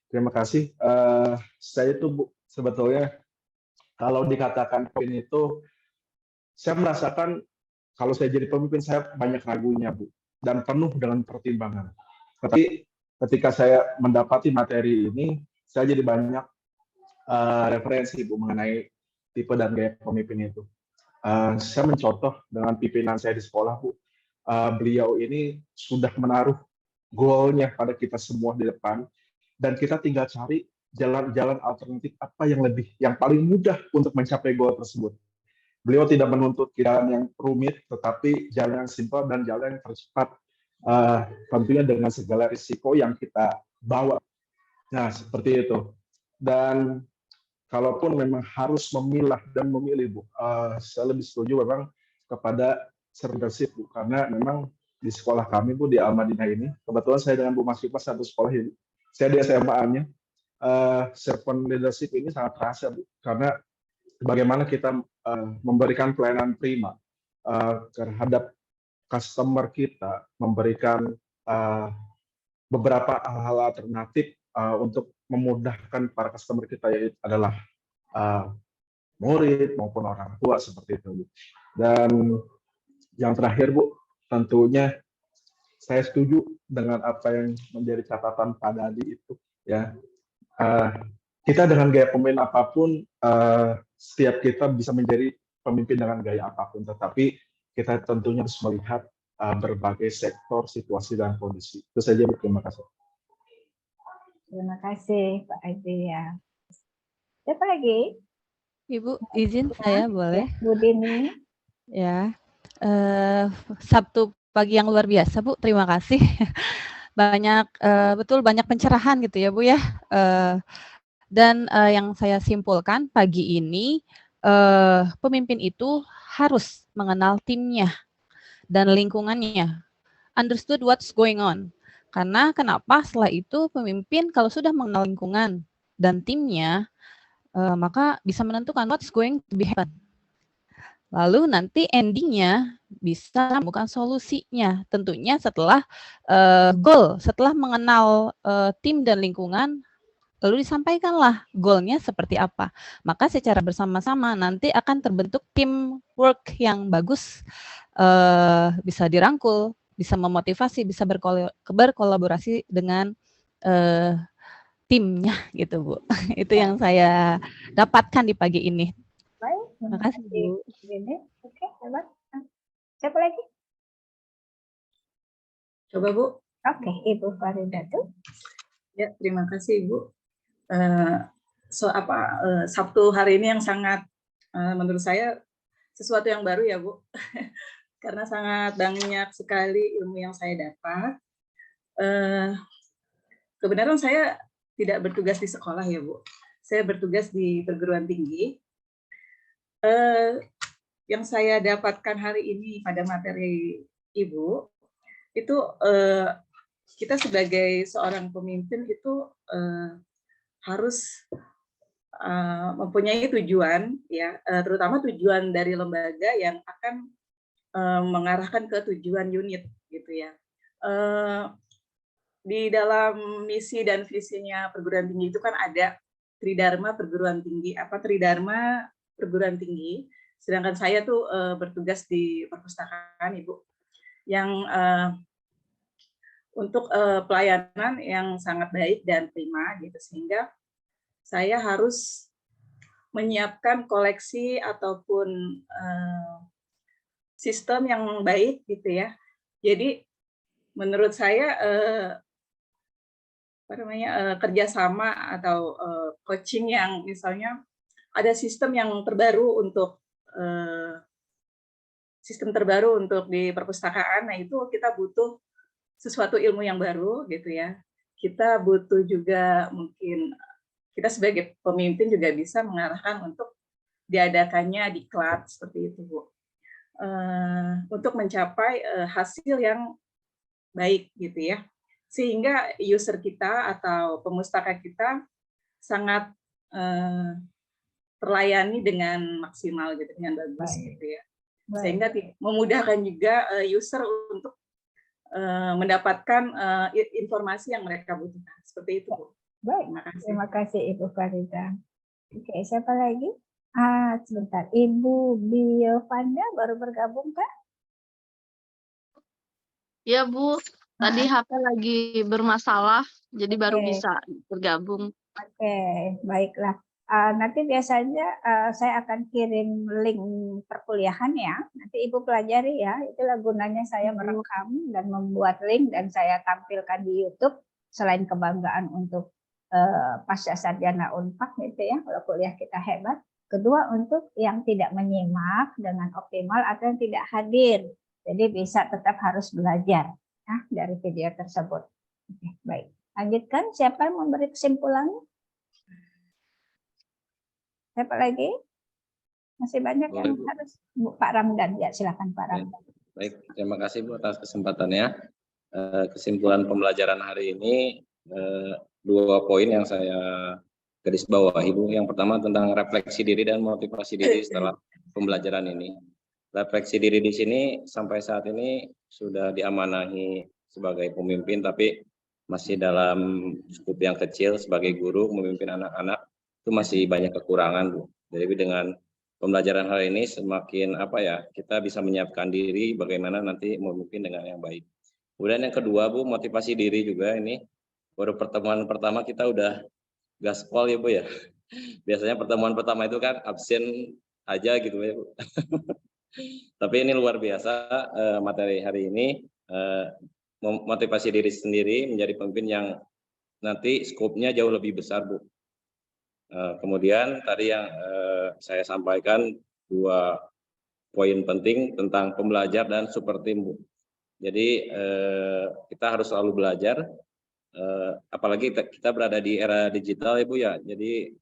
Terima kasih. Saya itu Bu, sebetulnya kalau dikatakan pemimpin itu, saya merasakan kalau saya jadi pemimpin saya banyak ragunya Bu, dan penuh dengan pertimbangan. Tapi ketika saya mendapati materi ini, saya jadi banyak referensi Bu mengenai tipe dan gaya pemimpin itu. Saya mencontoh dengan pimpinan saya di sekolah Bu. Beliau ini sudah menaruh goalnya pada kita semua di depan, dan kita tinggal cari jalan-jalan alternatif apa yang paling mudah untuk mencapai goal tersebut. Beliau tidak menuntut jalan yang rumit, tetapi jalan yang simpel dan jalan yang tercepat. Tentunya dengan segala risiko yang kita bawa. Nah, seperti itu. Dan kalaupun memang harus memilah dan memilih, Bu, saya lebih setuju memang kepada leadership, Bu, karena memang di sekolah kami, Bu, di Al-Madinah ini, kebetulan saya dengan Bu Masifah satu sekolah ini, saya di SMA-nya, servant leadership ini sangat terasa, Bu, karena bagaimana kita memberikan pelayanan prima terhadap customer kita, memberikan beberapa hal-hal alternatif untuk memudahkan para customer kita, yaitu adalah murid maupun orang tua seperti itu Bu. Dan yang terakhir Bu, tentunya saya setuju dengan apa yang menjadi catatan Pak Dadi itu ya. Kita dengan gaya pemimpin apapun, setiap kita bisa menjadi pemimpin dengan gaya apapun, tetapi kita tentunya harus melihat berbagai sektor, situasi, dan kondisi. Itu saja, Bu. Terima kasih. Terima kasih, Pak Adi ya. Siapa lagi? Ibu, izin saya boleh? Bu Dini. Ya, Sabtu pagi yang luar biasa, Bu. Terima kasih. Betul banyak pencerahan gitu ya, Bu ya. Dan yang saya simpulkan pagi ini, pemimpin itu harus mengenal timnya dan lingkungannya, understood what's going on. Karena kenapa? Setelah itu pemimpin kalau sudah mengenal lingkungan dan timnya, maka bisa menentukan what's going to be happen. Lalu nanti endingnya bisa menemukan solusinya. Tentunya setelah goal, setelah mengenal tim dan lingkungan, lalu disampaikanlah goalnya seperti apa. Maka secara bersama-sama nanti akan terbentuk teamwork yang bagus, bisa dirangkul, bisa memotivasi, bisa berkolaborasi dengan timnya gitu Bu. Itu yang saya dapatkan di pagi ini. Baik, Terima Makasih, kasih, Bu. Dede. Oke, hebat. Siapa lagi? Coba Bu. Oke, Ibu Farida tuh. Ya, terima kasih Ibu. Sabtu hari ini yang sangat menurut saya sesuatu yang baru ya Bu, karena sangat banyak sekali ilmu yang saya dapat. Kebenaran saya tidak bertugas di sekolah ya Bu, saya bertugas di perguruan tinggi. Yang saya dapatkan hari ini pada materi Ibu, itu kita sebagai seorang pemimpin itu harus mempunyai tujuan, ya, terutama tujuan dari lembaga yang akan mengarahkan ke tujuan unit, gitu ya. Di dalam misi dan visinya perguruan tinggi itu kan ada Tridharma perguruan tinggi, Tridharma perguruan tinggi. Sedangkan saya tuh bertugas di perpustakaan, Ibu, yang untuk pelayanan yang sangat baik dan prima, gitu, sehingga saya harus menyiapkan koleksi ataupun sistem yang baik, gitu ya. Jadi menurut saya kerjasama atau coaching yang misalnya ada sistem terbaru untuk di perpustakaan, nah itu kita butuh sesuatu ilmu yang baru, gitu ya. Kita butuh juga mungkin kita sebagai pemimpin juga bisa mengarahkan untuk diadakannya diklat seperti itu, Bu, untuk mencapai hasil yang baik, gitu ya, sehingga user kita atau pemustaka kita sangat terlayani dengan maksimal, gitu, dengan bagus, gitu ya, sehingga memudahkan juga user untuk mendapatkan informasi yang mereka butuhkan, seperti itu, Bu. Baik, terima kasih Ibu Farida. Oke, siapa lagi? Sebentar, Ibu Biovanda baru bergabung, Kak? Ya Bu, tadi HP lagi bermasalah, jadi baru Oke. bisa bergabung. Oke, baiklah. Nanti biasanya saya akan kirim link perkuliahan ya. Nanti Ibu pelajari ya. Itulah gunanya saya merekam dan membuat link dan saya tampilkan di YouTube. Selain kebanggaan untuk pasca sarjana Unpad, gitu ya, kalau kuliah kita hebat. Kedua, untuk yang tidak menyimak dengan optimal atau yang tidak hadir. Jadi bisa tetap harus belajar ya, dari video tersebut. Oke, baik. Lanjutkan, siapa yang memberi kesimpulannya? Siapa lagi? Masih banyak yang harus. Pak Ramdan, ya silakan Pak Ramdan. Baik, terima kasih Bu atas kesempatannya. Kesimpulan pembelajaran hari ini, 2 poin yang saya garis bawahi, Bu. Yang pertama tentang refleksi diri dan motivasi diri setelah pembelajaran ini. Refleksi diri di sini sampai saat ini sudah diamanahi sebagai pemimpin, tapi masih dalam skup yang kecil sebagai guru memimpin anak-anak itu masih banyak kekurangan, Bu. Jadi dengan pembelajaran hari ini semakin kita bisa menyiapkan diri bagaimana nanti memimpin dengan yang baik. Kemudian yang kedua, Bu, motivasi diri juga ini. Baru pertemuan pertama kita udah gaspol ya Bu ya. Biasanya pertemuan pertama itu kan absen aja gitu ya Bu. Tapi ini luar biasa materi hari ini, motivasi diri sendiri menjadi pemimpin yang nanti skopnya jauh lebih besar, Bu. Kemudian tadi yang saya sampaikan 2 poin penting tentang pembelajar dan super team, Bu. Jadi kita harus selalu belajar. Apalagi kita berada di era digital ya Bu ya, jadi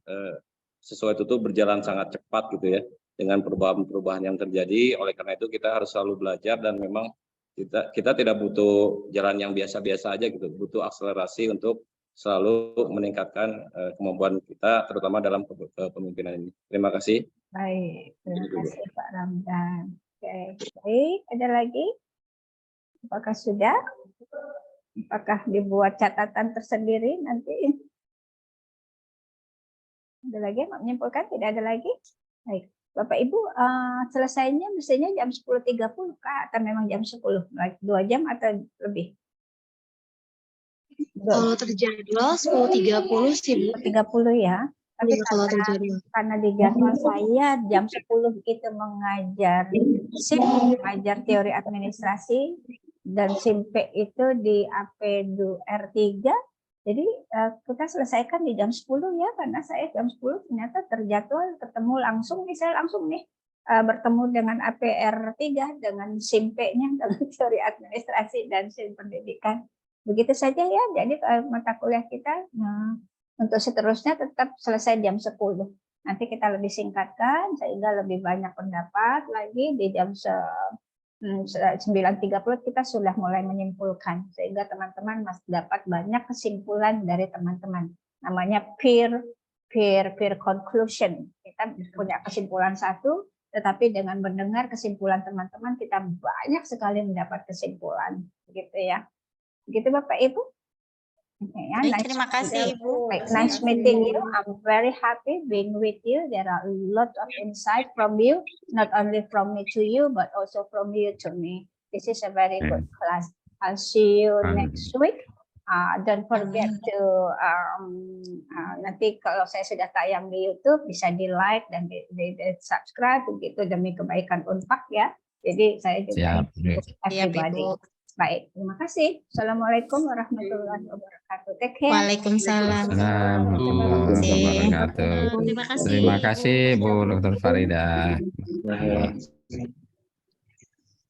sesuatu itu berjalan sangat cepat gitu ya, dengan perubahan-perubahan yang terjadi. Oleh karena itu kita harus selalu belajar dan memang kita tidak butuh jalan yang biasa-biasa aja gitu, butuh akselerasi untuk selalu meningkatkan kemampuan kita, terutama dalam kepemimpinan ini. Terima kasih. Baik, terima kasih Pak Ramdan. Oke, baik, ada lagi? Apakah sudah? Apakah dibuat catatan tersendiri nanti? Ada lagi yang menyimpulkan? Tidak ada lagi? Baik, Bapak Ibu, selesainya mestinya jam 10.30 Kak, atau memang jam 10? 2 jam atau lebih? Kalau terjadwal 10.30 sih Bu. 10.30 ya. Tapi kalau terjadi. karena di jadwal saya jam 10 itu mengajar SIP, mengajar teori administrasi, dan SIMP itu di AP2R3. Jadi kita selesaikan di jam 10 ya, karena saya jam 10 ternyata terjadwal ketemu langsung nih, saya langsung nih bertemu dengan APR3, dengan SIMP-nya, dengan teori administrasi dan SIM pendidikan. Begitu saja ya, jadi mata kuliah kita untuk seterusnya tetap selesai jam 10. Nanti kita lebih singkatkan sehingga lebih banyak pendapat lagi di jam 9.30 kita sudah mulai menyimpulkan sehingga teman-teman masih dapat banyak kesimpulan dari teman-teman. Namanya peer conclusion. Kita punya kesimpulan satu, tetapi dengan mendengar kesimpulan teman-teman kita banyak sekali mendapat kesimpulan, gitu ya. Begitu Bapak Ibu. Okay, ya. Baik, terima kasih Ibu. Nice meeting you. I'm very happy being with you. There are a lot of insight from you, not only from me to you, but also from you to me. This is a very good class. I'll see you next week. Don't forget to nanti kalau saya sudah tayang di YouTube bisa di like dan di subscribe begitu demi kebaikan Unpad ya. Jadi saya juga everybody. Baik, terima kasih. Assalamualaikum warahmatullahi wabarakatuh. Take care. Waalaikumsalam. Warahmatullahi wabarakatuh. Terima kasih. Terima kasih Bu Dr. Farida.